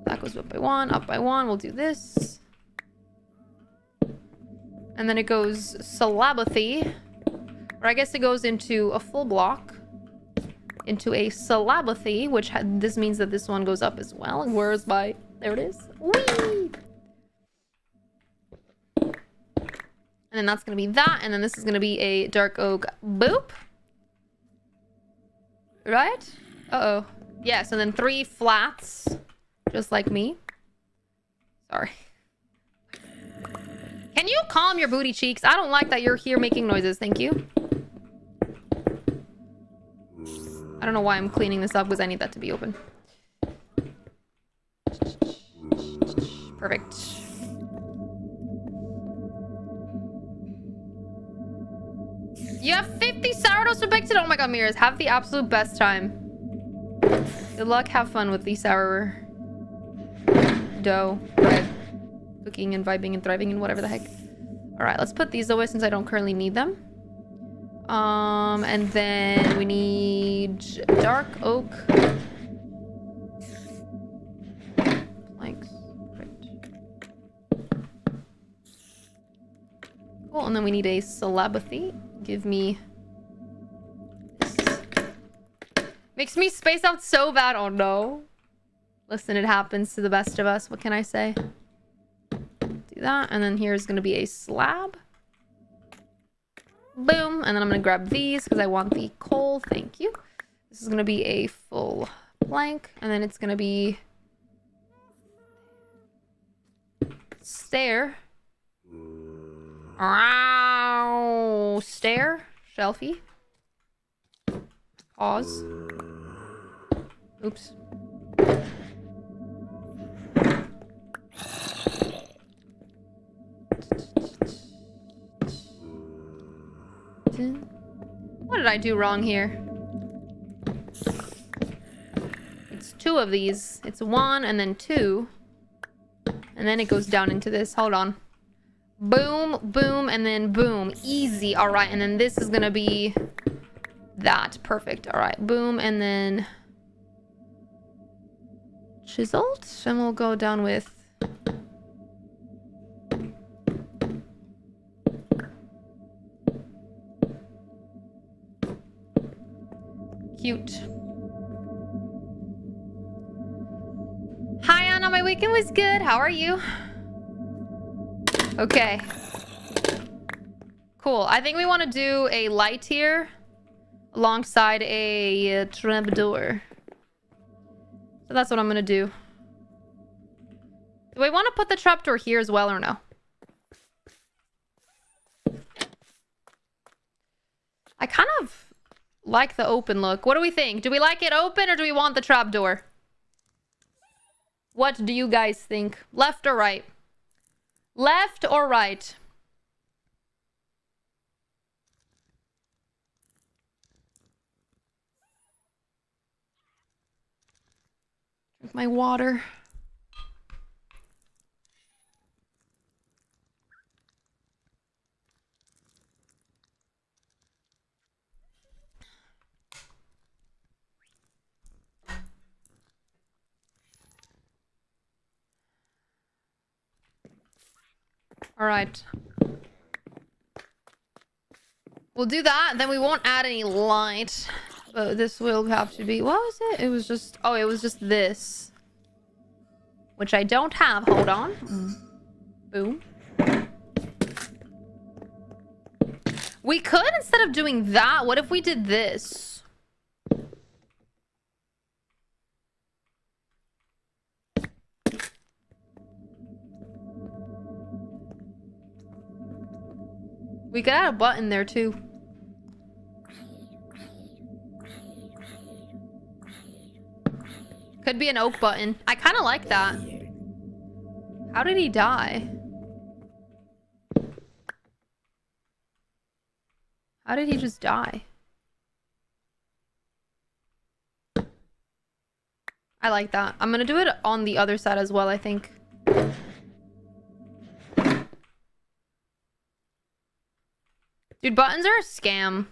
that goes up by 1, up by 1. We'll do this. And then it goes syllabothy. Or I guess it goes into a full block. Into a syllabothy, which this means that this one goes up as well. And where's my... There it is. Whee! And then that's going to be that. And then this is going to be a dark oak boop. Right? Uh-oh. Yes, and then 3 flats. Just like me. Sorry. Can you calm your booty cheeks? I don't like that you're here making noises. Thank you. I don't know why I'm cleaning this up because I need that to be open. Perfect. You have 50 sourdoughs depicted? Oh my god, Mirrors. Have the absolute best time. Good luck. Have fun with the sour dough bread. Cooking and vibing and thriving and whatever the heck. All right, let's put these away since I don't currently need them. And then we need dark oak planks. Cool, and then we need a Salabathy. Give me this. Makes me space out so bad. Oh no. Listen, it happens to the best of us. What can I say? Do that, and then here's gonna be a slab. Boom, and then I'm gonna grab these because I want the coal. Thank you. This is gonna be a full plank, and then it's gonna be stair. Ow, stair, shelfie. Pause. Oops. What did I do wrong here? It's two of these. It's one and then two. And then it goes down into this. Hold on. Boom, boom, and then boom. Easy. All right. And then this is going to be that. Perfect. All right. Boom. And then chiseled. And we'll go down with cute. Hi, Anna. My weekend was good. How are you? Okay. Cool. I think we want to do a light here alongside a trapdoor. So that's what I'm going to do. Do we want to put the trapdoor here as well or no? I kind of like the open look. What do we think? Do we like it open or do we want the trapdoor? What do you guys think? Left or right? Left or right? Drink my water. All right. We'll do that, then we won't add any light. But this will have to be... What was it? It was just... Oh, it was just this. Which I don't have. Hold on. Boom. We could, instead of doing that, what if we did this? We could add a button there too. Could be an oak button. I kind of like that. How did he die? How did he just die? I like that. I'm gonna do it on the other side as well, I think. Dude, buttons are a scam.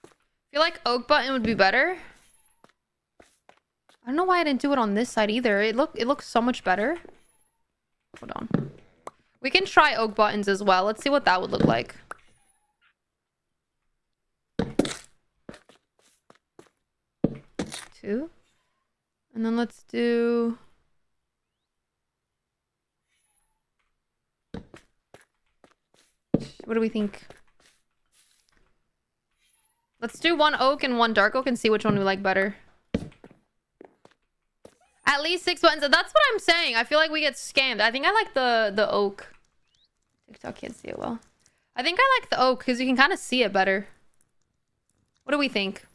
I feel like oak button would be better. I don't know why I didn't do it on this side either. It looks so much better. Hold on. We can try oak buttons as well. Let's see what that would look like. Two. And then let's do... What do we think? Let's do one oak and one dark oak and see which one we like better. At least 6 buttons. That's what I'm saying. I feel like we get scammed. I think I like the oak. TikTok can't see it well. I think I like the oak because you can kind of see it better. What do we think?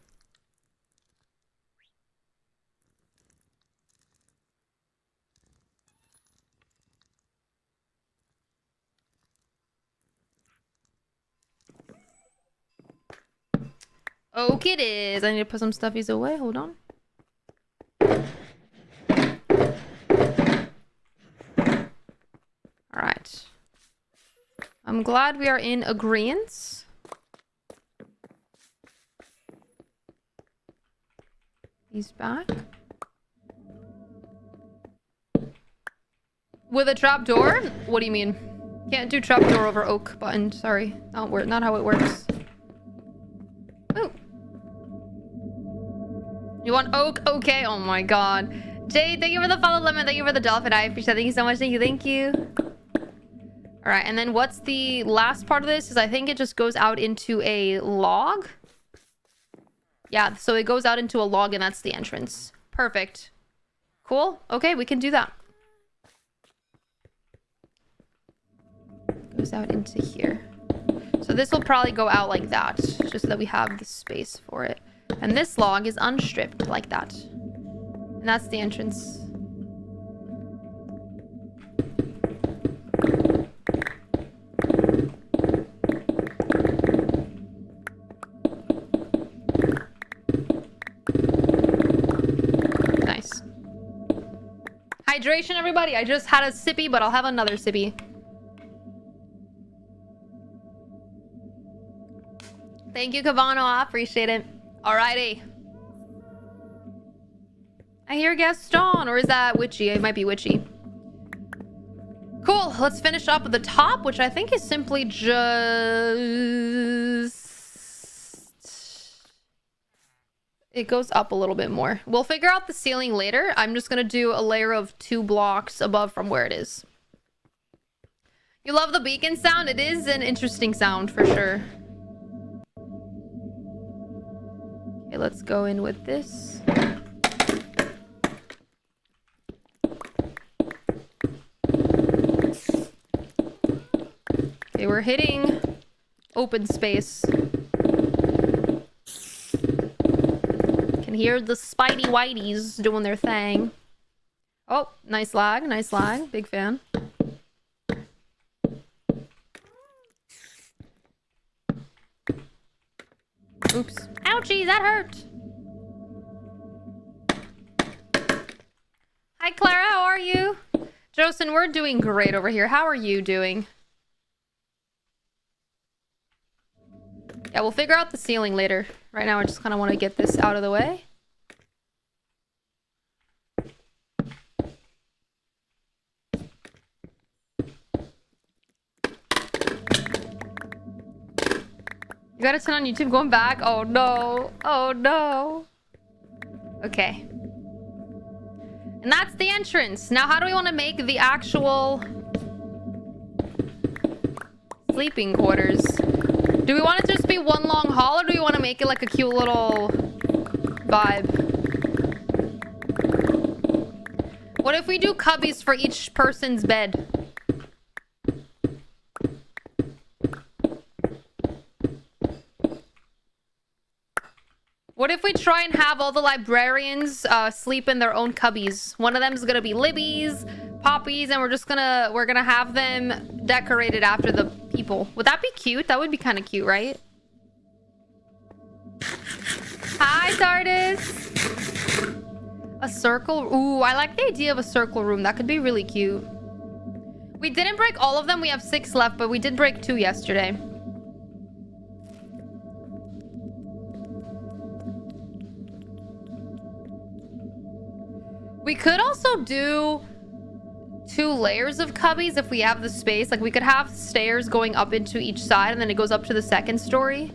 Oak it is. I need to put some stuffies away. Hold on. Alright. I'm glad we are in agreement. He's back. With a trapdoor? What do you mean? Can't do trapdoor over oak button. Sorry. Not how it works. Ooh. You want oak? Okay. Oh my god. Jade, thank you for the follow, Lemon. Thank you for the dolphin. I appreciate it. Thank you so much. Thank you. Thank you. Alright, and then what's the last part of this? Is I think it just goes out into a log. Yeah, so it goes out into a log and that's the entrance. Perfect. Cool. Okay, we can do that. Goes out into here. So this will probably go out like that, just so that we have the space for it. And this log is unstripped like that. And that's the entrance. Nice. Hydration, everybody. I just had a sippy, but I'll have another sippy. Thank you, Cavano. I appreciate it. Alrighty. I hear Gaston, or is that Witchy? It might be Witchy. Cool. Let's finish up at the top, which I think is simply just... It goes up a little bit more. We'll figure out the ceiling later. I'm just going to do a layer of 2 blocks above from where it is. You love the beacon sound? It is an interesting sound for sure. Okay, let's go in with this. Okay, we're hitting open space. Can hear the Spidey Whiteys doing their thing. Oh, nice lag, nice lag. Big fan. Oops. Ouchie, that hurt. Hi, Clara. How are you? Josen, we're doing great over here. How are you doing? Yeah, we'll figure out the ceiling later. Right now, I just kind of want to get this out of the way. You got a 10 on YouTube going back? Oh no. Oh no. Okay. And that's the entrance. Now, how do we want to make the actual sleeping quarters? Do we want it to just be one long hall, or do we want to make it like a cute little vibe? What if we do cubbies for each person's bed? What if we try and have all the librarians sleep in their own cubbies? One of them is gonna be Libbie's, Poppy's, and we're gonna have them decorated after the people. Would that be cute? That would be kind of cute, right? Hi, Sardis. A circle. Ooh, I like the idea of a circle room. That could be really cute. We didn't break all of them. We have 6 left, but we did break 2 yesterday. We could also do 2 layers of cubbies if we have the space. Like, we could have stairs going up into each side, and then it goes up to the 2nd story.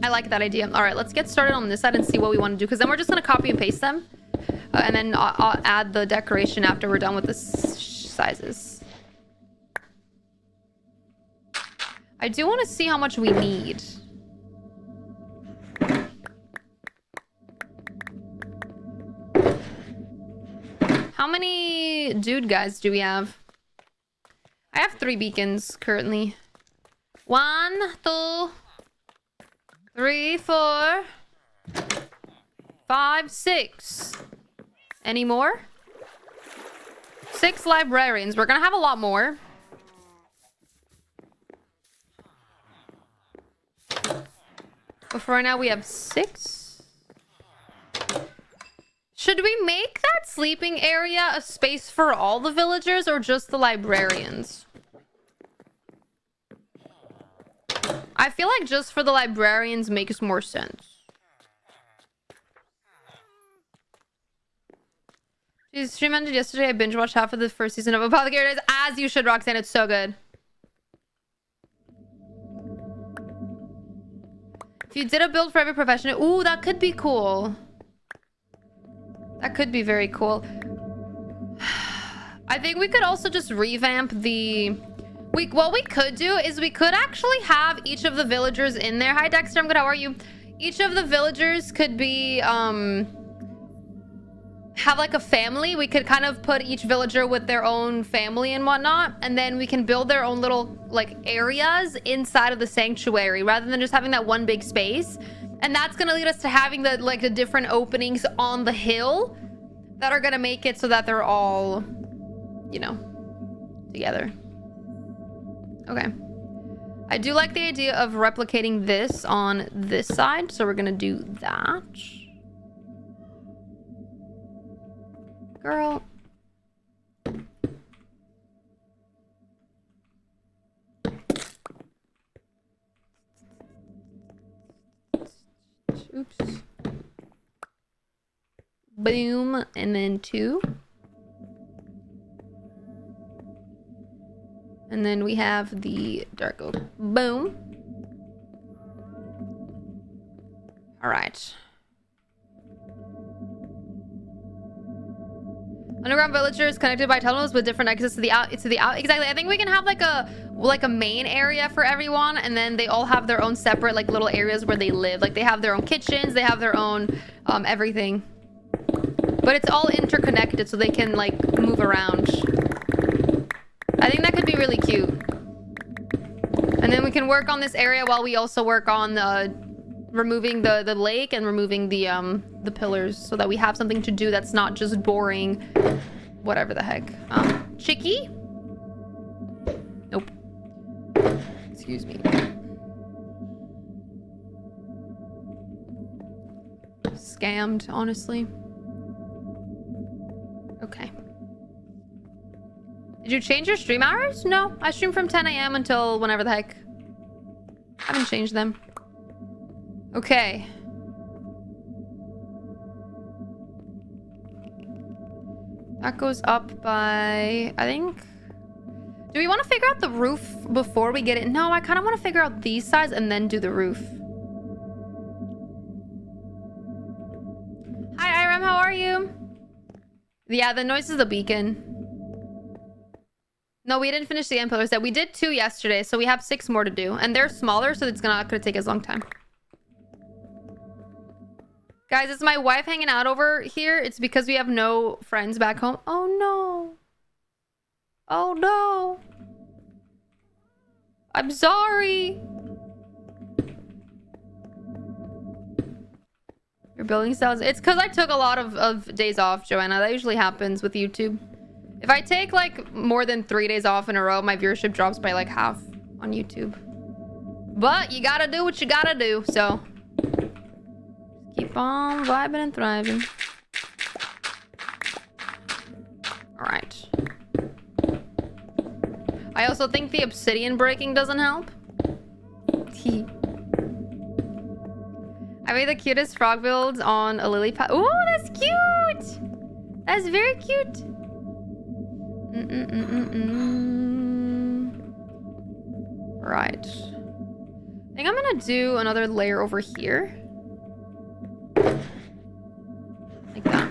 I like that idea. All right, let's get started on this side and see what we want to do, because then we're just going to copy and paste them. And then I'll add the decoration after we're done with the sizes. I do want to see how much we need. How many dude guys do we have? I have 3 beacons currently. 1, 2, 3, 4, 5, 6. Any more? 6 librarians. We're gonna have a lot more. But for right now, we have 6. Should we make that sleeping area a space for all the villagers or just the librarians? I feel like just for the librarians makes more sense. She stream ended yesterday. I binge watched half of the first season of Apothecary Days. As you should, Roxanne. It's so good. If you did a build for every profession, ooh, that could be cool. That could be very cool. I think we could also just revamp the... What we could do is we could actually have each of the villagers in there. Hi, Dexter. I'm good. How are you? Each of the villagers could be... have like a family. We could kind of put each villager with their own family and whatnot, and then we can build their own little like areas inside of the sanctuary rather than just having that one big space. And that's gonna lead us to having the different openings on the hill that are gonna make it so that they're all, you know, together. Okay, I do like the idea of replicating this on this side, so we're gonna do that. Girl. Oops. Boom. And then 2. And then we have the dark oak. Boom. All right. Underground villagers connected by tunnels with different exits to the out. Exactly. I think we can have like a main area for everyone, and then they all have their own separate like little areas where they live. Like they have their own kitchens, they have their own everything. But it's all interconnected, so they can like move around. I think that could be really cute. And then we can work on this area while we also work on removing the lake and removing the pillars, so that we have something to do that's not just boring whatever the heck. Chicky? Nope. Excuse me. Scammed, honestly. Okay. Did you change your stream hours? No, I stream from 10 a.m. until whenever the heck. I haven't changed them. Okay. That goes up by, I think... Do we want to figure out the roof before we get it? No, I kind of want to figure out these sides and then do the roof. Hi, Iram, how are you? Yeah, the noise is the beacon. No, we didn't finish the end pillars yet. We did 2 yesterday, so we have 6 more to do. And they're smaller, so it's not gonna take as long time. Guys, it's my wife hanging out over here. It's because we have no friends back home. Oh, no. Oh, no. I'm sorry. Your building styles. It's because I took a lot of days off, Joanna. That usually happens with YouTube. If I take like more than 3 days off in a row, my viewership drops by like half on YouTube. But you gotta do what you gotta do, so keep on vibing and thriving. All right. I also think the obsidian breaking doesn't help. I made the cutest frog build on a lily pad. Oh, that's cute! That's very cute. Right. I think I'm gonna do another layer over here. Like that.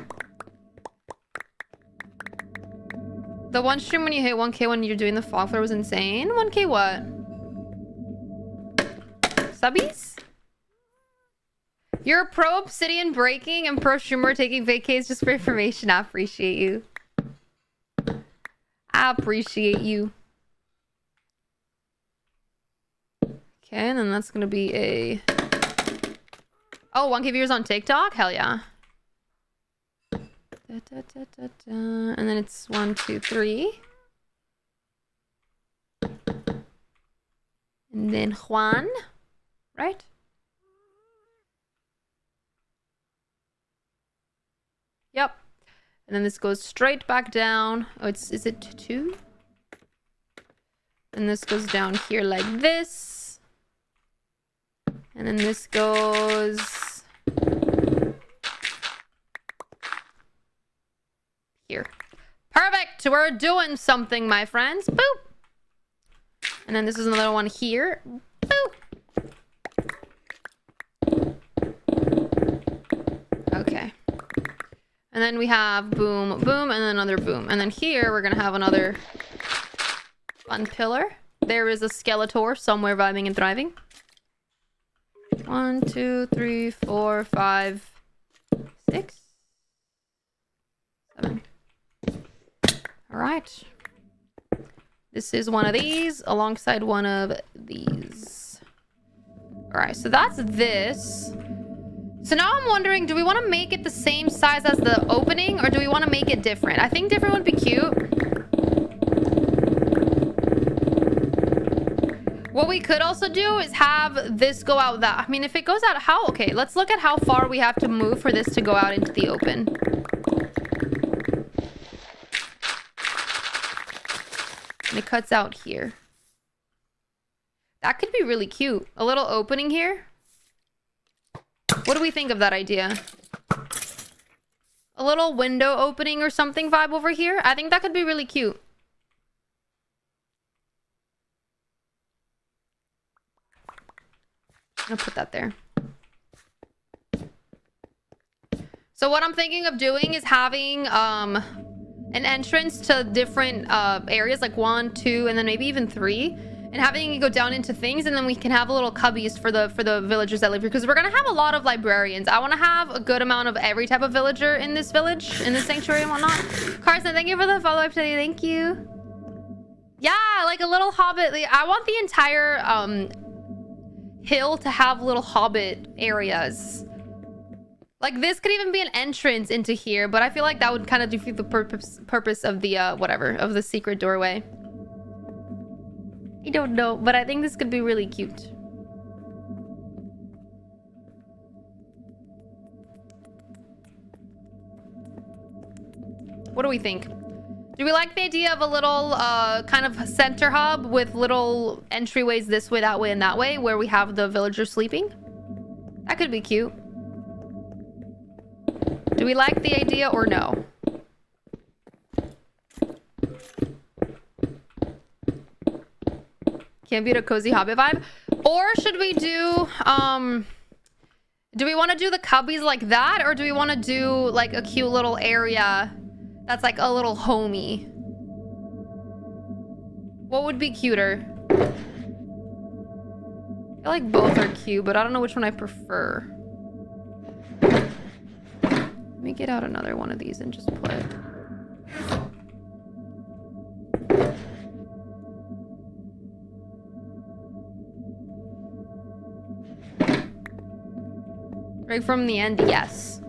The one stream when you hit 1K when you're doing the fog flare was insane. 1K what? Subbies? You're a pro obsidian breaking and pro streamer taking vacays just for information. I appreciate you. I appreciate you. Okay, and then that's gonna be a... Oh, 1K viewers on TikTok? Hell yeah. And then it's 1, 2, 3. And then Juan, right? Yep. And And then this goes straight back down. Oh, is it 2? And this goes down here like this. And then this goes here. Perfect! We're doing something, my friends. Boop! And then this is another one here. Boop! Okay. And then we have boom, boom, and then another boom. And then here we're gonna have another fun pillar. There is a Skeletor somewhere vibing and thriving. 1, 2, 3, 4, 5, 6, 7. All right. This is one of these alongside one of these. All right, so that's this. So now I'm wondering, do we want to make it the same size as the opening, or do we want to make it different? I think different would be cute. What we could also do is have this go out that... I mean, if it goes out how... Okay, let's look at how far we have to move for this to go out into the open. And it cuts out here. That could be really cute. A little opening here. What do we think of that idea? A little window opening or something vibe over here. I think that could be really cute. I'm gonna put that there. So what I'm thinking of doing is having an entrance to different areas, like 1, 2, and then maybe even 3. And having it go down into things, and then we can have a little cubbies for the villagers that live here, because we're gonna have a lot of librarians. I want to have a good amount of every type of villager in this village, in this sanctuary and whatnot. Carson, thank you for the follow-up today. Thank you. Yeah, like a little hobbit. Like, I want the entire hill to have little hobbit areas. Like, this could even be an entrance into here, but I feel like that would kind of defeat the purpose of the whatever, of the secret doorway. I don't know, but I think this could be really cute. What do we think? Do we like the idea of a little kind of center hub with little entryways this way, that way, and that way, where we have the villagers sleeping? That could be cute. Do we like the idea or no? Can't beat a cozy hobbit vibe. Or should we do we want to do the cubbies like that, or do we want to do like a cute little area that's like a little homey? What would be cuter? I feel like both are cute, but I don't know which one I prefer. Let me get out another one of these and just put... Right from the end, yes.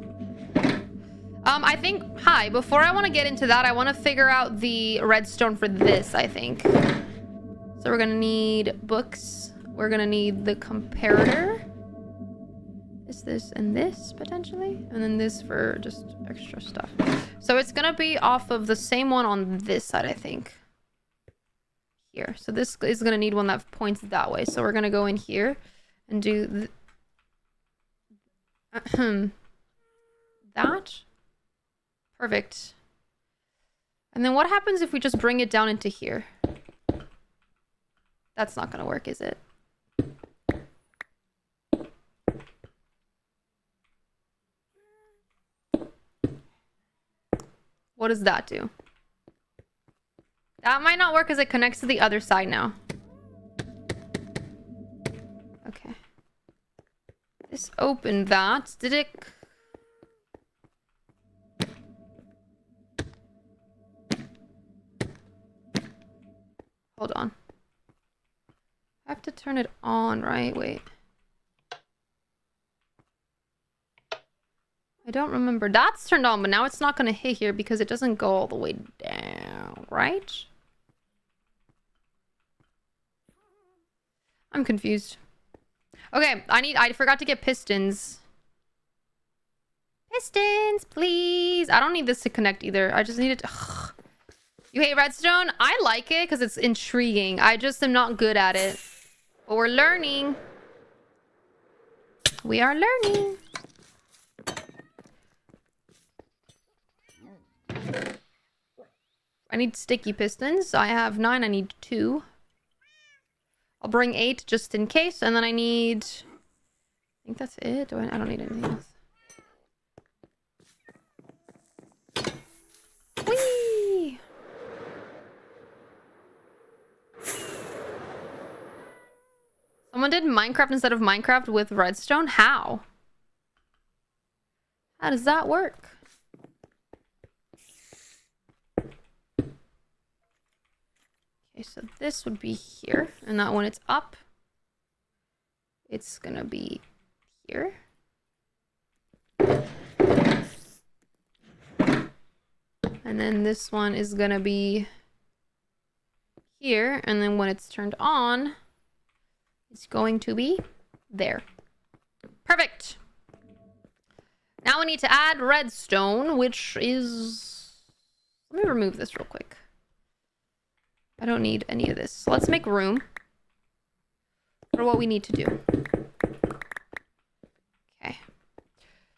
I think... Hi, before I want to get into that, I want to figure out the redstone for this, I think. So we're going to need books. We're going to need the comparator. This, and this, potentially. And then this for just extra stuff. So it's going to be off of the same one on this side, I think. Here. So this is going to need one that points that way. So we're going to go in here and do... that. Perfect. And then what happens if we just bring it down into here? That's not gonna work, is it? What does that do? That might not work because it connects to the other side now. Okay. This opened that. Did it... Hold on. I have to turn it on, right? Wait. I don't remember. That's turned on, but now it's not going to hit here because it doesn't go all the way down, right? I'm confused. Okay, I forgot to get pistons. Pistons, please. I don't need this to connect either. I just need it to... Ugh. You hate redstone? I like it because it's intriguing. I just am not good at it. But we're learning. We are learning. I need sticky pistons. I have 9. I need 2. I'll bring 8 just in case. And then I need... I think that's it. I don't need anything else. Whee! Someone did Minecraft instead of Minecraft with redstone? How? How does that work? Okay, so this would be here. And that when it's up, it's gonna be here. And then this one is gonna be here. And then when it's turned on, it's going to be there. Perfect. Now we need to add redstone, which is... Let me remove this real quick. I don't need any of this. So let's make room for what we need to do. Okay.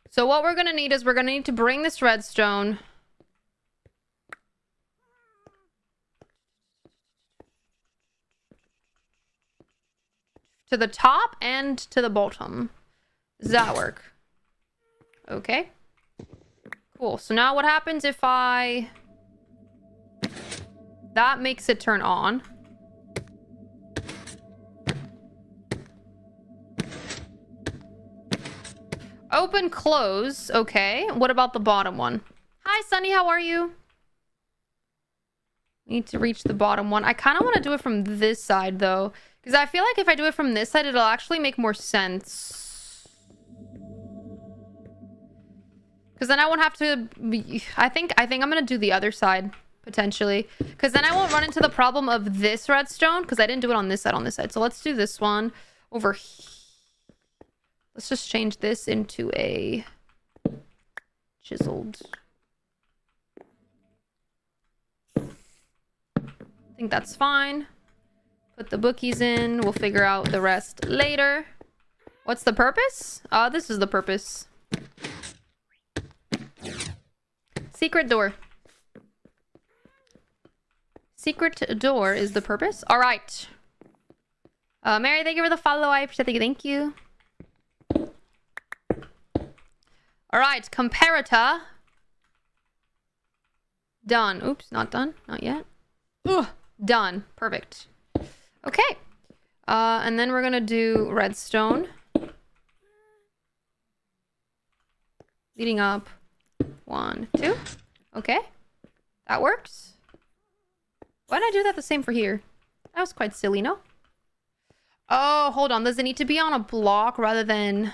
So what we're going to need is we're going to need to bring this redstone to the top and to the bottom. Does that work? Okay. Cool. So now what happens if I... That makes it turn on. Open, close. Okay. What about the bottom one? Hi, Sunny. How are you? Need to reach the bottom one. I kind of want to do it from this side, though. Because I feel like if I do it from this side, it'll actually make more sense. Because then I won't have to... I think I'm going to do the other side, potentially. Because then I won't run into the problem of this redstone. Because I didn't do it on this side, So let's do this one over here. Let's just change this into a chiseled... I think that's fine. Put the bookies in. We'll figure out the rest later. What's the purpose? This is the purpose. Secret door. Secret door is the purpose. All right. Mary, thank you for the follow. I appreciate it. Thank you. All right. Comparator. Done. Oops, not done. Not yet. Ugh. Done. Perfect. Okay. And then we're gonna do redstone. Leading up. 1, 2. Okay. That works. Why did I do that the same for here? That was quite silly, no? Oh, hold on. Does it need to be on a block rather than...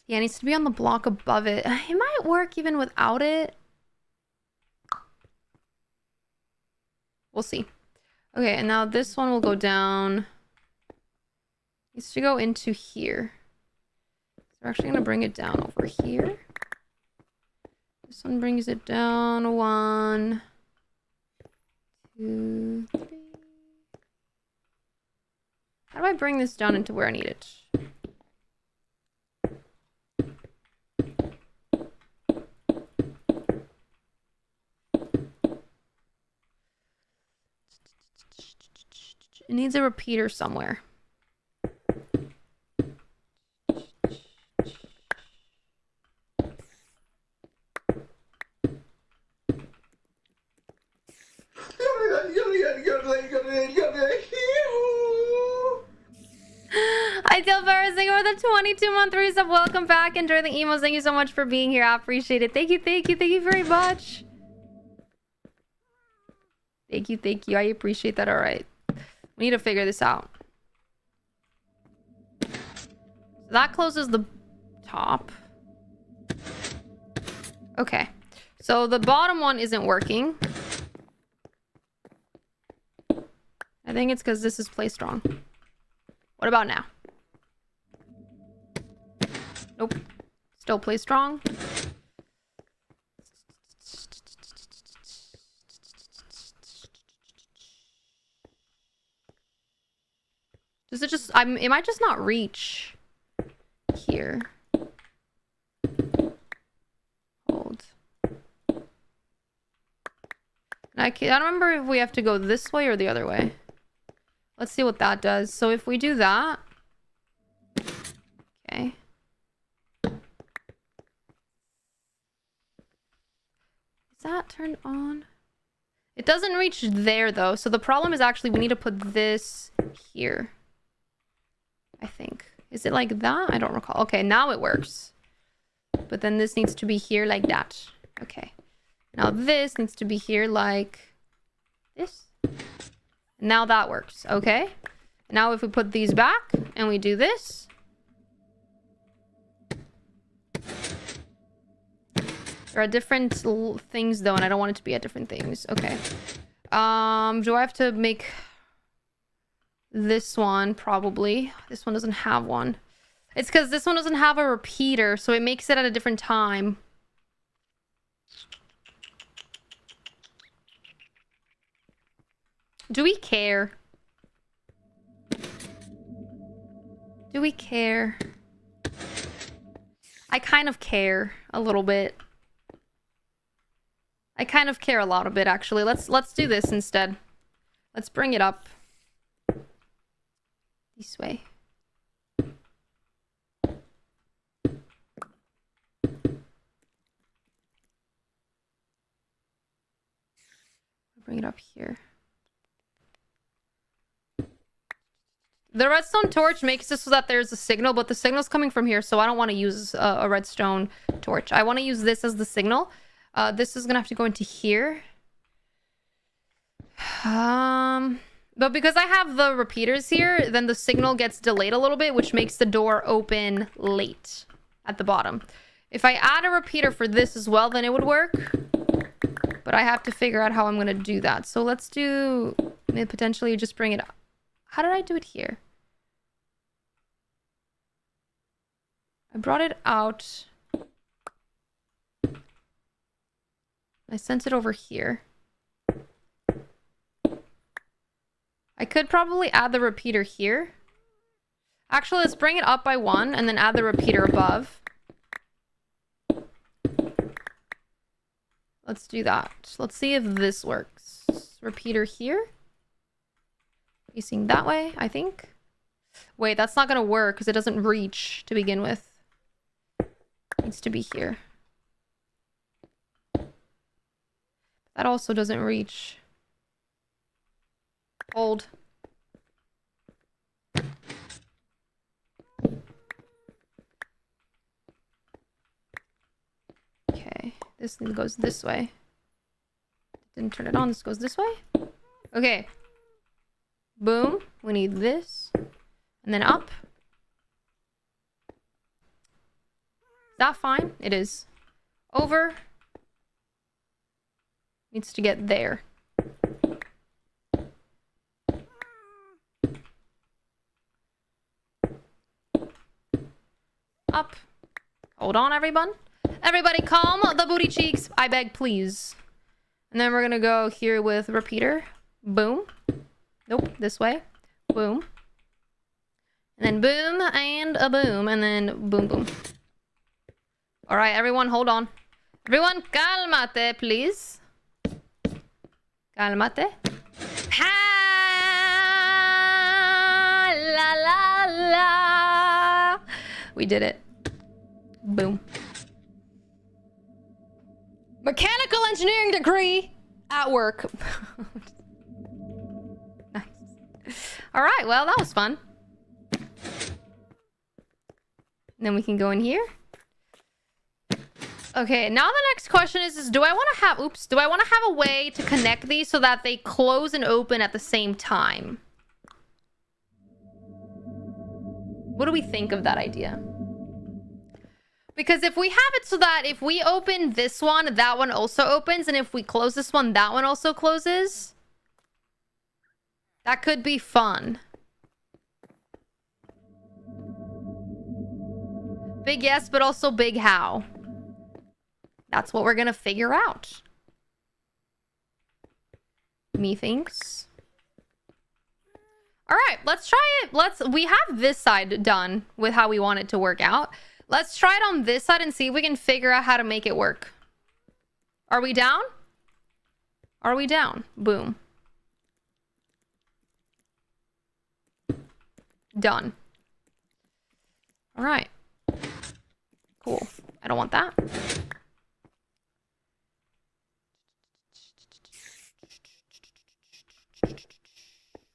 Yeah, it needs to be on the block above it. It might work even without it. We'll see. Okay, and now this one will go down. Needs to go into here. So we're actually going to bring it down over here. This one brings it down. 1, 2, 3. How do I bring this down into where I need it? It needs a repeater somewhere. I tell Ferris, thank you for the 22-month resub. Welcome back. Enjoy the emos. Thank you so much for being here. I appreciate it. Thank you, thank you, thank you very much. Thank you, thank you. I appreciate that. All right. We need to figure this out. So that closes the top. Okay. So the bottom one isn't working. I think it's because this is placed wrong. What about now? Nope. Still play strong. Does it just... it might just not reach here. Hold. I don't remember if we have to go this way or the other way. Let's see what that does. So if we do that... Okay. Is that turned on? It doesn't reach there, though. So the problem is actually we need to put this here. I think. Is it like that? I don't recall. Okay, now it works. But then this needs to be here like that. Okay. Now this needs to be here like this. Now that works. Okay. Now if we put these back and we do this. There are different things though, and I don't want it to be at different things. Okay. Do I have to make this one? Probably. This one doesn't have one. It's because this one doesn't have a repeater, so it makes it at a different time. Do we care? Do we care? I kind of care a little bit. I kind of care a lot of bit, actually. Let's do this instead. Let's bring it up. This way. Bring it up here. The redstone torch makes it so that there's a signal, but the signal's coming from here, so I don't want to use a redstone torch. I want to use this as the signal. This is gonna have to go into here. But because I have the repeaters here, then the signal gets delayed a little bit, which makes the door open late at the bottom. If I add a repeater for this as well, then it would work. But I have to figure out how I'm gonna do that. So let's do... potentially just bring it up. How did I do it here? I brought it out. I sent it over here. I could probably add the repeater here. Actually, let's bring it up by 1 and then add the repeater above. Let's do that. Let's see if this works. Repeater here. Facing that way, I think. Wait, that's not gonna work because it doesn't reach to begin with. It needs to be here. That also doesn't reach. Hold. Okay, this goes this way. Didn't turn it on, this goes this way. Okay. Boom. We need this. And then up. Is that fine? It is. Over. Needs to get there. Up. Hold on, everyone. Everybody calm the booty cheeks, I beg, please. And then we're gonna go here with repeater. Boom. Nope, this way. Boom. And then boom and a boom. And then boom, boom. Alright, everyone, hold on. Everyone, calmate, please. Calmate. Ha! La la la. We did it. Boom. Mechanical engineering degree at work. Nice. All right, well, that was fun. Then we can go in here. Okay, now the next question is do I want to have... Oops. Do I want to have a way to connect these so that they close and open at the same time? What do we think of that idea? Because if we have it so that if we open this one, that one also opens. And if we close this one, that one also closes. That could be fun. Big yes, but also big how. That's what we're gonna figure out. Methinks. All right, let's try it. We have this side done with how we want it to work out. Let's try it on this side and see if we can figure out how to make it work. Are we down? Are we down? Boom. Done. All right. Cool. I don't want that.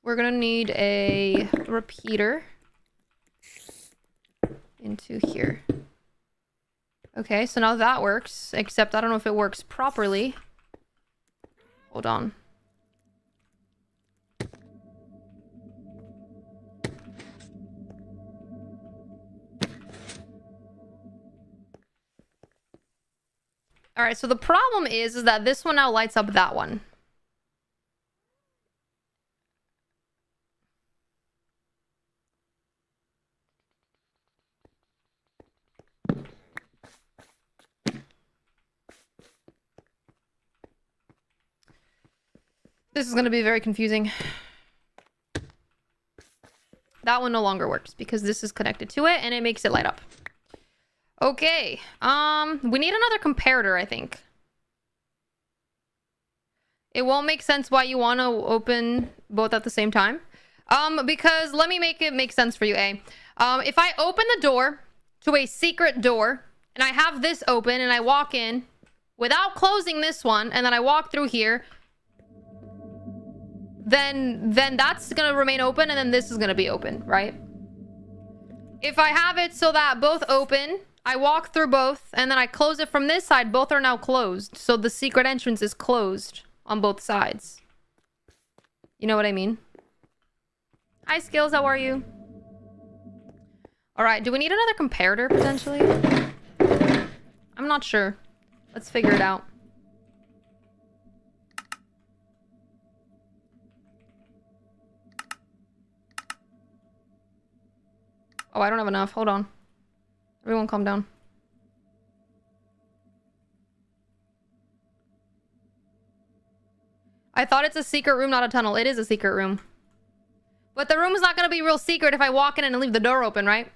We're gonna need a repeater into here. Okay, so now that works, except I don't know if it works properly. Hold on. All right, so the problem is that this one now lights up that one. This is going to be very confusing. That one no longer works because this is connected to it and it makes it light up. Okay. We need another comparator, I think. It won't make sense why you want to open both at the same time. Because let me make it make sense for you, A. If I open the door to a secret door and I have this open and I walk in without closing this one and then I walk through here, then that's gonna remain open and then this is gonna be open, right? If I have it so that both open, I walk through both and then I close it from this side, both are now closed. So the secret entrance is closed on both sides. You know what I mean? Hi, Skills, how are you? All right, do we need another comparator potentially? I'm not sure. Let's figure it out. Oh, I don't have enough. Hold on. Everyone calm down. I thought it's a secret room, not a tunnel. It is a secret room. But the room is not going to be real secret if I walk in and leave the door open, right?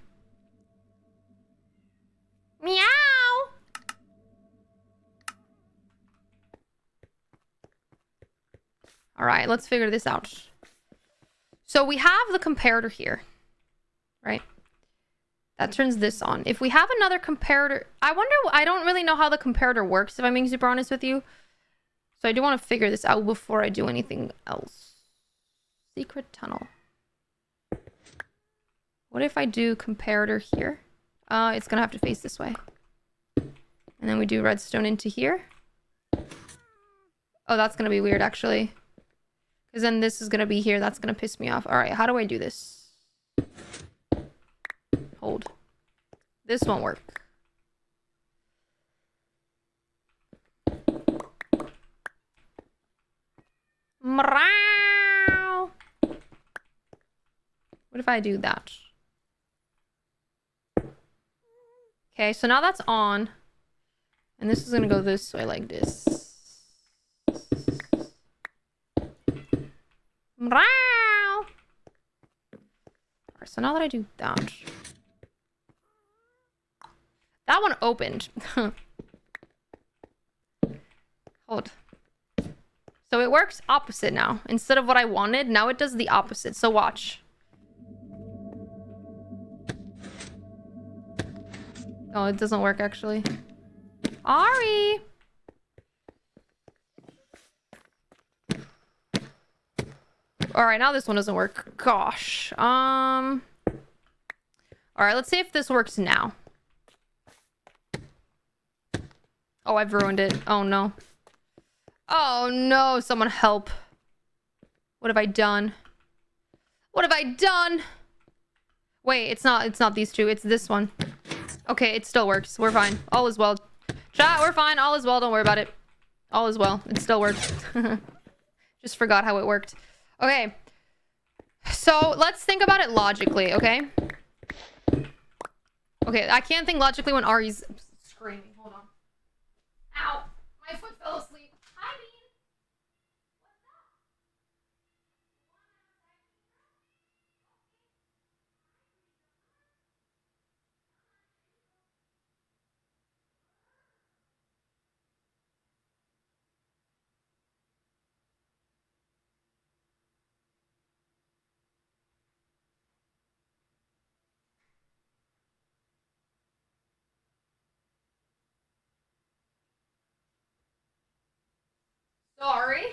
Meow! All right, let's figure this out. So we have the comparator here, right? That turns this on. If we have another comparator... I don't really know how the comparator works, if I'm being super honest with you. So I do want to figure this out before I do anything else. Secret tunnel. What if I do comparator here? It's going to have to face this way. And then we do redstone into here. Oh, that's going to be weird, actually. Because then this is going to be here. That's going to piss me off. All right, how do I do this? Hold. This won't work. Meow. What if I do that? Okay, so now that's on. And this is going to go this way like this. Meow. Alright, so now that I do that... That one opened. Hold. So it works opposite now. Instead of what I wanted, now it does the opposite. So watch. Oh, it doesn't work actually. Ari! Alright, now this one doesn't work. Gosh. Alright, let's see if this works now. Oh, I've ruined it. Oh, no. Oh, no. Someone help. What have I done? What have I done? Wait, it's not these two. It's this one. Okay, it still works. We're fine. All is well. Chat, we're fine. All is well. Don't worry about it. All is well. It still works. Just forgot how it worked. Okay. So, let's think about it logically, okay? Okay, I can't think logically when Ari's screaming. Hold on. Ow! My foot fell asleep. Hi, Bean! Sorry.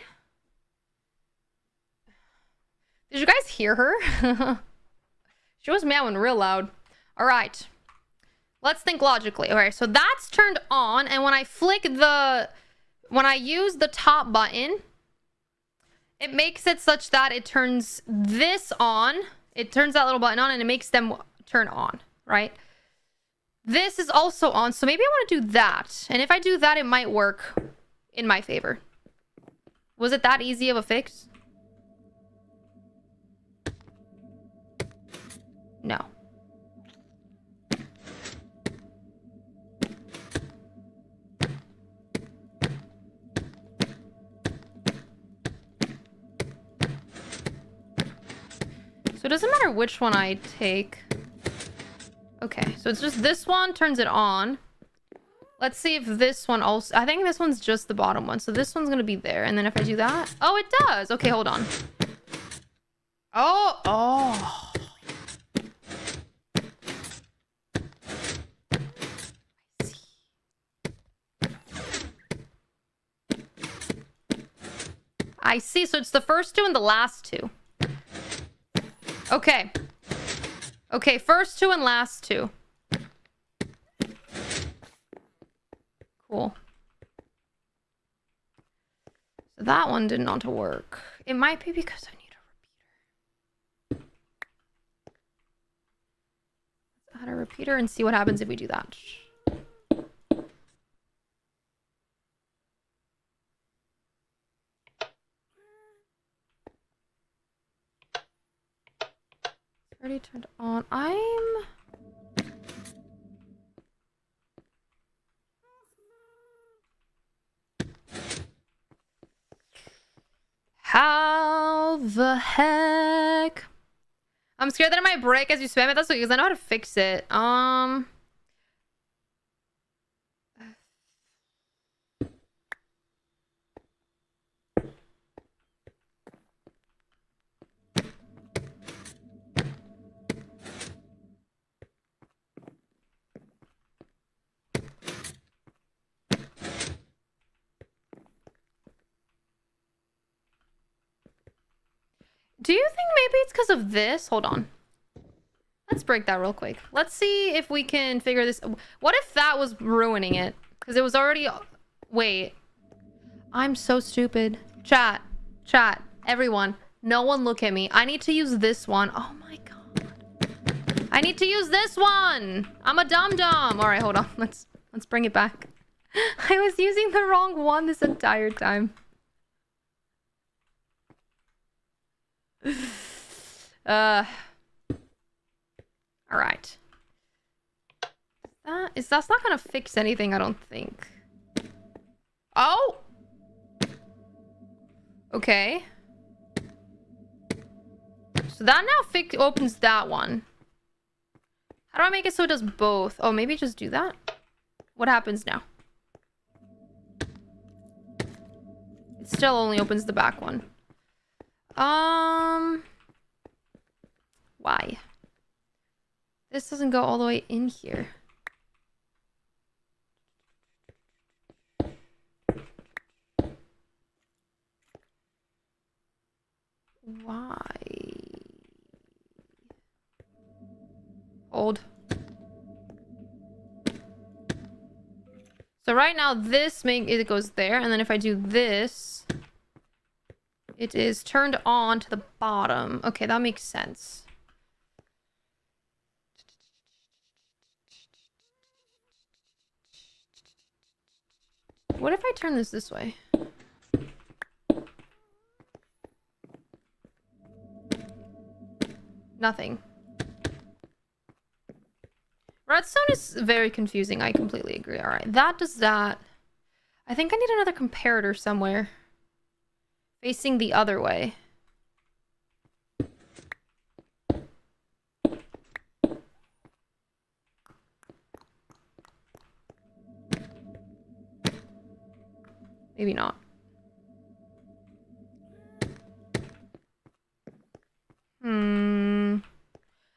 Did you guys hear her? She was meowing real loud. All right. Let's think logically. Okay, so that's turned on, and when I when I use the top button, it makes it such that it turns this on. It turns that little button on, and it makes them turn on, right? This is also on, so maybe I want to do that. And if I do that, it might work in my favor. Was it that easy of a fix? No. So it doesn't matter which one I take. Okay, so it's just this one turns it on. Let's see if this one also... I think this one's just the bottom one. So this one's going to be there. And then if I do that... Oh, it does! Okay, hold on. Oh! I see. So it's the first two and the last two. Okay. Okay, first two and last two. Cool. So that one did not work. It might be because I need a repeater. Let's add a repeater and see what happens if we do that. Already turned on. How the heck? I'm scared that it might break as you spam it. That's okay, because I know how to fix it. Do you think maybe it's because of this? Hold on. Let's break that real quick. Let's see if we can figure this. What if that was ruining it? Because it was already... Wait. I'm so stupid. Chat. Everyone. No one look at me. I need to use this one. Oh my god. I need to use this one. I'm a dum-dum. All right, hold on. Let's bring it back. I was using the wrong one this entire time. All right. That's not gonna fix anything, I don't think. Oh! Okay. So that now opens that one. How do I make it so it does both? Oh, maybe just do that? What happens now? It still only opens the back one. Why? This doesn't go all the way in here. Why? Hold. So right now this it goes there, and then if I do this, it is turned on to the bottom. Okay, that makes sense. What if I turn this way? Nothing. Redstone is very confusing. I completely agree. All right, that does that. I think I need another comparator somewhere. Facing the other way. Maybe not.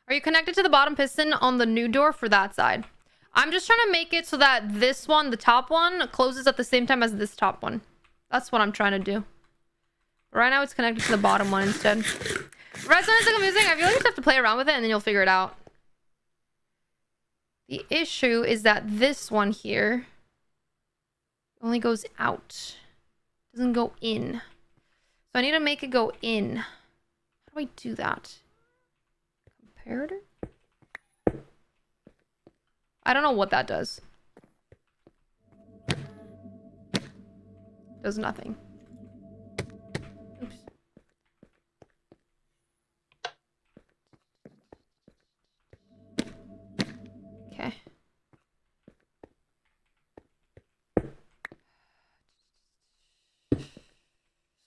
Are you connected to the bottom piston on the new door for that side? I'm just trying to make it so that this one, the top one, closes at the same time as this top one. That's what I'm trying to do. Right now it's connected to the bottom one instead. Redstone is so confusing. I feel like you just have to play around with it and then you'll figure it out. The issue is that this one here only goes out. Doesn't go in. So I need to make it go in. How do I do that? Comparator? I don't know what that does. Does nothing. Oops. Okay.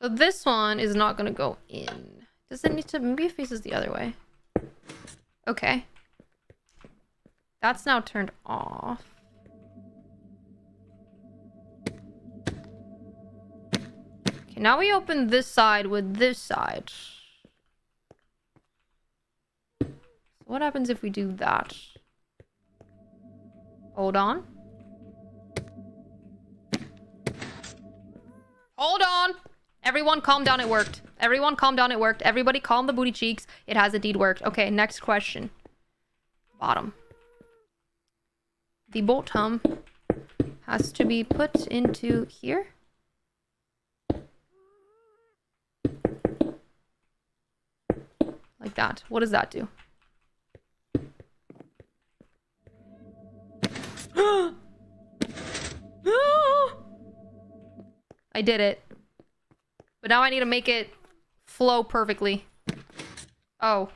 So this one is not gonna go in. Does it need to? Maybe it faces the other way. Okay. That's now turned off. Okay, now we open this side with this side. So what happens if we do that? Hold on. Hold on! Everyone calm down, it worked. Everyone calm down, it worked. Everybody calm the booty cheeks. It has indeed worked. Okay, next question. Bottom. The bottom has to be put into here. Like that. What does that do? I did it. But now I need to make it flow perfectly. Oh.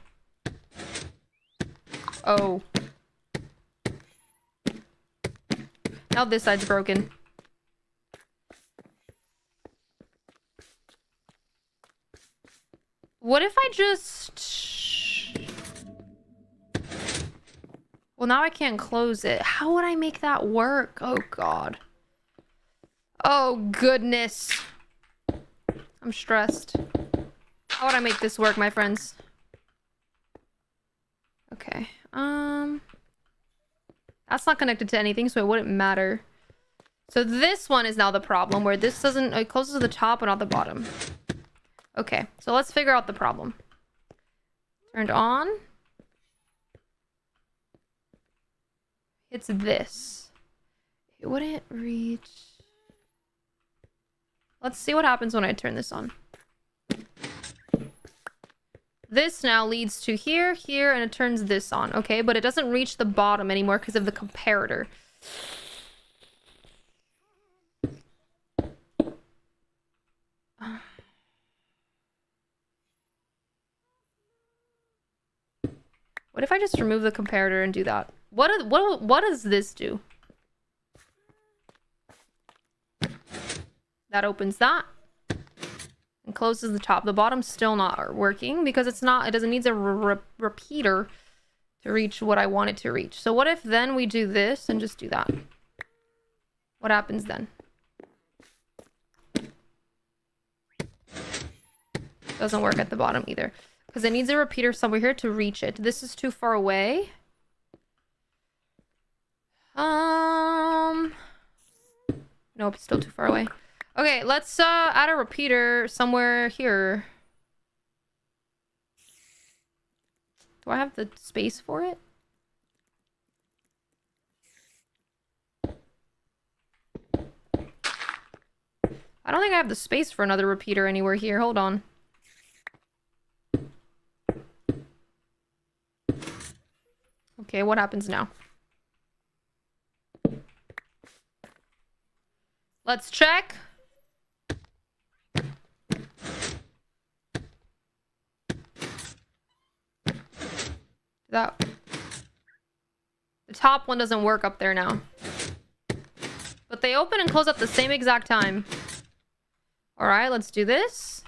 Oh. Now this side's broken. What if I just... Well, now I can't close it. How would I make that work? Oh, God. Oh, goodness. I'm stressed. How would I make this work, my friends? Okay. That's not connected to anything, so it wouldn't matter. So this one is now the problem, where this doesn't... It closes to the top but not the bottom. Okay, so let's figure out the problem. Turned on. It's this. It wouldn't reach... Let's see what happens when I turn this on. This now leads to here, here, and it turns this on. Okay, but it doesn't reach the bottom anymore because of the comparator. What if I just remove the comparator and do that? What does this do? That opens that. And closes the top. The bottom's still not working because it's not, it doesn't need a repeater to reach what I want it to reach. So what if then we do this and just do that? What happens then? Doesn't work at the bottom either. Because it needs a repeater somewhere here to reach it. This is too far away. Nope, still too far away. Okay, let's add a repeater somewhere here. Do I have the space for it? I don't think I have the space for another repeater anywhere here. Hold on. Okay, what happens now? Let's check. The top one doesn't work up there now. But they open and close at the same exact time. Alright, let's do this.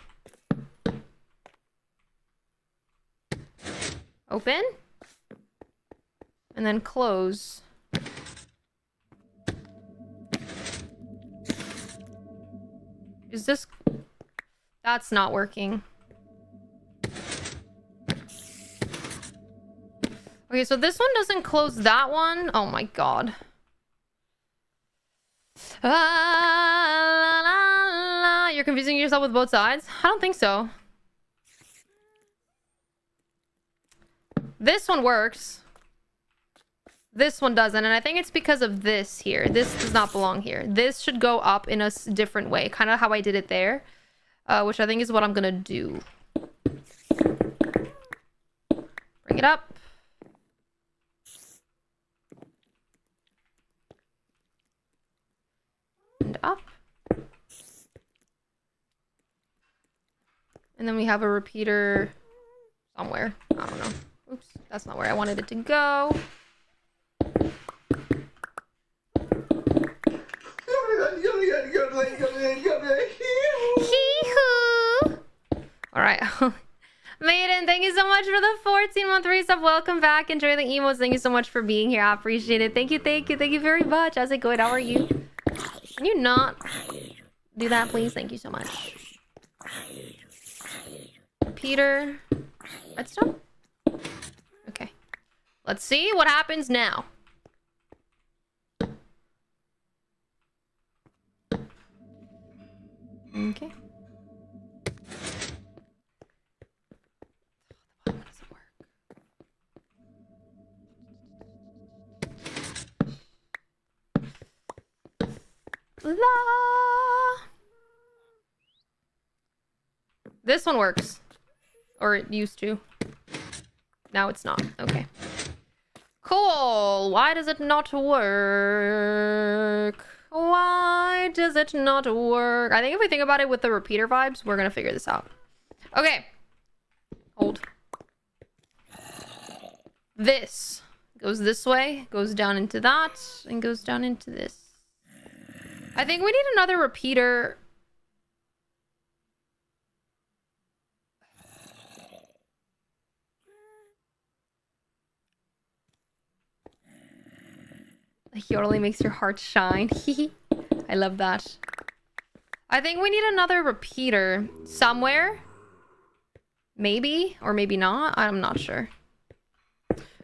Open. And then close. Is this... That's not working. Okay, so this one doesn't close that one. Oh my god. You're confusing yourself with both sides? I don't think so. This one works. This one doesn't, and I think it's because of this here. This does not belong here. This should go up in a different way, kind of how I did it there, which I think is what I'm gonna do. Bring it up. And up. And then we have a repeater somewhere. I don't know. Oops, that's not where I wanted it to go. Hee-hoo! Alright. Maiden, thank you so much for the 14-month resub. Welcome back. Enjoy the emotes. Thank you so much for being here. I appreciate it. Thank you, thank you, thank you very much. How's it going? How are you? Can you not do that, please? Thank you so much. Peter. Redstone? Okay. Let's see what happens now. Okay. The bottom doesn't work. La. This one works. Or it used to. Now it's not. Okay. Cool. Why does it not work? Why does it not work? I think if we think about it with the repeater vibes, we're gonna figure this out. Okay. Hold. This goes this way, goes down into that, and goes down into this. I think we need another repeater. Yodeling makes your heart shine. I love that. I think we need another repeater somewhere. Maybe, or maybe not. I'm not sure.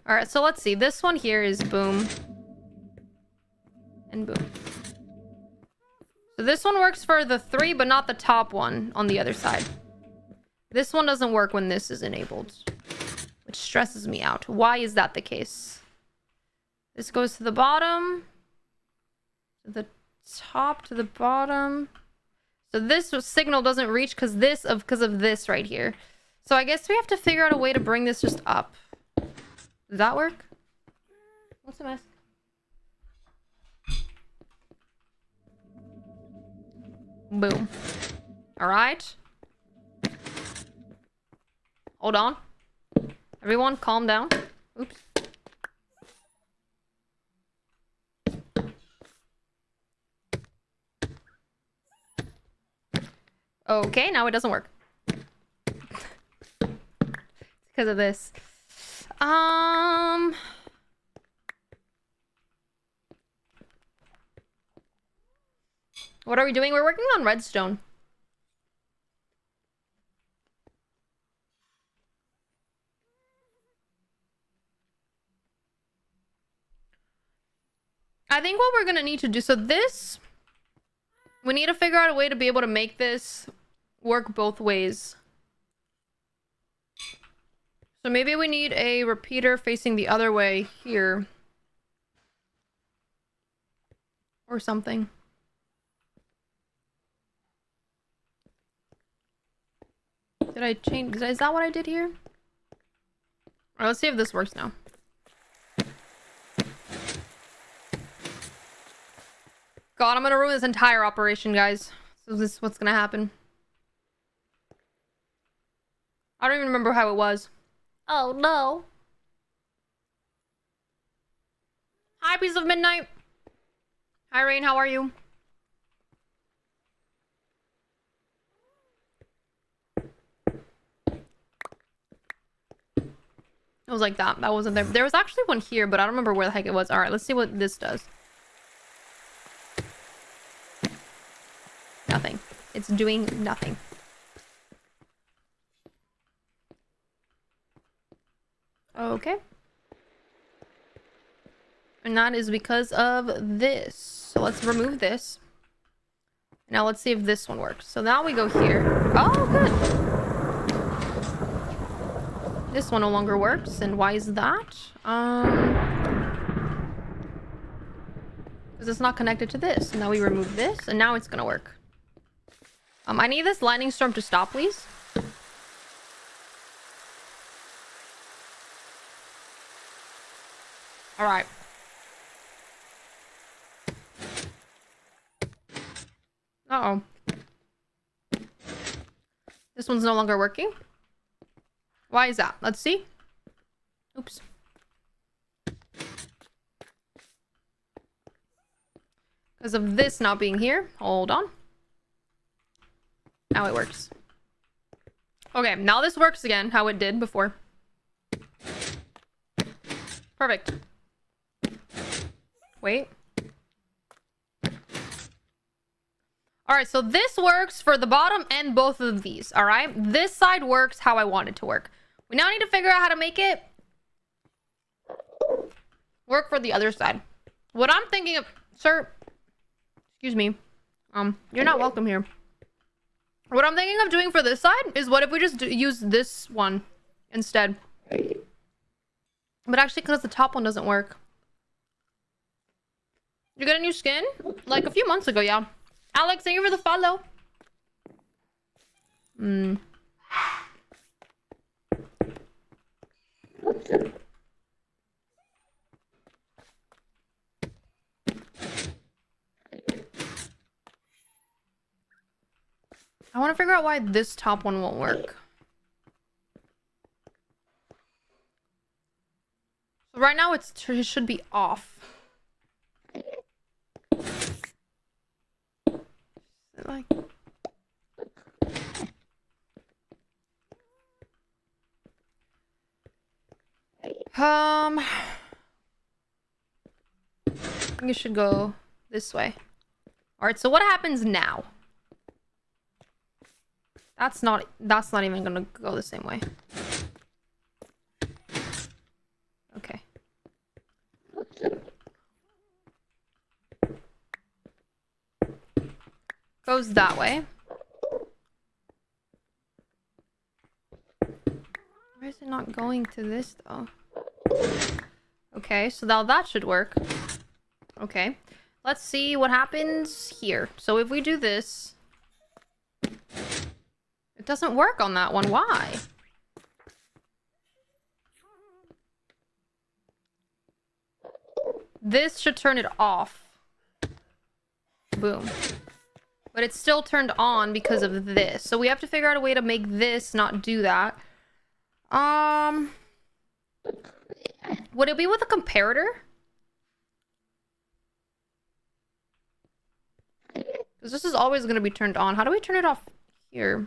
Alright, so let's see. This one here is boom. And boom. So this one works for the 3, but not the top one on the other side. This one doesn't work when this is enabled, which stresses me out. Why is that the case? This goes to the bottom, to the top, to the bottom. So this signal doesn't reach because of this right here. So I guess we have to figure out a way to bring this just up. Does that work? What's the mess? Boom. All right. Hold on. Everyone, calm down. Oops. Okay, now it doesn't work. It's because of this. What are we doing? We're working on redstone. I think what we're gonna need to do, so this, we need to figure out a way to be able to make this work both ways. So maybe we need a repeater facing the other way here. Or something. Did I change? Is that what I did here? Alright, let's see if this works now. God, I'm gonna ruin this entire operation, guys. So this is what's gonna happen. I don't even remember how it was. Oh, no. Hi, Piece of Midnight. Hi, Rain. How are you? It was like that. That wasn't there. There was actually one here, but I don't remember where the heck it was. All right, let's see what this does. Nothing. It's doing nothing. Okay. And that is because of this. So let's remove this. Now let's see if this one works. So now we go here. Oh, good. This one no longer works. And why is that? Because it's not connected to this. Now we remove this, and now it's gonna work. I need this lightning storm to stop, please. All right. Uh-oh. This one's no longer working. Why is that? Let's see. Oops. Because of this not being here. Hold on. Now it works. Okay, now this works again, how it did before. Perfect. Wait. Alright, so this works for the bottom and both of these, alright? This side works how I want it to work. We now need to figure out how to make it work for the other side. What I'm thinking of... Sir, excuse me. You're not welcome here. What I'm thinking of doing for this side is what if we just use this one instead? But actually, because the top one doesn't work. You got a new skin? Like a few months ago, yeah. Alex, thank you for the follow. I want to figure out why this top one won't work. So right now it should be off. Like... I think you should go this way. Alright, so what happens now? That's not even gonna go the same way. Okay. Goes that way. Why is it not going to this though? Okay, so now that should work. Okay. Let's see what happens here. So if we do this... It doesn't work on that one. Why? This should turn it off. Boom. But it's still turned on because of this. So we have to figure out a way to make this not do that. Would it be with a comparator? Because this is always going to be turned on. How do we turn it off here?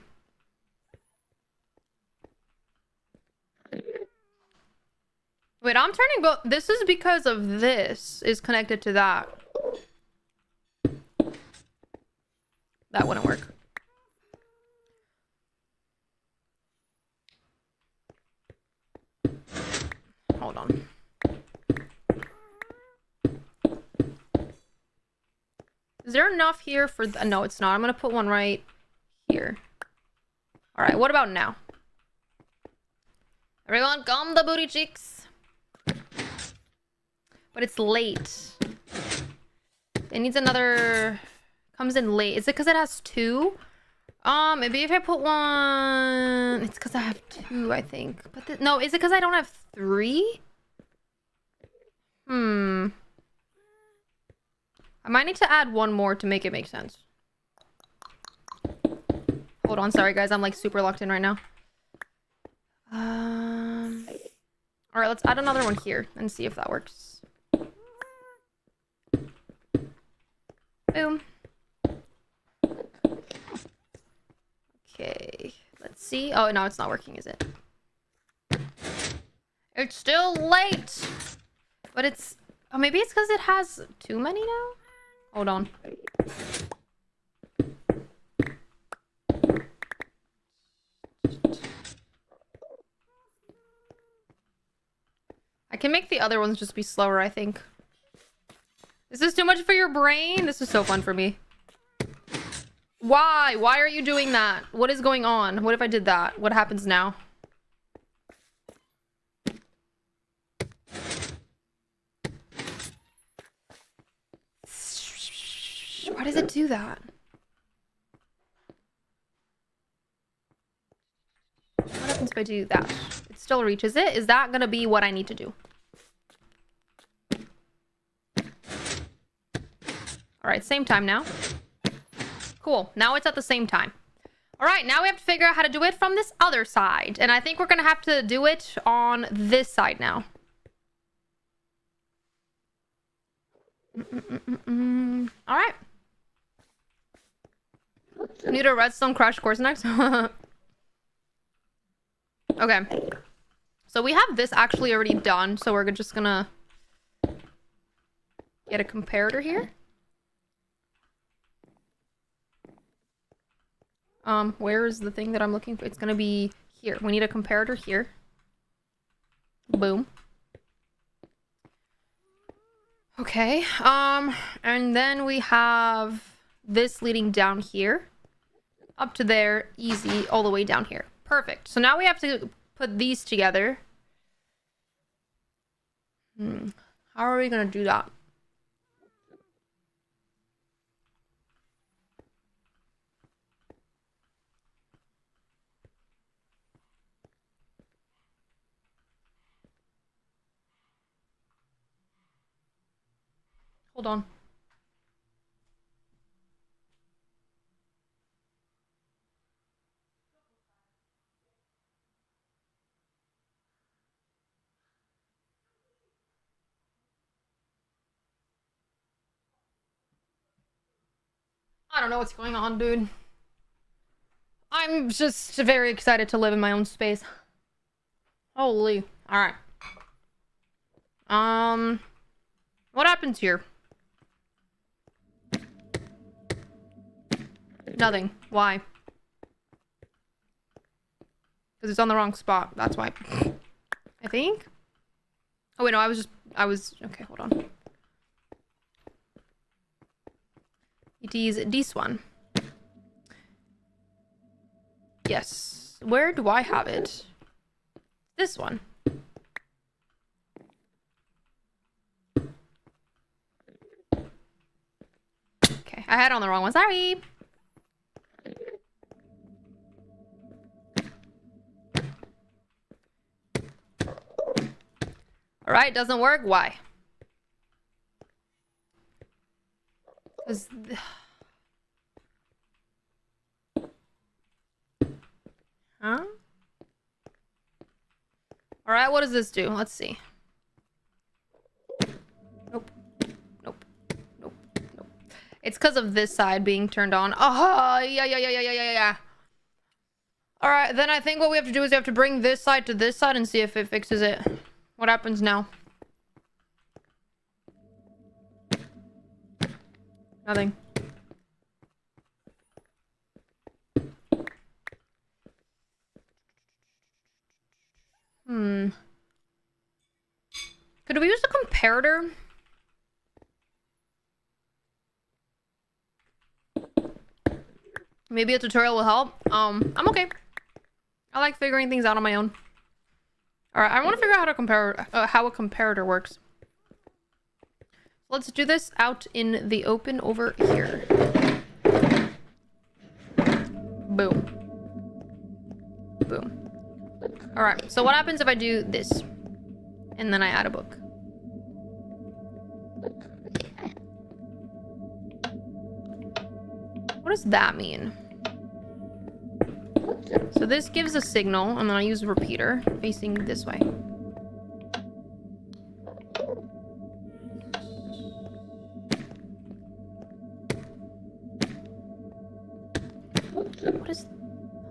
Wait, I'm turning both. This is because of this is connected to that. That wouldn't work. Hold on. Is there enough here for... No, it's not. I'm going to put one right here. All right, what about now? Everyone, calm the booty cheeks. But it's late. It needs another... Comes in late. Is it because it has two? Maybe if I put one... It's because I have two, I think. But no, is it because I don't have three? I might need to add one more to make it make sense. Hold on, sorry guys. I'm like super locked in right now. Alright, let's add another one here and see if that works. Boom. Okay, let's see. Oh, no, it's not working, is it? It's still late. But it's... Oh, maybe it's because it has too many now? Hold on. I can make the other ones just be slower, I think. Is this too much for your brain? This is so fun for me. Why? Why are you doing that? What is going on? What if I did that? What happens now? Why does it do that? What happens if I do that? It still reaches it. Is that gonna be what I need to do? All right, same time now. Cool. Now it's at the same time. All right, now we have to figure out how to do it from this other side. And I think we're gonna have to do it on this side now. All right. Need a redstone crash course next. Okay. So we have this actually already done. So we're just gonna get a comparator here. Where is the thing that I'm looking for? It's gonna be here. We need a comparator here. Boom. Okay. And then we have this leading down here. Up to there. Easy. All the way down here. Perfect. So now we have to put these together. How are we gonna do that? Hold on. I don't know what's going on, dude. I'm just very excited to live in my own space. Holy. Alright. What happens here? Nothing. Why? Because it's on the wrong spot. That's why. I think. Oh, wait, no, I was... Okay, hold on. It is this one. Yes. Where do I have it? This one. Okay, I had it on the wrong one. Sorry. Alright, doesn't work. Why? Because... Huh? Alright, what does this do? Let's see. Nope. Nope. Nope. Nope. It's because of this side being turned on. Oh, yeah. Alright, then I think what we have to do is we have to bring this side to this side and see if it fixes it. What happens now? Nothing. Could we use a comparator? Maybe a tutorial will help. I'm okay. I like figuring things out on my own. Alright, I want to figure out how to compare how a comparator works. Let's do this out in the open over here. Boom. Boom. Alright, so what happens if I do this? And then I add a book. What does that mean? So this gives a signal, and then I use a repeater facing this way.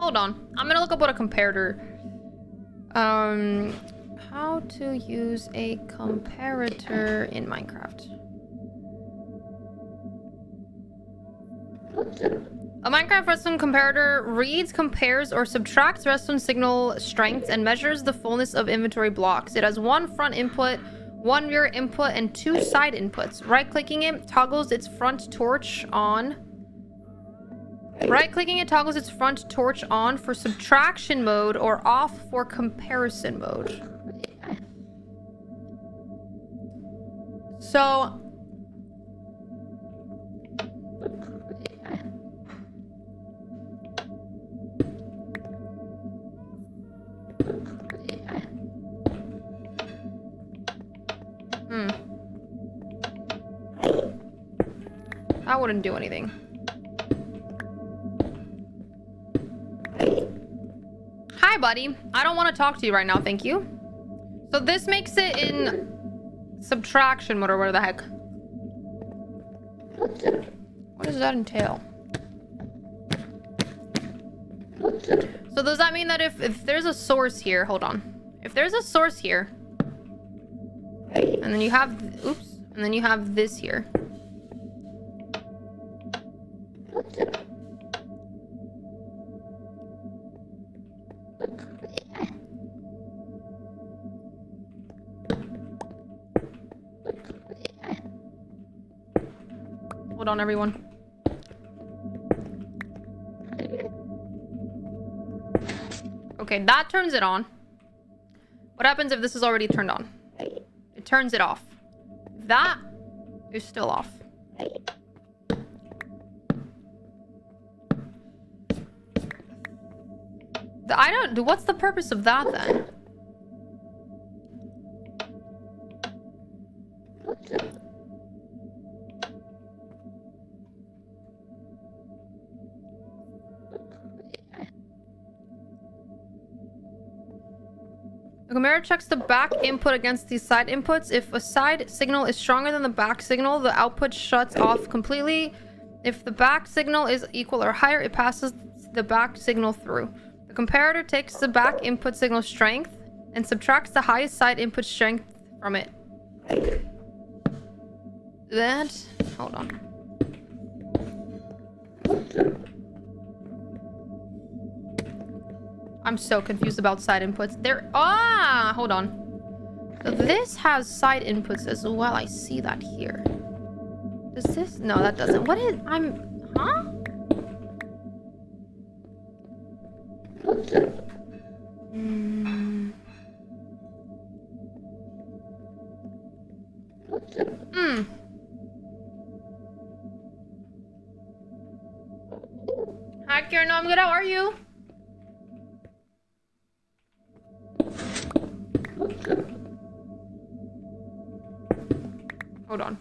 Hold on. I'm gonna look up what a comparator. How to use a comparator in Minecraft. A Minecraft redstone comparator reads, compares, or subtracts redstone signal strengths and measures the fullness of inventory blocks. It has one front input, one rear input, and two side inputs. Right-clicking it toggles its front torch on. Right-clicking it toggles its front torch on for subtraction mode or off for comparison mode. So... That wouldn't do anything. Hi, buddy. I don't want to talk to you right now, thank you. So this makes it in subtraction mode or whatever the heck. What does that entail? So does that mean that if there's a source here, hold on. If there's a source here, and then you have, oops, and then you have this here. Hold on, everyone. Okay, that turns it on. What happens if this is already turned on? It turns it off. That is still off. I don't... What's the purpose of that, then? The comparator checks the back input against the side inputs. If a side signal is stronger than the back signal, the output shuts off completely. If the back signal is equal or higher, it passes the back signal through. The comparator takes the back input signal strength and subtracts the highest side input strength from it. That... Hold on. I'm so confused about side inputs. There... Ah! Hold on. So this has side inputs as well. I see that here. Does this... No, that doesn't. What is... I'm... Huh? Hi, Karen. No, I'm good. How are you? Hold on.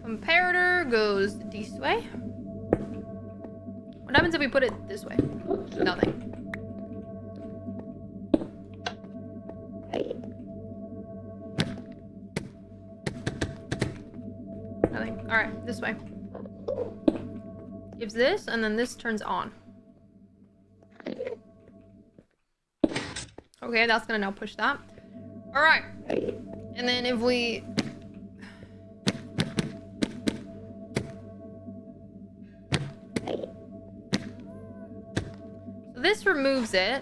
Comparator goes this way. What happens if we put it this way? Nothing. Nothing. Alright, this way. Gives this, and then this turns on. Okay, that's gonna now push that. Alright. And then if we... So this removes it.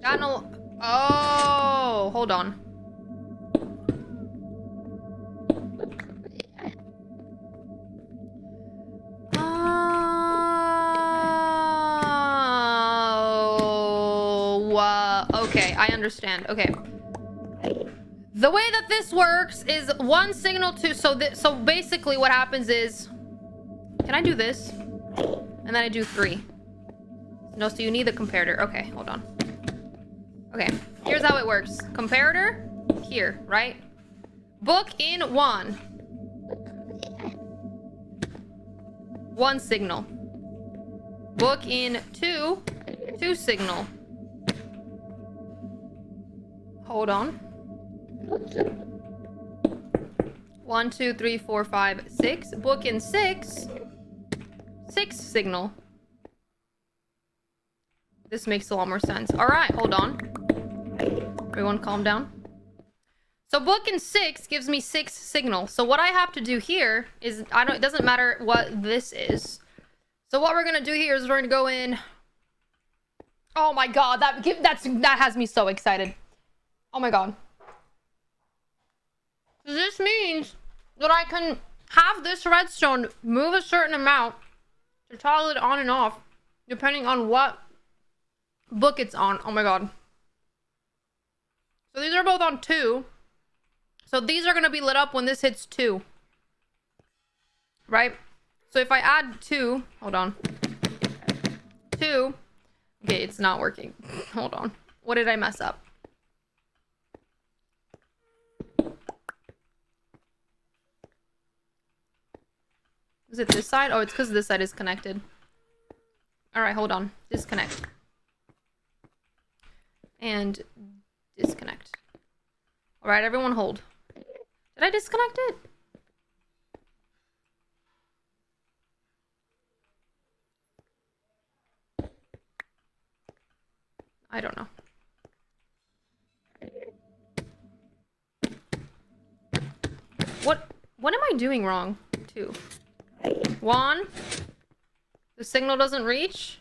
That no... Oh, hold on. Okay, I understand. Okay. The way that this works is one signal to... So basically what happens is... Can I do this? And then I do 3. No, so you need the comparator. Okay, hold on. Okay, here's how it works. Comparator, here, right? Book in 1. 1 signal. Book in 2. 2 signal. Hold on. 1, 2, 3, 4, 5, 6. Book in 6. 6 signal. This makes a lot more sense. Alright, hold on. Everyone calm down. So book in 6 gives me 6 signal. So what I have to do here is, it doesn't matter what this is. So what we're gonna do here is we're gonna go in. Oh my god, that has me so excited. Oh my god. This means that I can have this redstone move a certain amount to toggle it on and off, depending on what book it's on. Oh my god. So these are both on 2. So these are going to be lit up when this hits 2. Right? So if I add 2, hold on. 2. Okay, it's not working. Hold on. What did I mess up? Is it this side? Oh, it's because this side is connected. Alright, hold on. Disconnect. And disconnect. Alright, everyone hold. Did I disconnect it? I don't know. What am I doing wrong? 2. 1. The signal doesn't reach.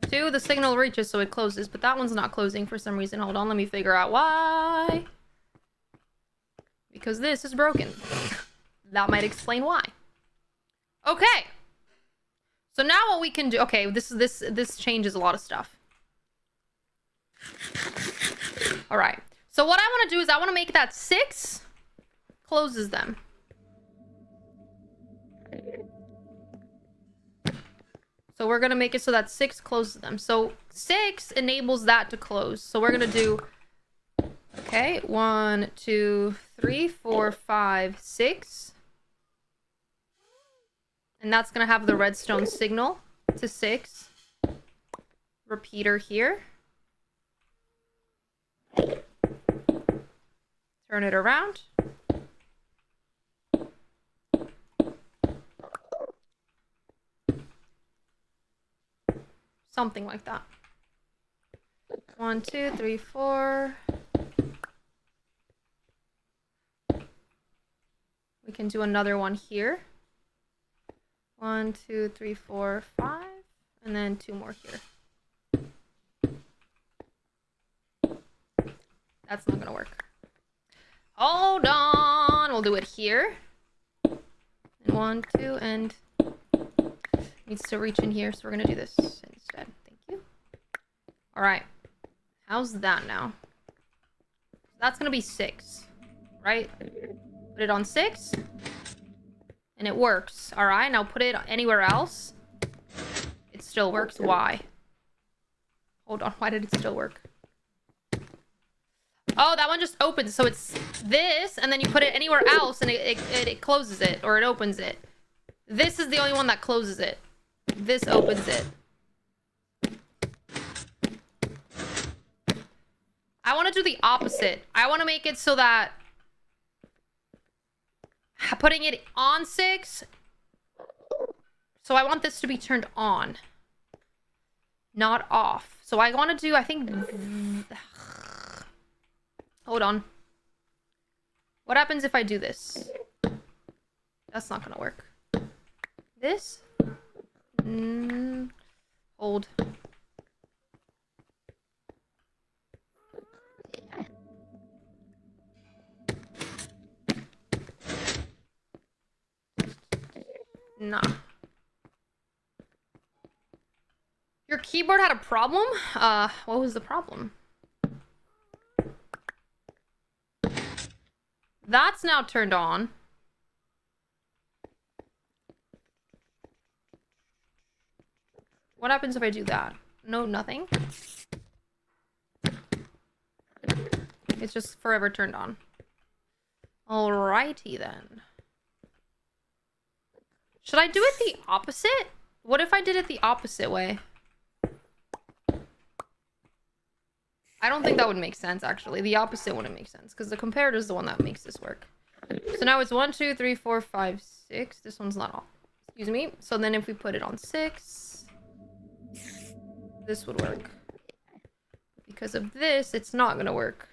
2. The signal reaches, so it closes. But that one's not closing for some reason. Hold on, let me figure out why. Because this is broken. That might explain why. Okay. So now what we can do... Okay, this changes a lot of stuff. Alright. So what I want to do is I want to make that 6 closes them. So we're going to make it so that 6 closes them. So 6 enables that to close. So we're going to do... Okay, 1, 2, 3, 4, 5, 6. And that's going to have the redstone signal to 6. Repeater here. Turn it around. Something like that. 1, 2, 3, 4. We can do another one here. 1, 2, 3, 4, 5. And then 2 more here. That's not gonna work. Hold on. We'll do it here. And 1, 2, and needs to reach in here, so we're gonna do this instead. Thank you. All right. How's that now? That's gonna be 6, right? Put it on 6, and it works. All right. Now put it anywhere else. It still works. Why? Hold on. Why did it still work? Oh, that one just opens. So it's this, and then you put it anywhere else, and it closes it, or it opens it. This is the only one that closes it. This opens it. I want to do the opposite. I want to make it so that putting it on 6. So I want this to be turned on, not off. So I want to do, I think... Hold on. What happens if I do this? That's not gonna work. This? Hold. Nah. Your keyboard had a problem? What was the problem? That's now turned on. What happens if I do that? No, nothing. It's just forever turned on. Alrighty then. Should I do it the opposite? What if I did it the opposite way? I don't think that would make sense, actually. The opposite wouldn't make sense, because the comparator is the one that makes this work. So now it's 1, 2, 3, 4, 5, 6. This one's not all. Excuse me. So then if we put it on 6, this would work. Because of this, it's not going to work.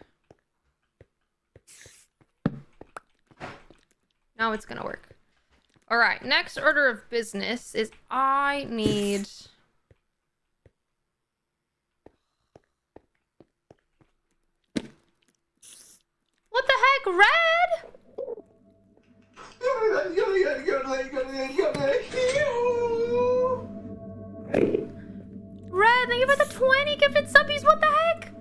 Now it's going to work. All right. Next order of business is I need... What the heck? Red? Red, thank you for the 20 gifted subbies. What the heck?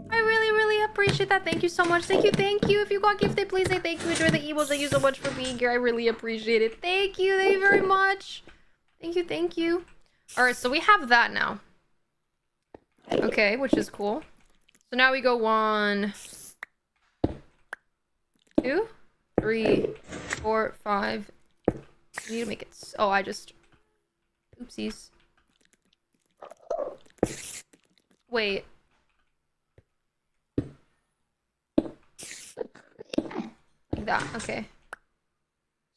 I really, really appreciate that. Thank you so much. Thank you, thank you. If you got gifted, please say thank you. Enjoy the emotes. Thank you so much for being here. I really appreciate it. Thank you very much. Thank you, thank you. All right, so we have that now. Okay, which is cool. So now we go 1, 2, 3, 4, 5. I need to make it. Oh, I just. Oopsies. Wait. Like that. Okay.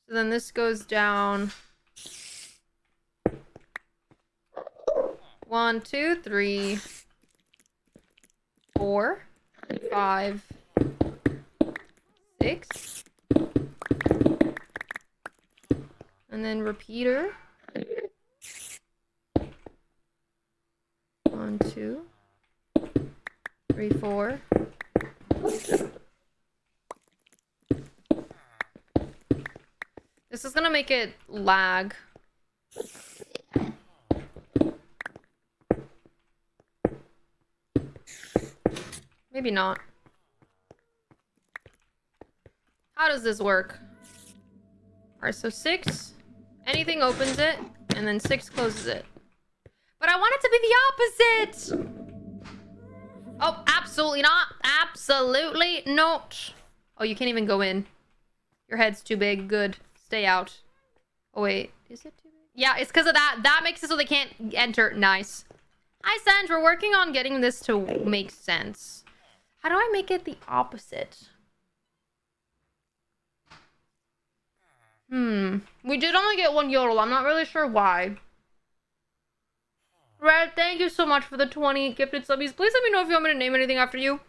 So then this goes down. 1, 2, 3, 4, 5, 6. And then repeater. 1, 2, 3, 4. This is gonna make it lag. Maybe not. How does this work? Alright, so 6. Anything opens it, and then 6 closes it. But I want it to be the opposite! Oh, absolutely not. Absolutely not. Oh, you can't even go in. Your head's too big. Good. Stay out. Oh, wait. Is it too big? Yeah, it's because of that. That makes it so they can't enter. Nice. Hi, Sanj. We're working on getting this to make sense. How do I make it the opposite? We did only get 1 yodel. I'm not really sure why. Red, thank you so much for the 20 gifted subbies. Please let me know if you want me to name anything after you.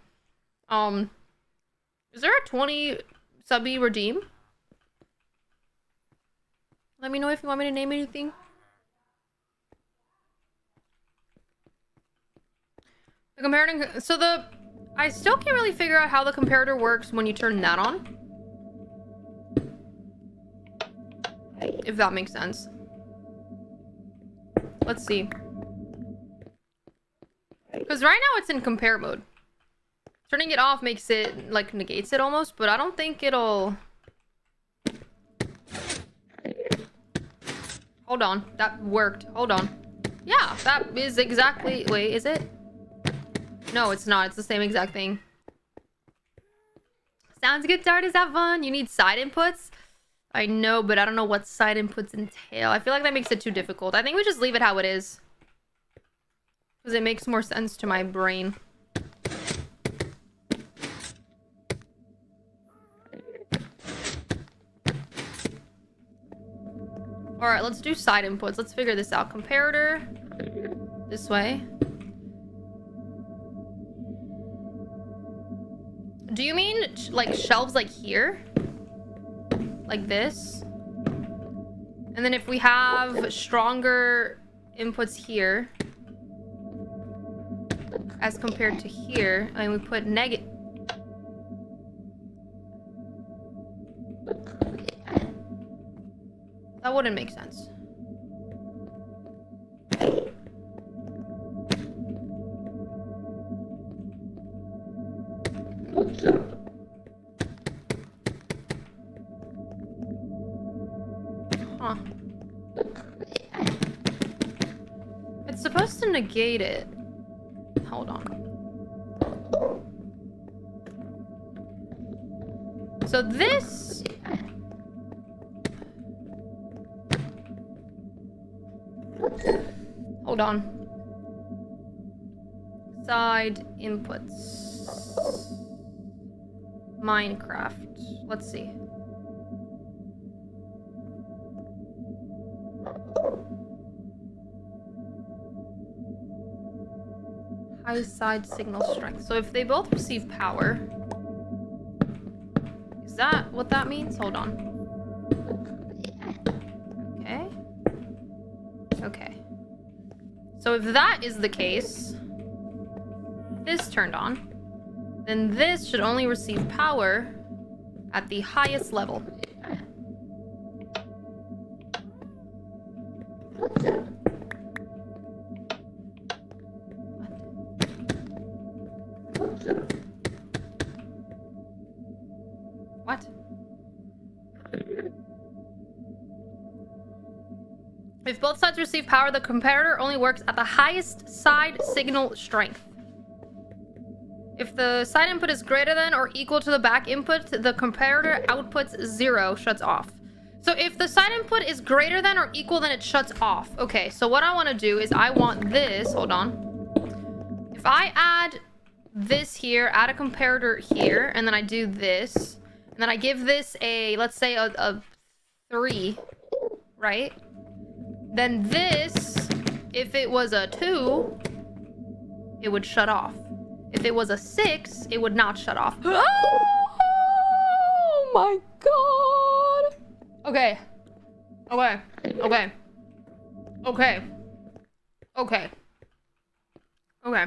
Is there a 20 subby redeem? Let me know if you want me to name anything. The comparator, so I still can't really figure out how the comparator works when you turn that on. If that makes sense. Let's see. Because right now it's in compare mode. Turning it off makes it, like, negates it almost, but I don't think it'll... Hold on. That worked. Hold on. Yeah, that is exactly... Wait, is it? No, it's not. It's the same exact thing. Sounds good, Tardis. Have fun. You need side inputs? I know, but I don't know what side inputs entail. I feel like that makes it too difficult. I think we just leave it how it is. Because it makes more sense to my brain. Alright, let's do side inputs. Let's figure this out. Comparator. This way. Do you mean, like, shelves like here? Like this? And then if we have stronger inputs here as compared to here, and we put negative... That wouldn't make sense. Huh. It's supposed to negate it. Hold on. So this... Hold on. side inputs. Minecraft. Let's see. High side signal strength. So if they both receive power, is that what that means? Hold on. Okay. Okay. So if that is the case, this turned on, then this should only receive power at the highest level. What? If both sides receive power, the comparator only works at the highest side signal strength. If the side input is greater than or equal to the back input, the comparator outputs 0, shuts off. So if the side input is greater than or equal, then it shuts off. Okay, so what I want to do is I want this, hold on. If I add this here, add a comparator here, and then I do this, and then I give this a, let's say a 3, right? Then this, if it was a 2, it would shut off. If it was a 6, it would not shut off. Oh my god. Okay. Okay. Okay. Okay. Okay. Okay.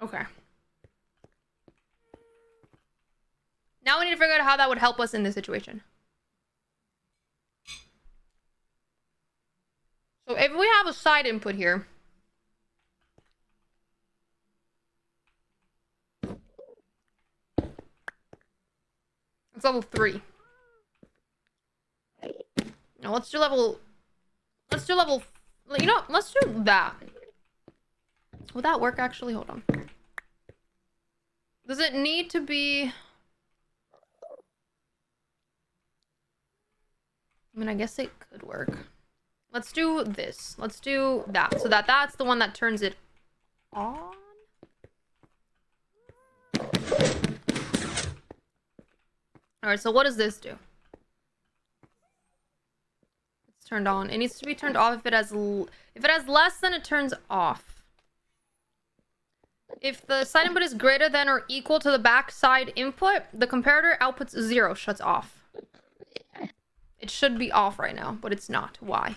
Okay. Now we need to figure out how that would help us in this situation. So if we have a side input here, it's level 3. Now let's do level, you know, let's do that. Will that work actually? Hold on. Does it need to be? I mean, I guess it could work. Let's do this. Let's do that. So that's the one that turns it on. Alright, so what does this do? It's turned on. It needs to be turned off if it has less, then it turns off. If the side input is greater than or equal to the back side input, the comparator outputs 0, shuts off. It should be off right now, but it's not. Why?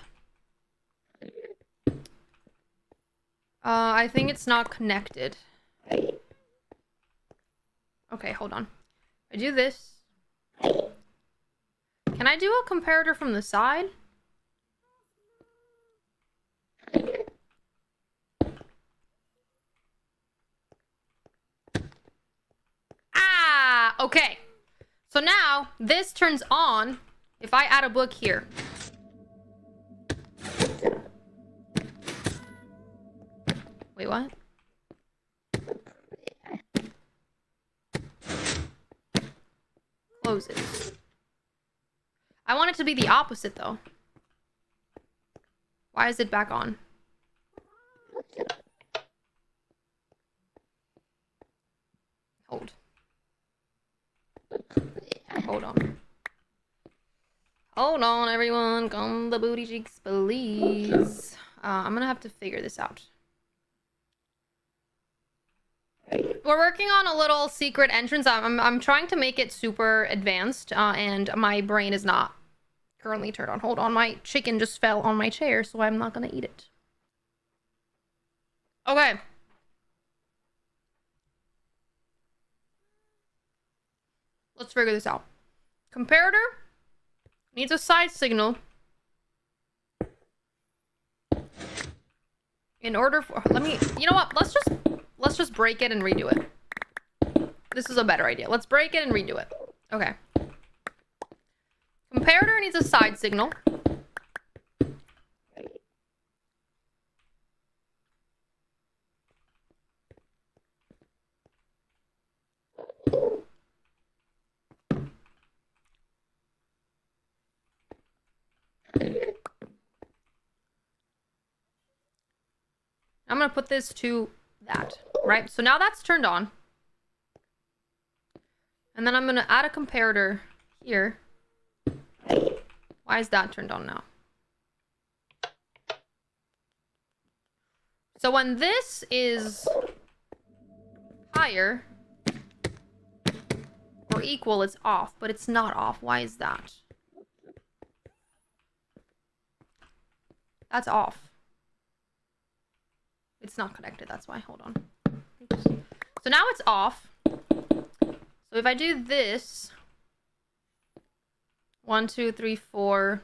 I think it's not connected. Okay, hold on. I do this. Can I do a comparator from the side? Ah, okay. So now this turns on if I add a book here. Wait, what? Closes. I want it to be the opposite, though. Why is it back on? Hold. Hold on. Hold on, everyone. Come the booty cheeks, please. I'm gonna have to figure this out. We're working on a little secret entrance. I'm trying to make it super advanced, and my brain is not currently turned on. Hold on, my chicken just fell on my chair, so I'm not gonna eat it. Okay. Let's figure this out. Comparator needs a side signal in order for, you know what? Let's just break it and redo it. This is a better idea. Let's break it and redo it. Okay. Comparator needs a side signal. I'm I'm gonna put this to that, right? So now that's turned on. And then I'm gonna add a comparator here. Why is that turned on now? So when this is higher or equal, it's off, but it's not off. Why is that? That's off. It's not connected, that's why. Hold on. Oops. So now it's off. So if I do this, 1, 2, 3, 4,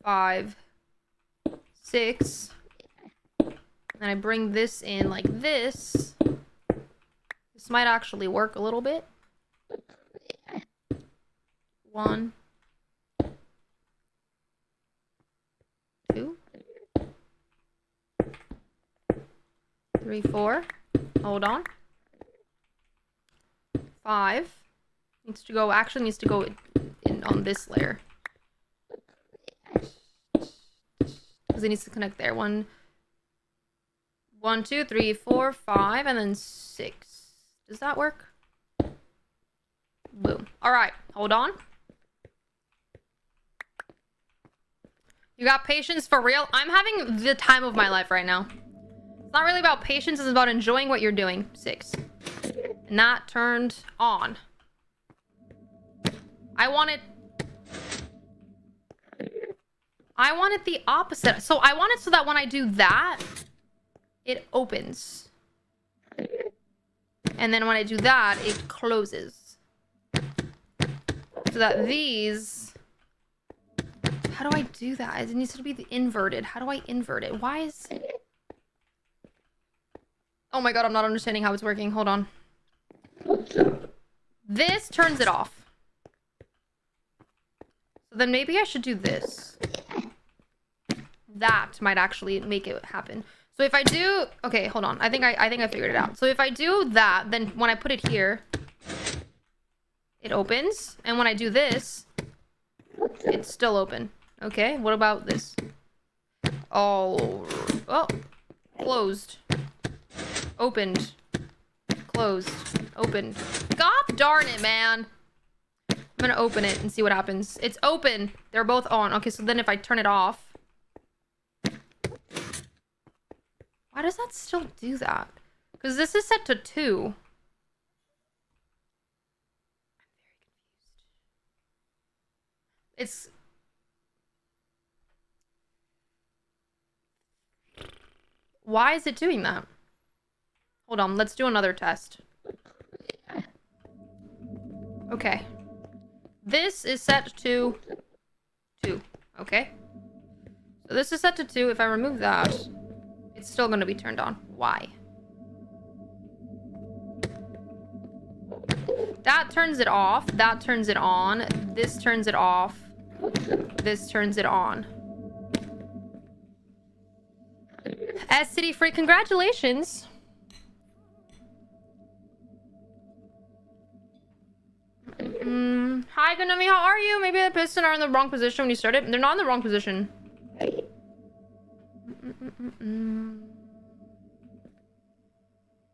5, 6, and I bring this in like this, this might actually work a little bit. 1, 2, 3, 4. Hold on. 5 needs to go. Actually, needs to go in on this layer because it needs to connect there. 1, 2, 3, 4, 5, and then 6. Does that work? Boom. All right. Hold on. You got patience for real? I'm having the time of my life right now. It's not really about patience. It's about enjoying what you're doing. 6. And that turned on. I want it the opposite. So I want it so that when I do that, it opens. And then when I do that, it closes. So that these... How do I do that? It needs to be the inverted. How do I invert it? Why is... Oh my god, I'm not understanding how it's working. Hold on. This turns it off. So then maybe I should do this. That might actually make it happen. So if I do... Okay, hold on. I think I figured it out. So if I do that, then when I put it here, it opens. And when I do this, it's still open. Okay, what about this? Oh, closed. Opened. Closed. Opened. God darn it, man. I'm gonna open it and see what happens. It's open. They're both on. Okay, so then if I turn it off... Why does that still do that? Because this is set to 2. It's... Why is it doing that? Hold on, let's do another test. Okay. This is set to 2. Okay. So this is set to 2. If I remove that, it's still going to be turned on. Why? That turns it off. That turns it on. This turns it off. This turns it on. S-City Free, congratulations. Hi, Ganami, how are you? Maybe the piston are in the wrong position when you started. They're not in the wrong position.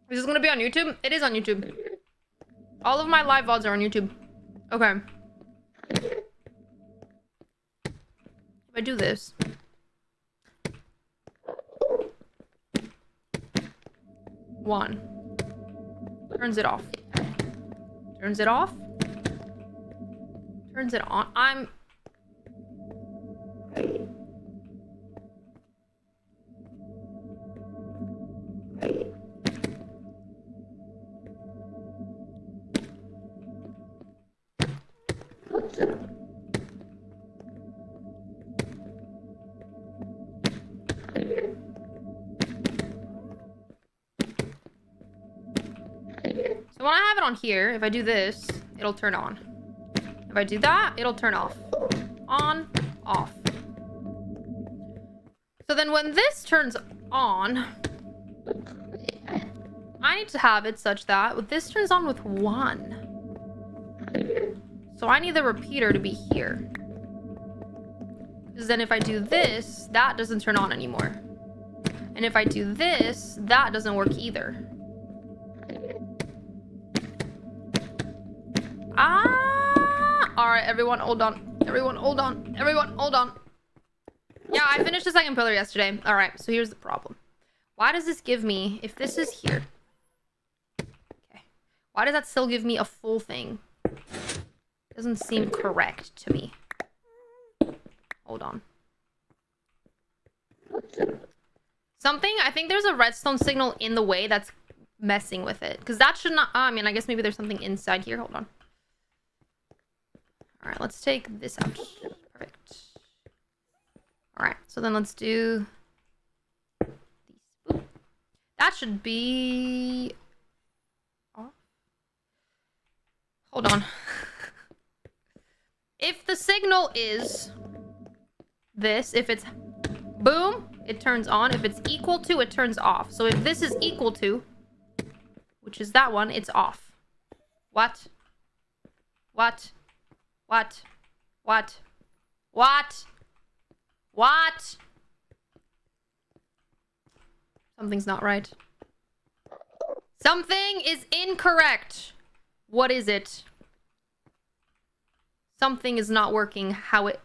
Is this gonna be on YouTube? It is on YouTube. All of my live VODs are on YouTube. Okay. If I do this. One. Turns it off. Turns it off. Turns it on. I'm... So when I have it on here, if I do this, it'll turn on. If I do that, it'll turn off. On, off. So then when this turns on, I need to have it such that this turns on with 1. So I need the repeater to be here. Because then if I do this, that doesn't turn on anymore. And And if I do this, that doesn't work either. Ah! Alright, everyone, hold on. Everyone, hold on. Everyone, hold on. Yeah, I finished the second pillar yesterday. Alright, so here's the problem. Why does this give me... If this is here... Okay. Why does that still give me a full thing? Doesn't seem correct to me. Hold on. Something... I think there's a redstone signal in the way that's messing with it. Because that should not... I mean, I guess maybe there's something inside here. Hold on. Alright, let's take this out. Perfect. Alright, so then let's do... these. That should be... off. Hold on. If the signal is... this, if it's... boom, it turns on. If it's equal to, it turns off. So if this is equal to... which is that one, it's off. What? What? What? What? What? What? Something's not right. Something is incorrect. What is it? Something is not working how it...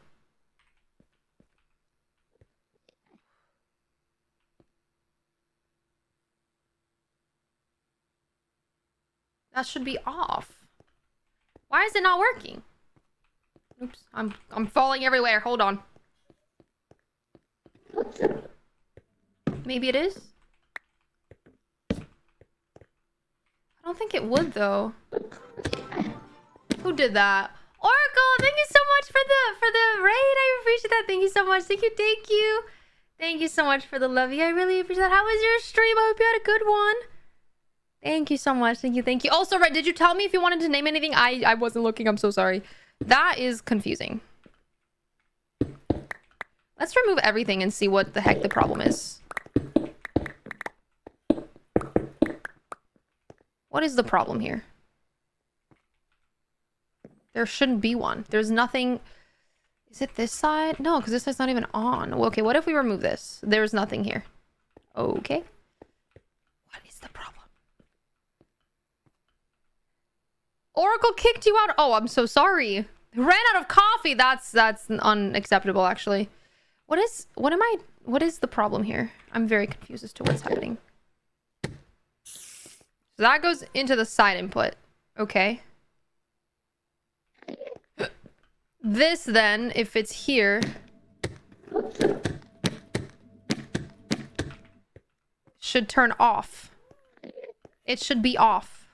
That should be off. Why is it not working? Oops, I'm falling everywhere. Hold on. Maybe it is? I don't think it would though. Who did that? Oracle, thank you so much for the raid. I appreciate that. Thank you so much. Thank you, thank you. Thank you so much for the love. I really appreciate that. How was your stream? I hope you had a good one. Thank you so much. Thank you, thank you. Also, Red, did you tell me if you wanted to name anything? I wasn't looking. I'm so sorry. That is confusing. Let's remove everything and see what the heck the problem is. What is the problem here? There shouldn't be one. There's nothing... Is it this side? No, because this side's not even on. Okay, what if we remove this? There's nothing here. Okay. What is the problem? Oracle kicked you out. Oh, I'm so sorry. Ran out of coffee. That's unacceptable, actually. What is the problem here? I'm very confused as to what's happening. So that goes into the side input. Okay. This then, if it's here, should turn off. It should be off.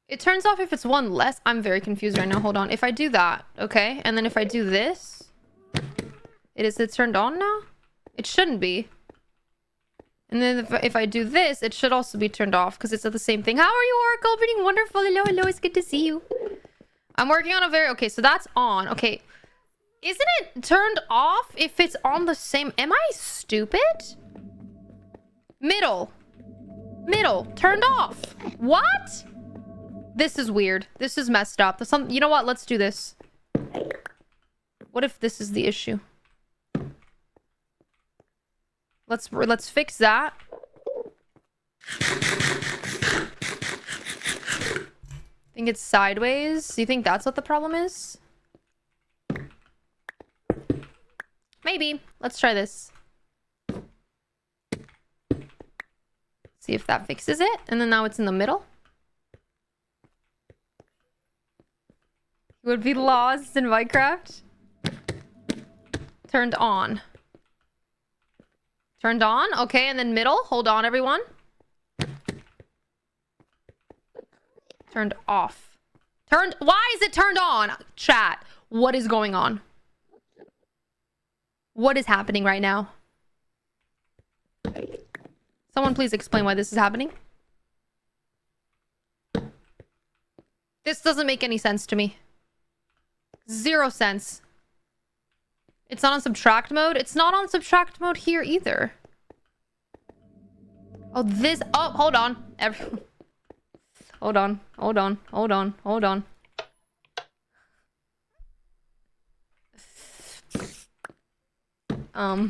It turns off if it's one less. I'm very confused right now. Hold on. If I do that, okay, and then if I do this, it's turned on now? It shouldn't be. And then if I do this, it should also be turned off because it's the same thing. How are you, Oracle? Pretty wonderful. Hello, hello. It's good to see you. I'm working on a very... Okay, so that's on. Okay. Isn't it turned off if it's on the same... Am I stupid? Middle. Middle. Turned off. What? This is weird. This is messed up. You know what? Let's do this. What if this is the issue? Let's fix that. I think it's sideways. Do you think that's what the problem is? Maybe. Let's try this. See if that fixes it. And then now it's in the middle. You would be lost in Minecraft. Turned on. Turned on. Okay, and then middle. Hold on, everyone. Turned off. Why is it turned on? Chat. What is going on? What is happening right now? Someone please explain why this is happening. This doesn't make any sense to me. 0 sense. It's not on subtract mode. It's not on subtract mode here either. Oh, this... Oh, hold on. Hold on. Hold on. Hold on. Hold on. Hmm.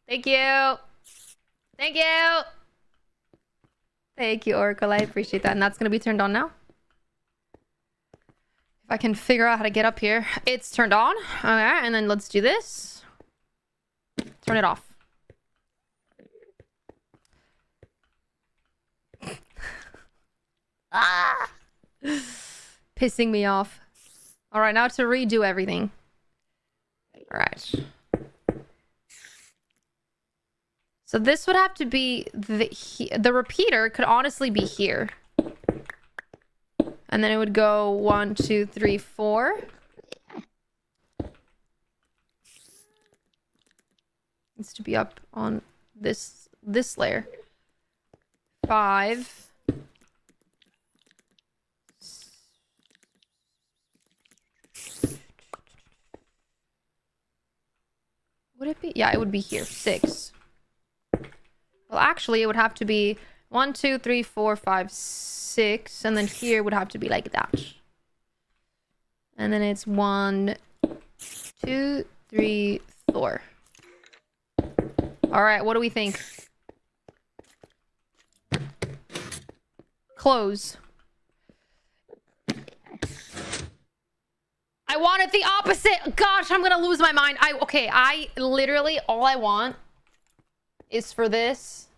Thank you. Thank you. Thank you, Oracle. I appreciate that. And that's going to be turned on now. If I can figure out how to get up here. It's turned on. Okay, and then let's do this. Turn it off. Ah! Pissing me off. All right, now to redo everything. All right. So this would have to be the repeater could honestly be here. And then it would go 1, 2, 3, 4. Needs to be up on this layer. 5. Would it be? Yeah, it would be here. 6. Well, actually, it would have to be 1, 2, 3, 4, 5, 6. And then here would have to be like that. And then it's 1, 2, 3, 4. All right, what do we think? Close. I want it the opposite. Gosh, I'm gonna lose my mind. Okay, I literally, all I want is for this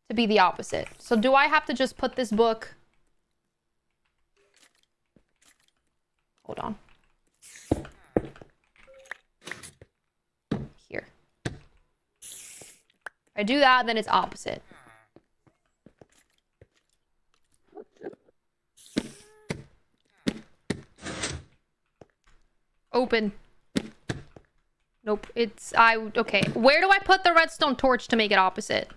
to be the opposite. So do I have to just put this book? Hold on. Here. If I do that, then it's opposite. Open. Nope. Okay. Where do I put the redstone torch to make it opposite?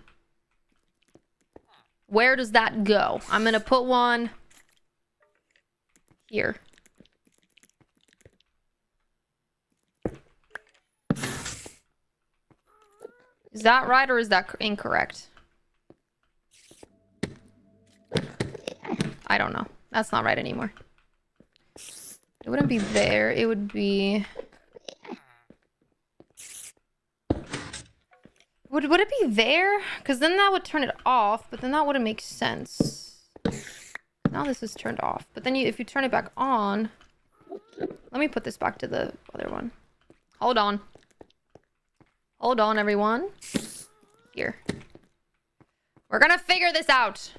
Where does that go? I'm gonna put one here. Is that right or is that incorrect? I don't know. That's not right anymore. It wouldn't be there. It would be... Would it be there? Because then that would turn it off, but then that wouldn't make sense. Now this is turned off. But then if you turn it back on... Let me put this back to the other one. Hold on. Hold on, everyone. Here. We're gonna figure this out.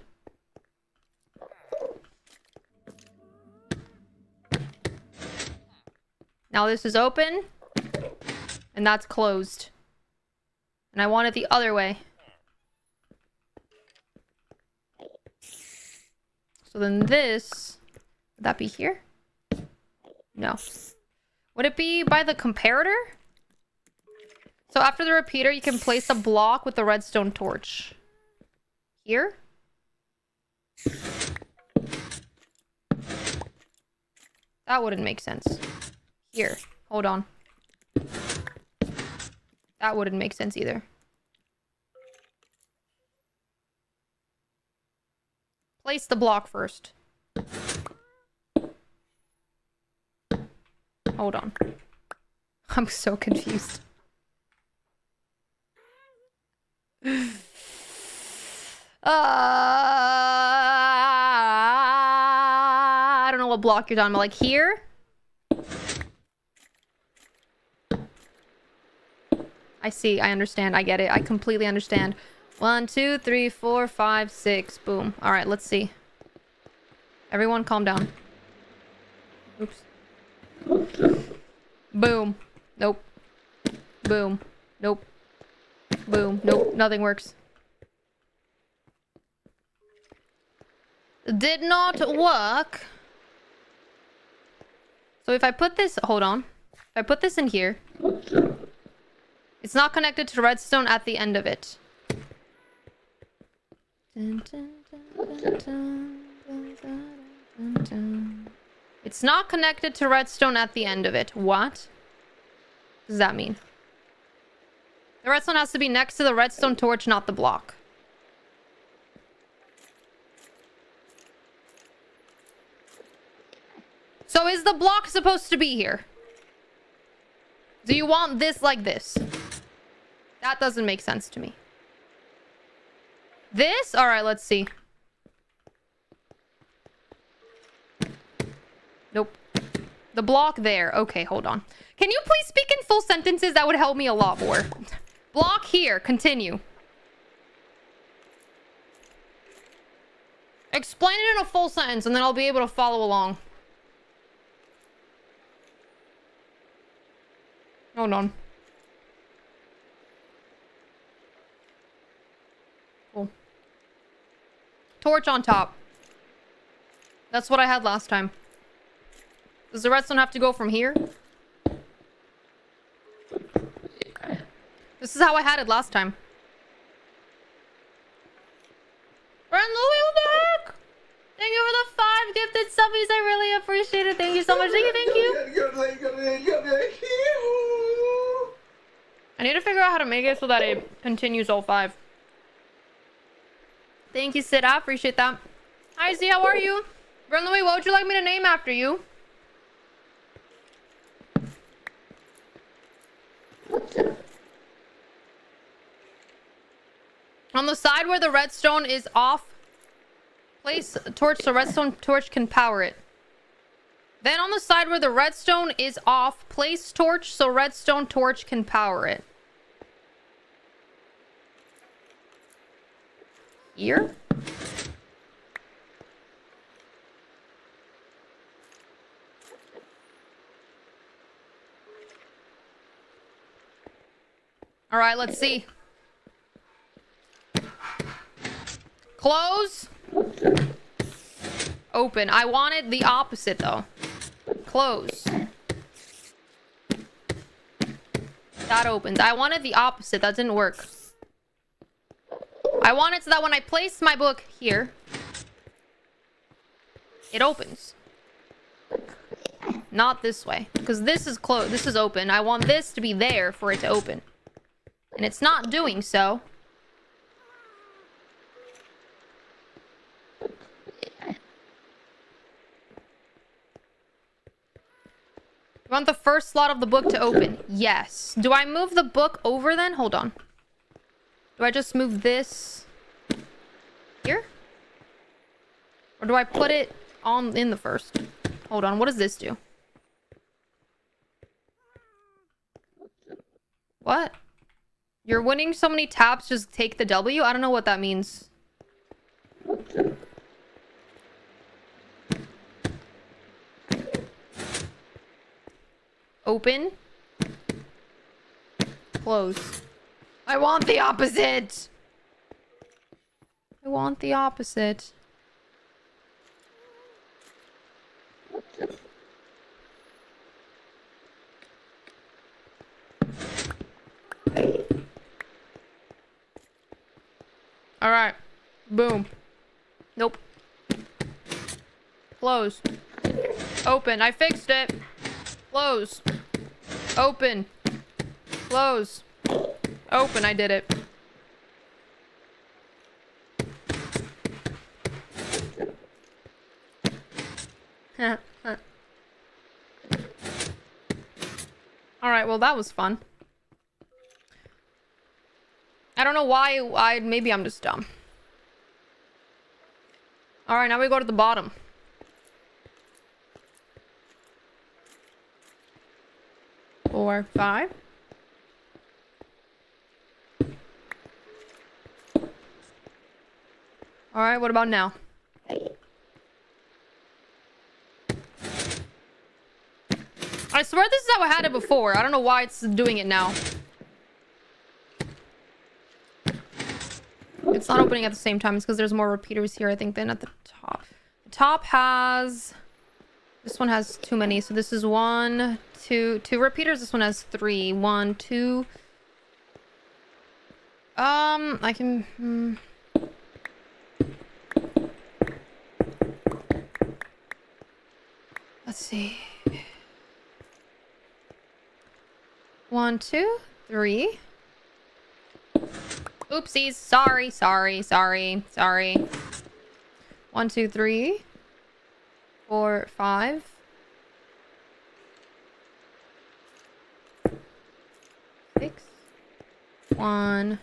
Now this is open. And that's closed. And I want it the other way. So then this... Would that be here? No. Would it be by the comparator? So after the repeater, you can place a block with the redstone torch. Here? That wouldn't make sense. Here. Hold on. That wouldn't make sense either. Place the block first. Hold on. I'm so confused. I don't know what block you're talking about. Like here? I see. I understand. I get it. I completely understand. 1, 2, 3, 4, 5, 6. Boom. All right, let's see. Everyone calm down. Oops. Boom. Nope. Boom. Nope. Boom. Nope. Nothing works. Did not work. So if I put this... Hold on. If I put this in here... It's not connected to redstone at the end of it. It's not connected to redstone at the end of it. What does that mean? The redstone has to be next to the redstone torch, not the block. So is the block supposed to be here? Do you want this like this? That doesn't make sense to me. This? All right, let's see. Nope. The block there. Okay, hold on. Can you please speak in full sentences? That would help me a lot more. Block here. Continue. Explain it in a full sentence, and then I'll be able to follow along. Hold on. Cool. Torch on top. That's what I had last time. Does the redstone have to go from here? This is how I had it last time. Friend Louis, what the heck? Thank you for the 5 gifted subbies. I really appreciate it. Thank you so much. Thank you. I need to figure out how to make it so that it continues all 5. Thank you, Sid. I appreciate that. Hi, Z. How are you? Friend Louis, what would you like me to name after you? On the side where the redstone is off, place a torch so redstone torch can power it. Then on the side where the redstone is off, place torch so redstone torch can power it. Here? All right, let's see. Close. Open. I wanted the opposite though. Close. That opens. I wanted the opposite. That didn't work. I want it so that when I place my book here, it opens. Not this way. Because this is closed. This is open. I want this to be there for it to open. And it's not doing so. You want the first slot of the book to open? Yes. Do I move the book over then? Hold on. Do I just move this here? Or do I put it on in the first? Hold on. What does this do? What? You're winning so many taps, just take the W? I don't know what that means. Open. Close. I want the opposite. I want the opposite. All right. Boom. Nope. Close. Open. I fixed it. Close. Open. Close. Open. I did it. All right. Well, that was fun. I don't know why maybe I'm just dumb. All right, now we go to the bottom. Four, 5. All right, what about now? I swear this is how I had it before. I don't know why it's doing it now. It's not opening at the same time. It's because there's more repeaters here, I think, than at the top. The top has... This one has too many. So this is 1, 2 repeaters. This one has 3. 1, 2. I can... Let's see. 1, 2, 3. Oopsies. Sorry. 1, 2, 3. 4, 5. 1,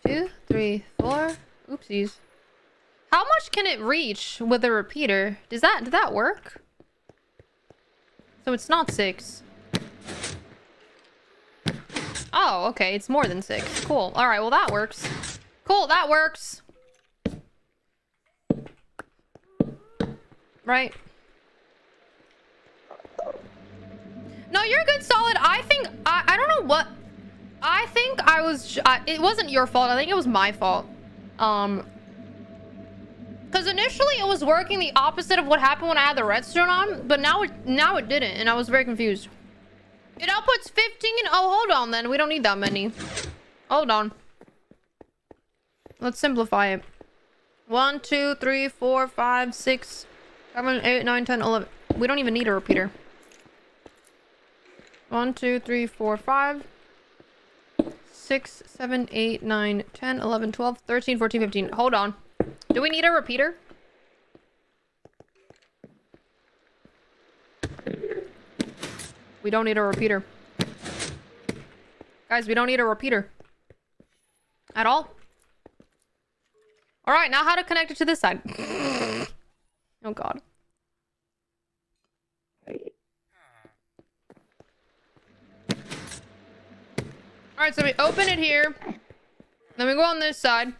2, 3, 4. Oopsies. How much can it reach with a repeater? Did that work? So it's not 6. Oh, okay. It's more than 6. Cool. All right. Well, that works. Cool. That works. Right. No, you're good, Solid. I think... I don't know what... I think I was... it wasn't your fault. I think it was my fault. Because initially it was working the opposite of what happened when I had the redstone on. But now it didn't. And I was very confused. It outputs 15... Oh, hold on then. We don't need that many. Hold on. Let's simplify it. 1, 2, 3, 4, 5, 6, 7, 8, 9, 10, 11. We don't even need a repeater. 1, 2, 3, 4, 5, 6, 7, 8, 9, 10, 11, 12, 13, 14, 15. Hold on. Do we need a repeater? We don't need a repeater. Guys, we don't need a repeater. At all. Alright, now how to connect it to this side. Oh god. Alright, so we open it here. Then we go on this side.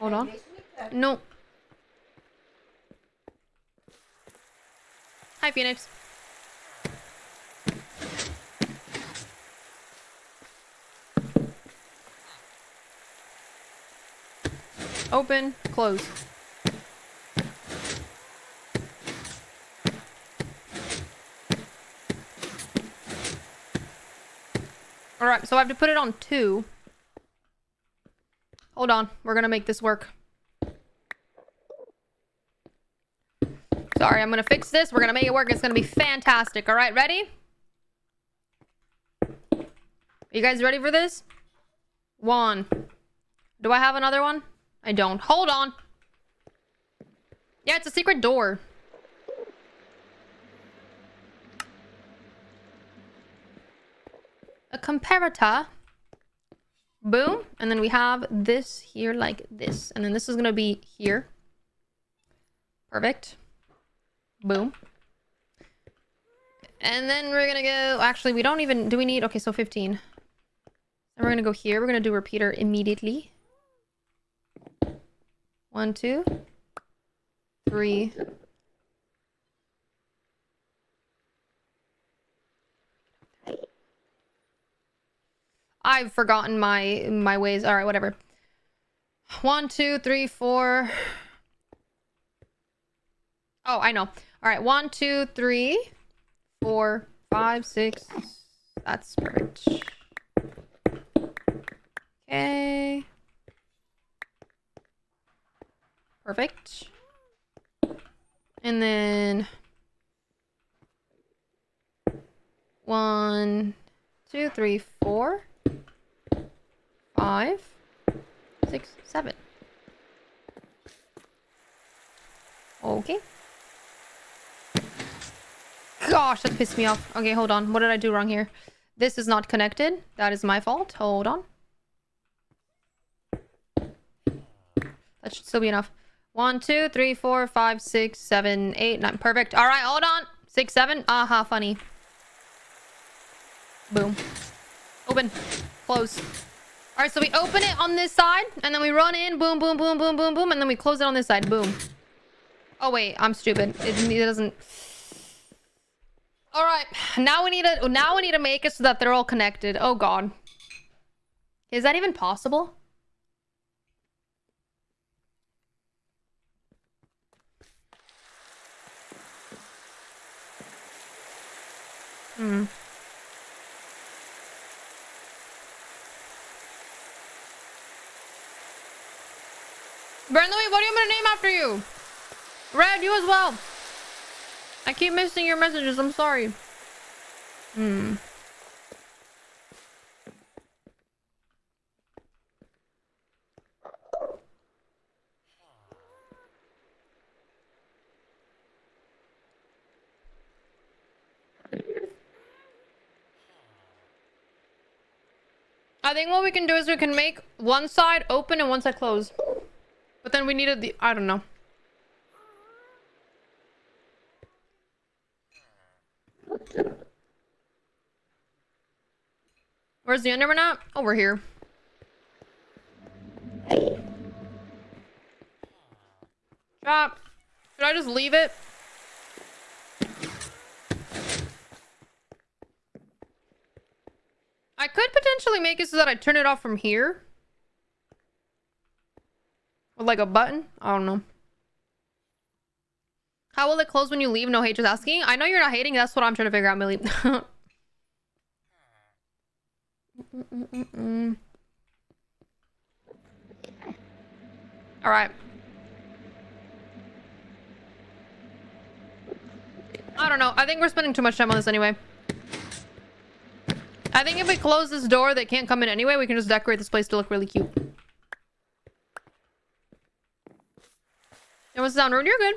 Hold on. No. Hi, Phoenix. Open, close. Alright, so I have to put it on 2. Hold on, we're gonna make this work. Sorry, I'm gonna fix this. We're gonna make it work. It's gonna be fantastic. Alright, ready? Are you guys ready for this? 1. Do I have another one? I don't. Hold on. Yeah, it's a secret door. A comparator. Boom. And then we have this here like this. And then this is going to be here. Perfect. Boom. And then we're going to go... Actually, we don't even... Do we need... Okay, so 15. And we're going to go here. We're going to do repeater immediately. 1, 2, 3. I've forgotten my ways. All right, whatever. 1, 2, 3, 4. Oh, I know. All right, 1, 2, 3, 4, 5, 6. That's perfect. Okay. Perfect. And then 1, 2, 3, 4, 5, 6, 7. Okay. Gosh, that pissed me off. Okay, hold on. What did I do wrong here? This is not connected. That is my fault. Hold on. That should still be enough. 1, 2, 3, 4, 5, 6, 7, 8, 9. Perfect. All right, hold on. 6, 7. Aha, funny. Boom. Open. Close. All right, so we open it on this side, and then we run in. Boom, boom, boom, boom, boom, boom, and then we close it on this side. Boom. Oh wait, I'm stupid. It doesn't. All right, now we need to make it so that they're all connected. Oh god. Is that even possible? Brandon, what do you want me to name after you? Red, you as well. I keep missing your messages. I'm sorry. I think what we can do is we can make one side open and one side closed. But then we needed the... I don't know. Where's the Enderman at? Over here. Drop. Should I just leave it? I could potentially make it so that I turn it off from here. With like a button? I don't know. How will it close when you leave? No hate, just asking. I know you're not hating. That's what I'm trying to figure out, Millie. Alright. I don't know. I think we're spending too much time on this anyway. I think if we close this door, they can't come in anyway. We can just decorate this place to look really cute. It was sound rude. You're good.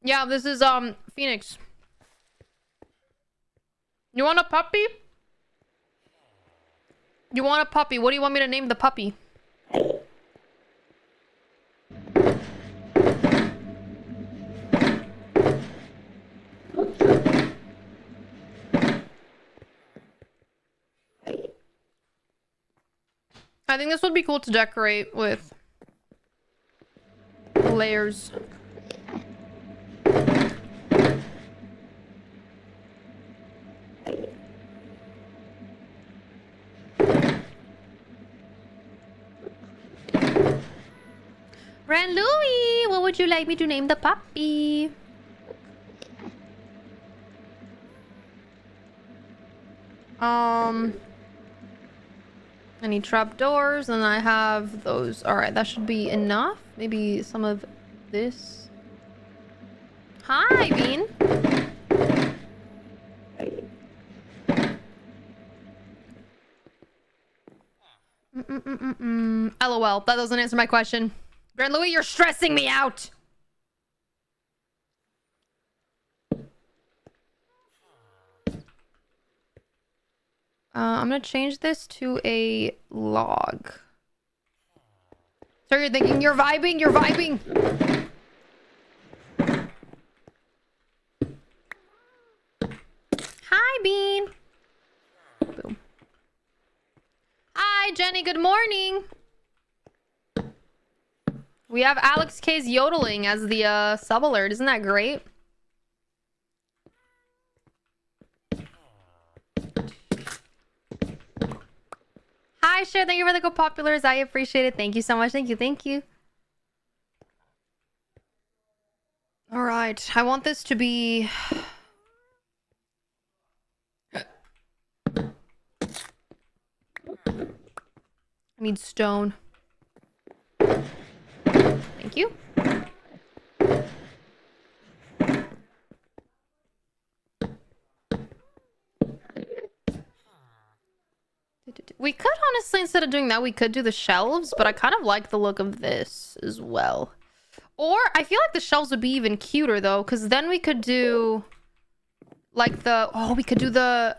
Yeah, this is Phoenix. You want a puppy? You want a puppy? What do you want me to name the puppy? I think this would be cool to decorate with layers. Ran Louie, what would you like me to name the puppy? I need trapdoors, and I have those. Alright, that should be enough. Maybe some of this. Hi, Bean. LOL, that doesn't answer my question. Grand Louis, you're stressing me out! I'm gonna change this to a log. So you're thinking you're vibing? You're vibing! Hi, Bean! Boom. Hi, Jenny, good morning! We have Alex K's yodeling as the sub alert. Isn't that great? Hi, Cher. Thank you for the co-populars. I appreciate it. Thank you so much. Thank you. Thank you. All right. I want this to be... I need stone. Thank you. We could honestly, instead of doing that, we could do the shelves, but I kind of like the look of this as well. Or I feel like the shelves would be even cuter though, because then we could do like the... Oh, we could do the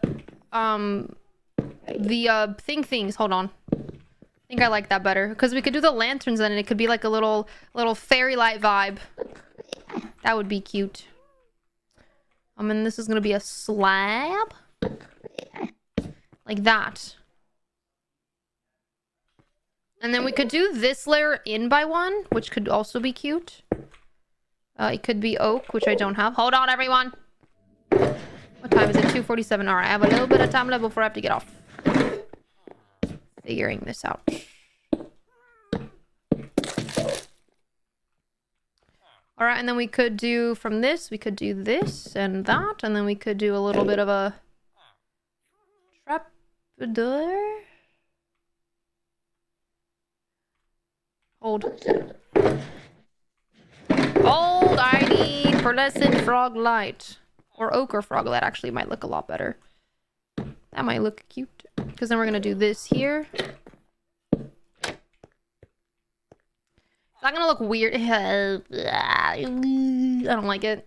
things. Hold on. I think I like that better because we could do the lanterns and it could be like a little fairy light vibe. That would be cute. And this is gonna be a slab like that. And then we could do this layer in by one, which could also be cute. It could be oak, which I don't have. Hold on, everyone. What time is it? 2:47. All right, I have a little bit of time left before I have to get off. Figuring this out. All right, and then we could do from this, we could do this and that, and then we could do a little bit of a trapdoor. Hold. Hold, I need pearlescent frog light. Or ochre frog light actually might look a lot better. That might look cute. Because then we're going to do this here. It's not going to look weird. I don't like it.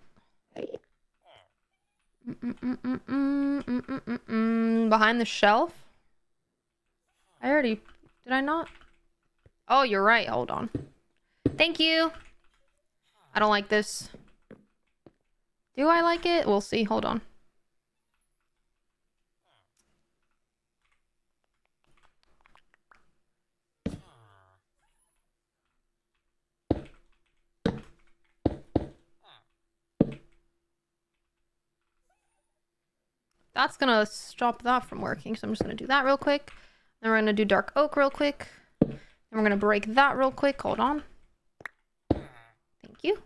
Behind the shelf? I already... Did I not? Oh, you're right. Hold on. Thank you. I don't like this. Do I like it? We'll see. Hold on. That's gonna stop that from working, so I'm just gonna do that real quick. Then we're gonna do dark oak real quick. And we're gonna break that real quick. Hold on. Thank you.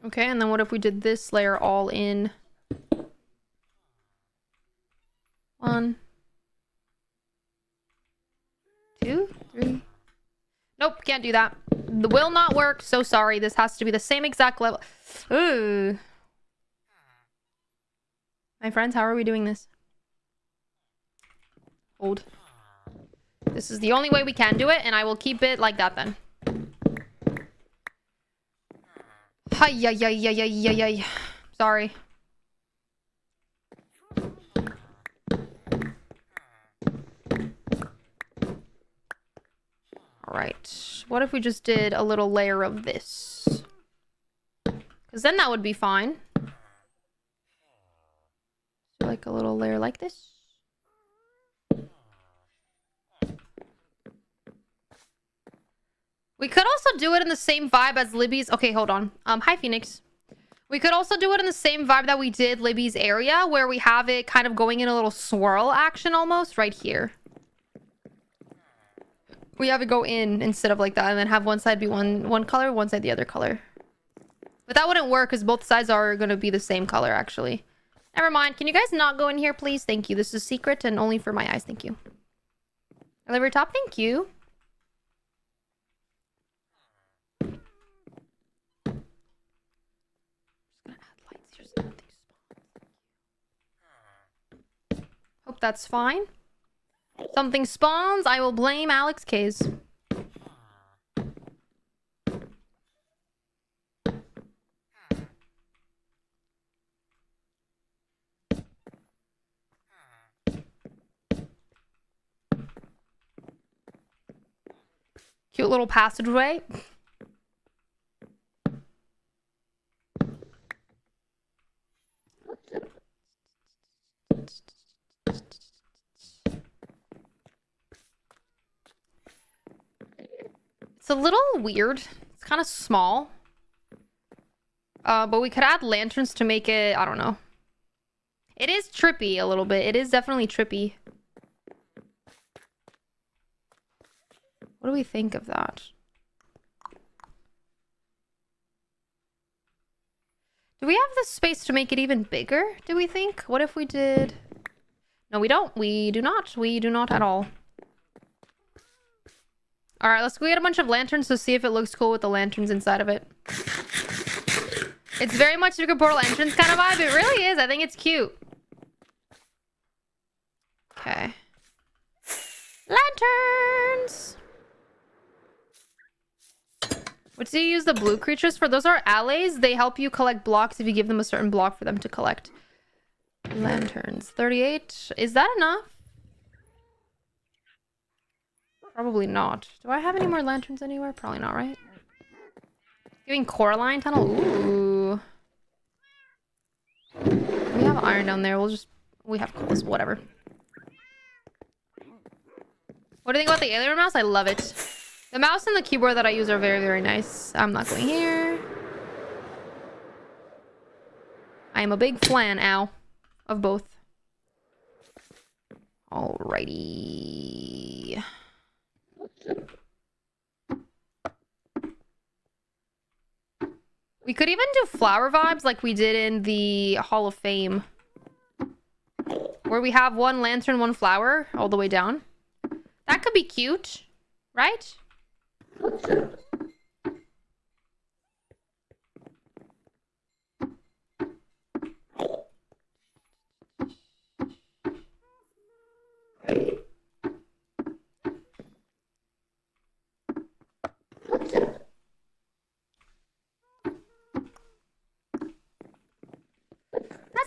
Okay, and then what if we did this layer all in 1, 2, 3. Nope, can't do that. The will not work. So sorry. This has to be the same exact level. Ooh. My friends, how are we doing this? Hold. This is the only way we can do it, and I will keep it like that then. Hi-yi-yi-yi-yi-yi-yi. Sorry. Alright. What if we just did a little layer of this? Because then that would be fine. So like a little layer like this. We could also do it in the same vibe as Libbie's... Okay, hold on. Hi, Phoenix. We could also do it in the same vibe that we did Libbie's area, where we have it kind of going in a little swirl action almost right here. We have it go in instead of like that, and then have one side be one color, one side the other color. But that wouldn't work because both sides are going to be the same color, actually. Never mind. Can you guys not go in here, please? Thank you. This is secret and only for my eyes. Thank you. Delivery top. Thank you. Hope that's fine. Something spawns. I will blame Alex K's. Cute little passageway. It's a little weird. It's kind of small. But we could add lanterns to make it, I don't know. It is trippy a little bit. It is definitely trippy. What do we think of that? Do we have the space to make it even bigger, do we think? What if we did... No, we don't. We do not. We do not at all. Alright, let's go get a bunch of lanterns to see if it looks cool with the lanterns inside of it. It's very much Secret Portal entrance kind of vibe. It really is. I think it's cute. Okay. Lanterns! What do you use the blue creatures for? Those are allays. They help you collect blocks if you give them a certain block for them to collect. Lanterns. 38. Is that enough? Probably not. Do I have any more lanterns anywhere? Probably not, right? Giving Coraline Tunnel? Ooh. We have iron down there. We have coals. Whatever. What do you think about the alien mouse? I love it. The mouse and the keyboard that I use are very, very nice. I'm not going here. I am a big fan, of both. Alrighty. We could even do flower vibes like we did in the Hall of Fame. Where we have one lantern, one flower, all the way down. That could be cute, right?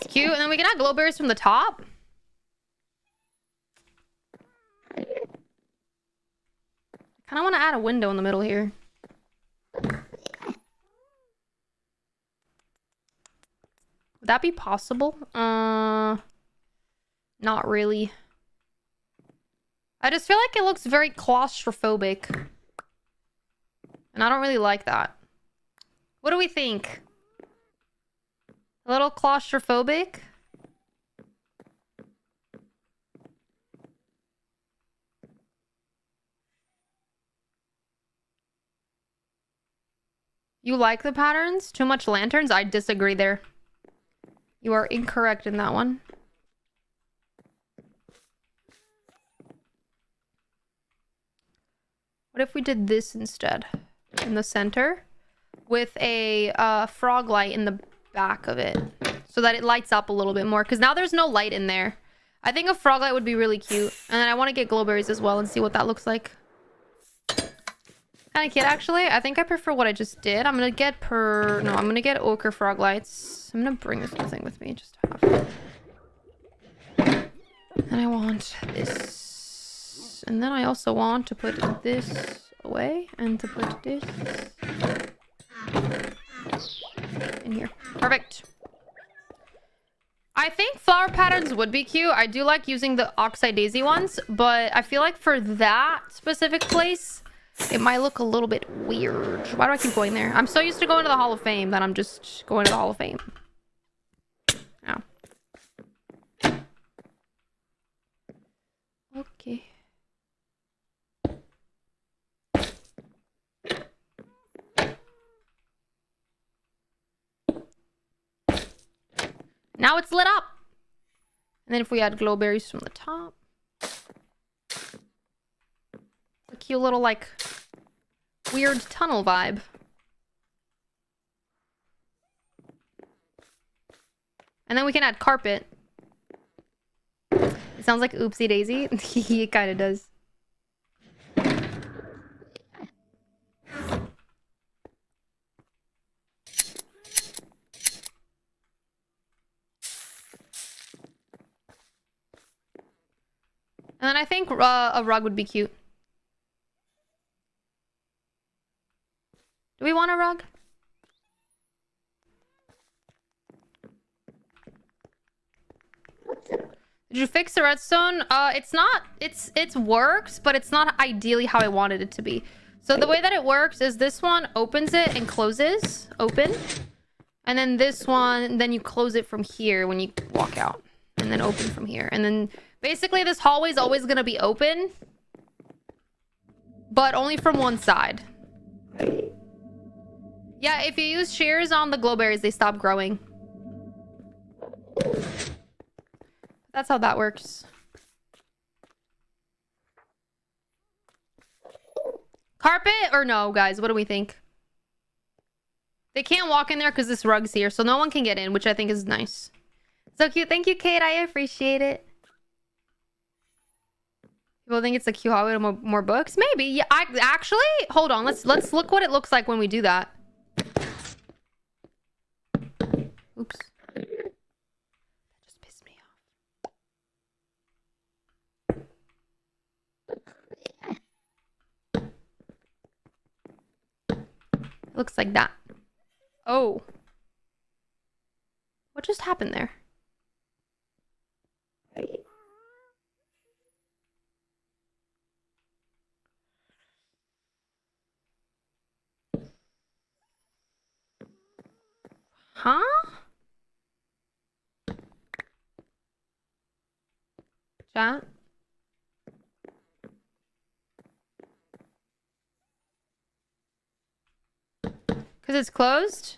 That's cute. And then we can add glowberries from the top. I kind of want to add a window in the middle here. Would that be possible? Not really. I just feel like it looks very claustrophobic. And I don't really like that. What do we think? A little claustrophobic? You like the patterns? Too much lanterns? I disagree there. You are incorrect in that one. What if we did this instead? In the center? With a frog light in the back of it. So that it lights up a little bit more. Because now there's no light in there. I think a frog light would be really cute. And then I want to get glowberries as well and see what that looks like. Kind of cute, actually. I think I prefer what I just did. I'm gonna get I'm gonna get ochre frog lights. I'm gonna bring this whole thing with me just to have. And I want this. And then I also want to put this away and to put this in here. Perfect. I think flower patterns would be cute. I do like using the Oxide Daisy ones, but I feel like for that specific place, it might look a little bit weird. Why do I keep going there? I'm so used to going to the Hall of Fame that I'm just going to the Hall of Fame. Ow. Okay. Now it's lit up. And then if we add glowberries from the top. A cute little, like, weird tunnel vibe. And then we can add carpet. It sounds like Oopsie Daisy. It kind of does. And then I think a rug would be cute. Do we want a rug? Did you fix the redstone? It's not, it works, but it's not ideally how I wanted it to be. So the way that it works is this one opens it and closes, open. And then this one, then you close it from here when you walk out. And then open from here. And then basically this hallway is always going to be open. But only from one side. Yeah, if you use shears on the glowberries, they stop growing. That's how that works. Carpet or no, guys? What do we think? They can't walk in there because this rug's here, so no one can get in, which I think is nice. So cute. Thank you, Kate. I appreciate it. People think it's a cute hallway to more books? Maybe. Yeah, actually, hold on. Let's look what it looks like when we do that. Oops. That just pissed me off. It looks like that. Oh. What just happened there? Huh? Chat? Because it's closed?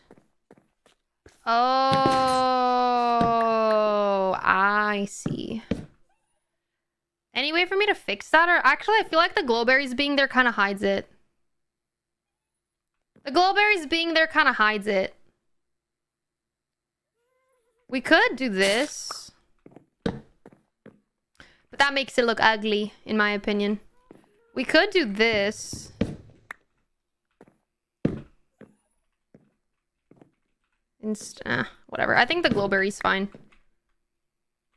Oh, I see. Any way for me to fix that? Or actually, I feel like the glowberries being there kind of hides it. The glowberries being there kind of hides it. We could do this. But that makes it look ugly, in my opinion. We could do this. Whatever. I think the glowberry's fine.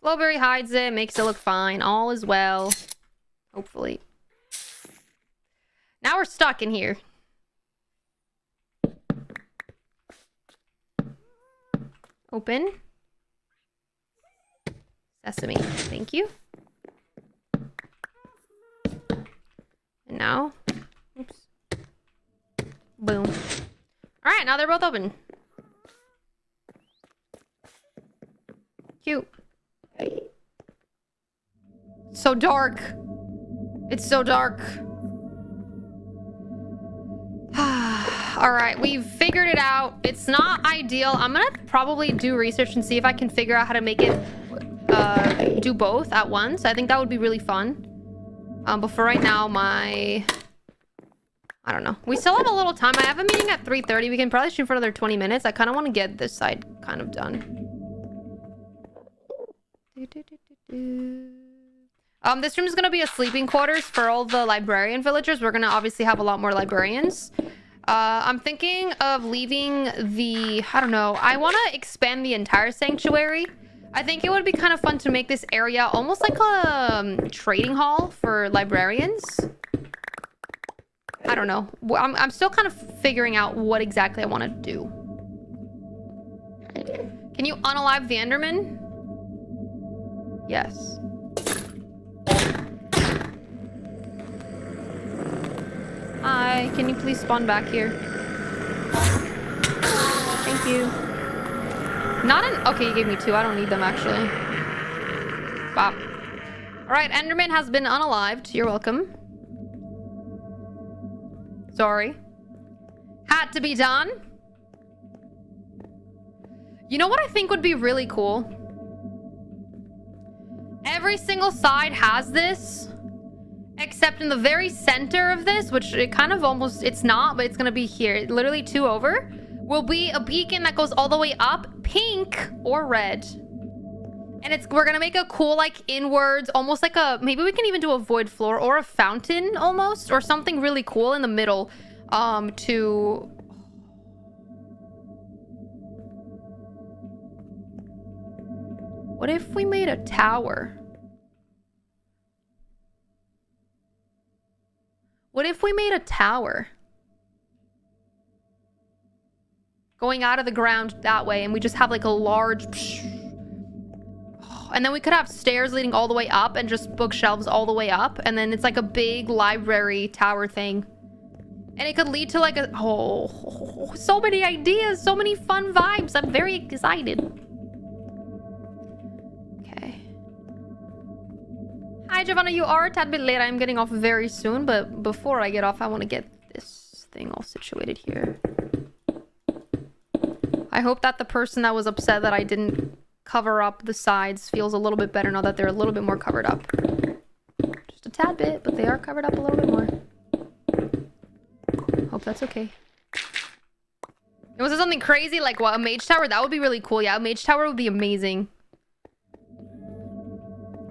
Glowberry hides it, makes it look fine. All is well. Hopefully. Now we're stuck in here. Open. Sesame. Thank you. And now. Oops. Boom. Alright, now they're both open. Cute. So dark. It's so dark. Alright, we've figured it out. It's not ideal. I'm gonna probably do research and see if I can figure out how to make it do both at once. I think that would be really fun. But for right now, I don't know. We still have a little time. I have a meeting at 3:30. We can probably shoot for another 20 minutes. I kind of want to get this side kind of done. This room is going to be a sleeping quarters for all the librarian villagers. We're going to obviously have a lot more librarians. I'm thinking of leaving the... I don't know. I want to expand the entire sanctuary. I think it would be kind of fun to make this area almost like a trading hall for librarians. I don't know. I'm still kind of figuring out what exactly I want to do. Can you unalive the Enderman? Yes. Hi, can you please spawn back here? Thank you. Not an... Okay, you gave me 2. I don't need them, actually. Wow. Alright, Enderman has been unalived. You're welcome. Sorry. Had to be done. You know what I think would be really cool? Every single side has this, except in the very center of this, which it kind of almost, it's not, but it's gonna be here. Literally 2 over, will be a beacon that goes all the way up, pink or red. And we're gonna make a cool, like, inwards, almost like a, maybe we can even do a void floor or a fountain almost, or something really cool in the middle, to... What if we made a tower? What if we made a tower? Going out of the ground that way, and we just have like a large... And then we could have stairs leading all the way up and just bookshelves all the way up. And then it's like a big library tower thing. And it could lead to like a... Oh, so many ideas, so many fun vibes. I'm very excited. Okay. Hi, Giovanna. You are a tad bit late. I'm getting off very soon. But before I get off, I want to get this thing all situated here. I hope that the person that was upset that I didn't cover up the sides feels a little bit better now that they're a little bit more covered up. Just a tad bit, but they are covered up a little bit more. Hope that's okay. Was there something crazy like what, a mage tower? That would be really cool. Yeah, a mage tower would be amazing.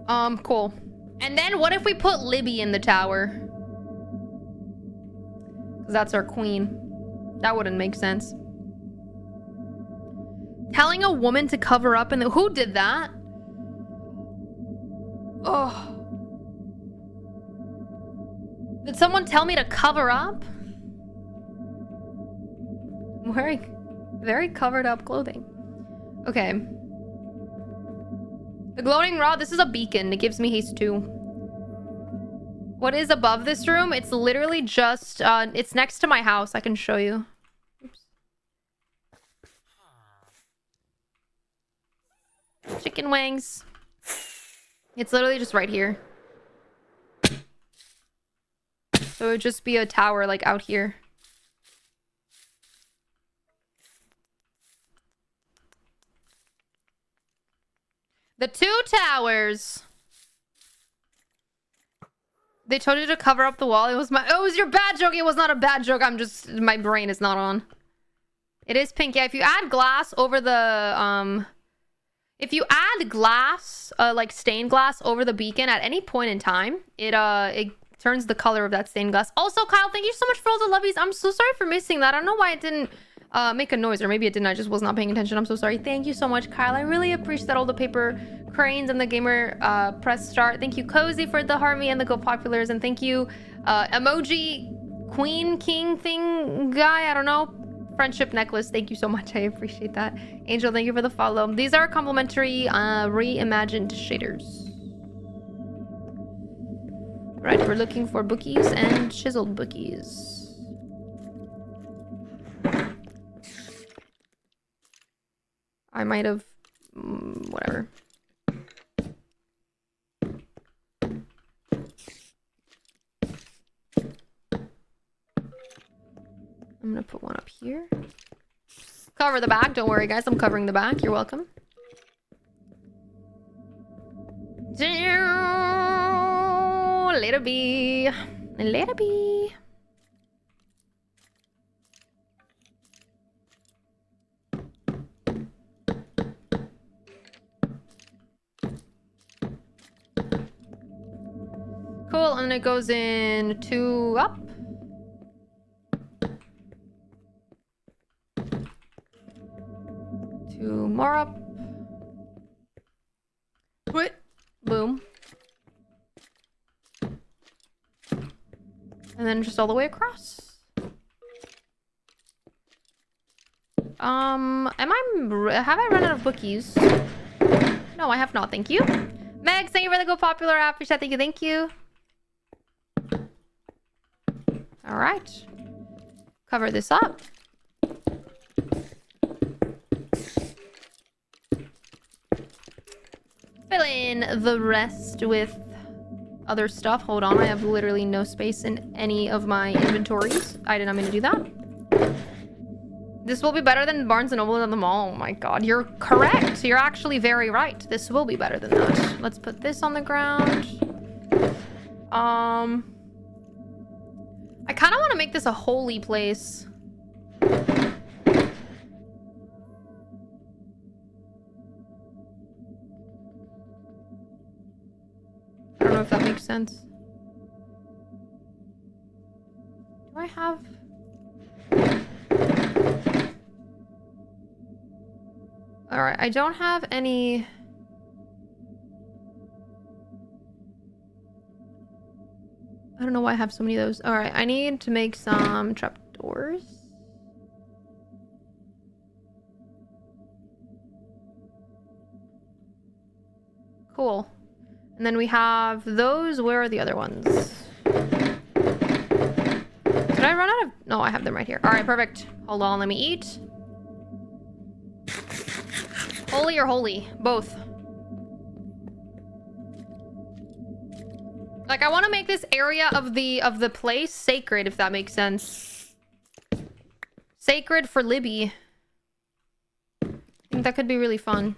Cool. And then what if we put Libbie in the tower? 'Cause that's our queen. That wouldn't make sense. Telling a woman to cover up and who did that? Oh. Did someone tell me to cover up? I'm wearing very covered up clothing. Okay. The glowing rod, this is a beacon. It gives me haste 2. What is above this room? It's literally just, it's next to my house. I can show you. Chicken wings. It's literally just right here. So it would just be a tower like out here. The 2 towers. They told you to cover up the wall. It was your bad joke. It was not a bad joke. I'm just, my brain is not on. It is pink. Yeah, if you add glass over the, if you add glass, like stained glass over the beacon at any point in time, it turns the color of that stained glass. Also, Kyle, thank you so much for all the lovies. I'm so sorry for missing that. I don't know why it didn't make a noise, or maybe it didn't. I just was not paying attention. I'm so sorry. Thank you so much, Kyle. I really appreciate all the paper cranes and the gamer press start. Thank you, Cozy, for the Harvey and the Go Populars, and thank you, emoji queen king thing guy. I don't know. Friendship necklace. Thank you so much. I appreciate that. Angel, thank you for the follow. These are complimentary reimagined shaders. Right, we're looking for bookies and chiseled bookies. I might have... whatever. I'm gonna put one up here. Cover the back. Don't worry, guys. I'm covering the back. You're welcome. Libbie. Libbie. Cool, and it goes in 2 up. Two more up. Quit. Boom. And then just all the way across. Have I run out of bookies? No, I have not. Thank you. Meg, thank you for the Go Popular app. Thank you. Thank you. All right. Cover this up. Fill in the rest with other stuff. Hold on, I have literally no space in any of my inventories. I did not mean to do that. This will be better than Barnes & Noble at the mall. Oh my god, you're correct. You're actually very right. This will be better than that. Let's put this on the ground. I kind of want to make this a holy place. I don't know if that makes sense. Do I have... Alright, I don't have any... I don't know why I have so many of those. Alright, I need to make some trapdoors. Cool. And then we have those. Where are the other ones? Did I run out of... No, I have them right here. Alright, perfect. Hold on, let me eat. Holy or holy? Both. Like, I want to make this area of the place sacred, if that makes sense. Sacred for Libbie. I think that could be really fun.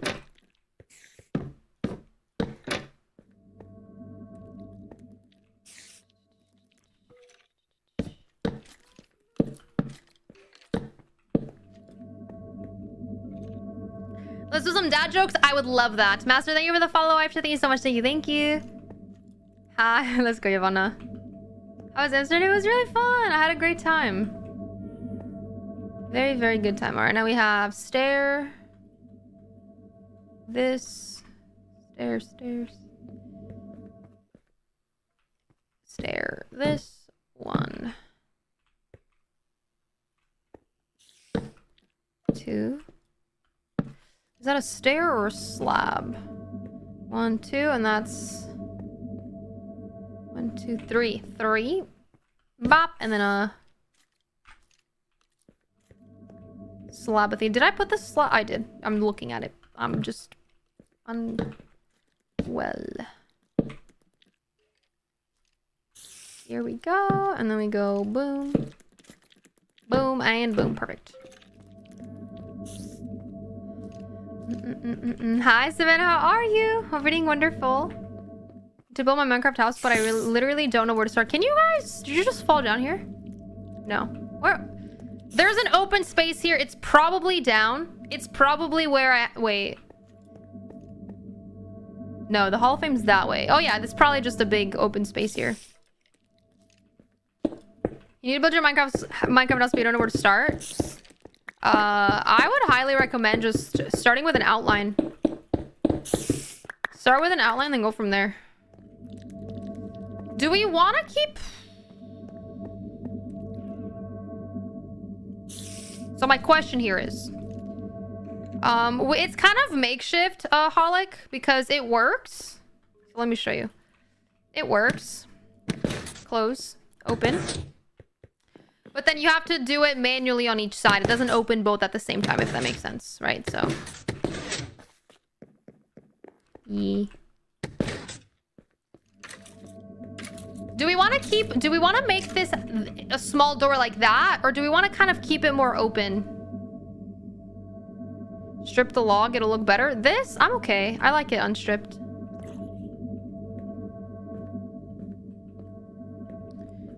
Let's do some dad jokes. I would love that. Master, thank you for the follow. I thank you so much. Thank you. Thank you. Hi. Let's go, Yvonne. How was Amsterdam? It was really fun. I had a great time. Very, very good time. All right, now we have stair. This. Stair, stairs. Stair. This one. 2. Is that a stair or a slab? 1, 2, and that's 1, 2, 3. 3. Bop, and then a slabothy. Did I put the slab? I did. I'm looking at it. I'm just unwell. Here we go, and then we go boom, boom, and boom. Perfect. Hi, Savannah. How are you? Hope you're doing wonderful. To build my Minecraft house, but I literally don't know where to start. Can you guys... Did you just fall down here? No. Where... There's an open space here. It's probably down. It's probably where I... Wait. No, the Hall of Fame's that way. Oh, yeah. There's probably just a big open space here. You need to build your Minecraft house, but you don't know where to start? I would highly recommend just starting with an outline. Start with an outline, then go from there. Do we want to keep... So my question here is... it's kind of makeshift, Holic, because it works. So let me show you. It works. Close. Open. But then you have to do it manually on each side. It doesn't open both at the same time, if that makes sense, right? So... Yeah. Do we want to make this a small door like that? Or do we want to kind of keep it more open? Strip the log, it'll look better. This, I'm okay. I like it unstripped.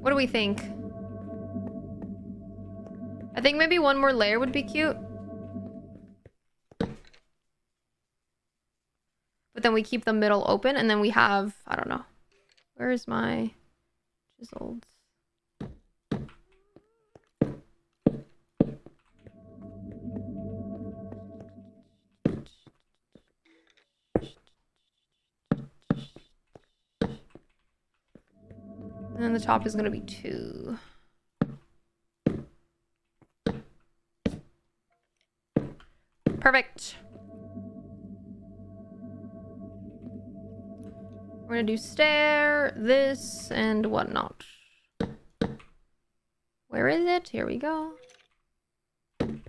What do we think? I think maybe one more layer would be cute. But then we keep the middle open, and then we have... I don't know. Where is my chisels? And then the top is going to be 2. Perfect. We're gonna do stair, this, and whatnot. Where is it? Here we go. Like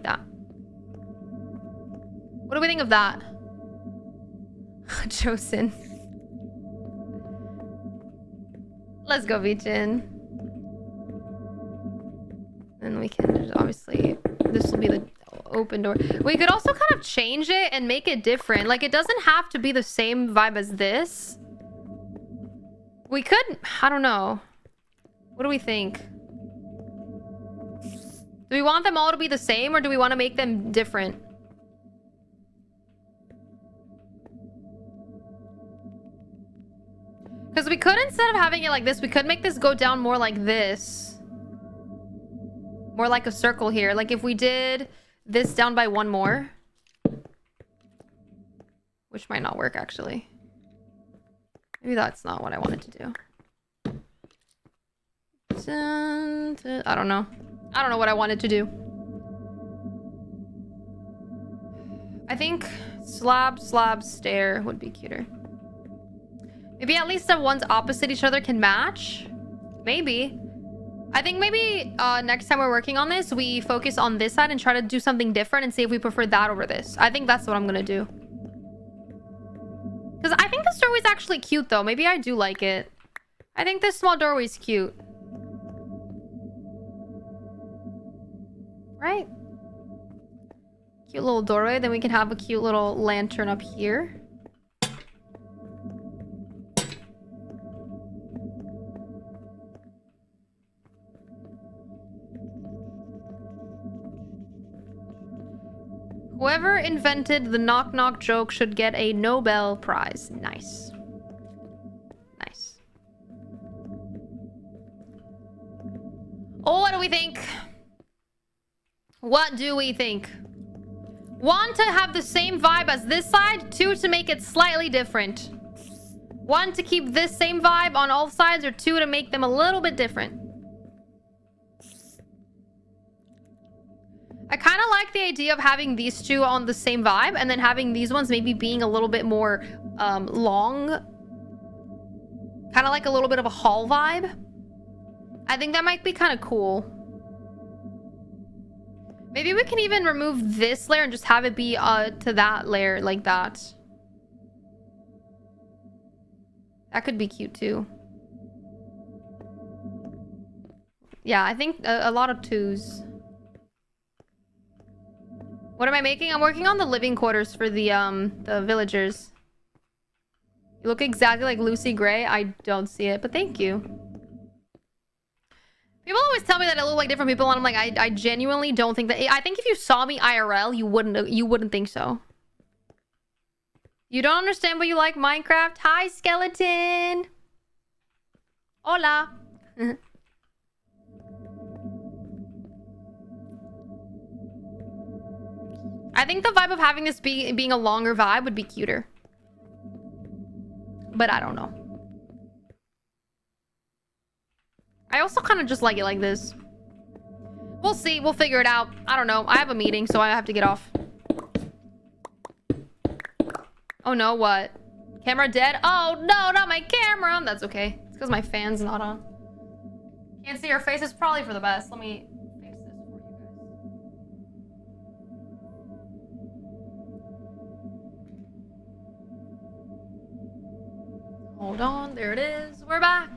that. What do we think of that? Josin. Let's go, Vichin. And we can just obviously... This will be the open door. We could also kind of change it and make it different. Like, it doesn't have to be the same vibe as this. We could... I don't know. What do we think? Do we want them all to be the same, or do we want to make them different? Because we could, instead of having it like this, we could make this go down more like this. More like a circle here. Like if we did this down by 1 more. Which might not work, actually. Maybe that's not what I wanted to do. I don't know. I don't know what I wanted to do. I think slab, stair would be cuter. Maybe at least the ones opposite each other can match. Maybe. I think maybe next time we're working on this, we focus on this side and try to do something different and see if we prefer that over this. I think that's what I'm gonna do. Because I think this doorway is actually cute, though. Maybe I do like it. I think this small doorway is cute. Right? Cute little doorway. Then we can have a cute little lantern up here. Whoever invented the knock-knock joke should get a Nobel Prize. Nice. Nice. Oh, what do we think? What do we think? 1, to have the same vibe as this side. 2, to make it slightly different. 1, to keep this same vibe on all sides, or 2, to make them a little bit different. I kind of like the idea of having these 2 on the same vibe, and then having these ones maybe being a little bit more long. Kind of like a little bit of a hall vibe. I think that might be kind of cool. Maybe we can even remove this layer and just have it be to that layer like that. That could be cute too. Yeah, I think a lot of 2s. What am I making? I'm working on the living quarters for the villagers. You look exactly like Lucy Gray. I don't see it, but thank you. People always tell me that I look like different people, and I'm like, I genuinely don't think that. I think if you saw me IRL, you wouldn't think so. You don't understand, but you like Minecraft? Hi, skeleton. Hola. I think the vibe of having this being a longer vibe would be cuter. But I don't know. I also kind of just like it like this. We'll see. We'll figure it out. I don't know. I have a meeting, so I have to get off. Oh no, what? Camera dead? Oh no, not my camera! That's okay. It's because my fan's not on. Can't see her face. It's probably for the best. Let me fix this for you guys. Hold on. There it is. We're back.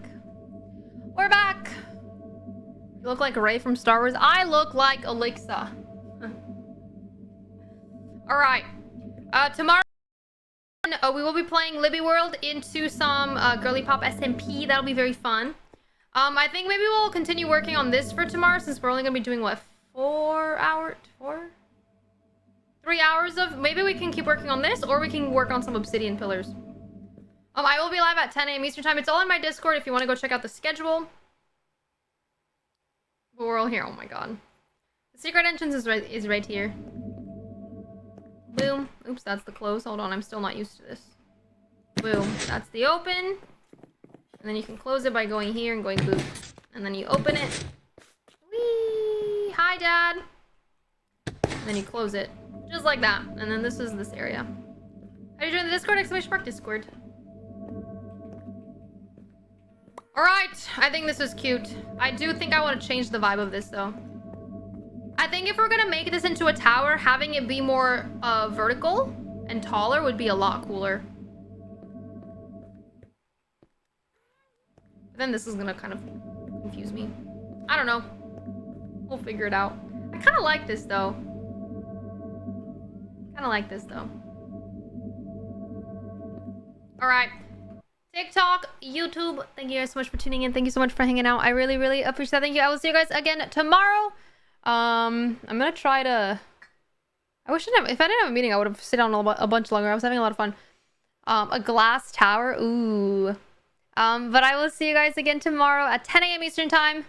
We're back. You look like Rey from Star Wars. I look like Alexa. Alright. Tomorrow we will be playing Libbie World into some Girly Pop SMP. That'll be very fun. I think maybe we'll continue working on this for tomorrow since we're only gonna be doing what, 3 hours of, maybe we can keep working on this or we can work on some obsidian pillars. I will be live at 10 a.m. Eastern time. It's all in my Discord if you want to go check out the schedule. But we're all here. Oh my god. The secret entrance is right here. Boom. Oops, that's the close. Hold on, I'm still not used to this. Boom. That's the open. And then you can close it by going here and going boop. And then you open it. Whee! Hi, Dad. And then you close it. Just like that. And then this is this area. How do you join the Discord? Exclamation mark Discord. Alright, I think this is cute. I do think I want to change the vibe of this, though. I think if we're gonna make this into a tower, having it be more vertical and taller would be a lot cooler. But then this is gonna kind of confuse me. I don't know. We'll figure it out. I kind of like this, though. Alright. TikTok, YouTube, thank you guys so much for tuning in. Thank you so much for hanging out. I really, really appreciate that. Thank you. I will see you guys again tomorrow. I'm gonna try to... I wish if I didn't have a meeting, I would have sit down a bunch longer. I was having a lot of fun. A glass tower. Ooh. But I will see you guys again tomorrow at 10 a.m. Eastern time.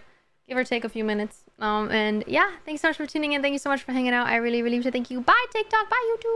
Give or take a few minutes. And yeah, thanks so much for tuning in. Thank you so much for hanging out. I really, really appreciate it. Thank you. Bye, TikTok. Bye, YouTube.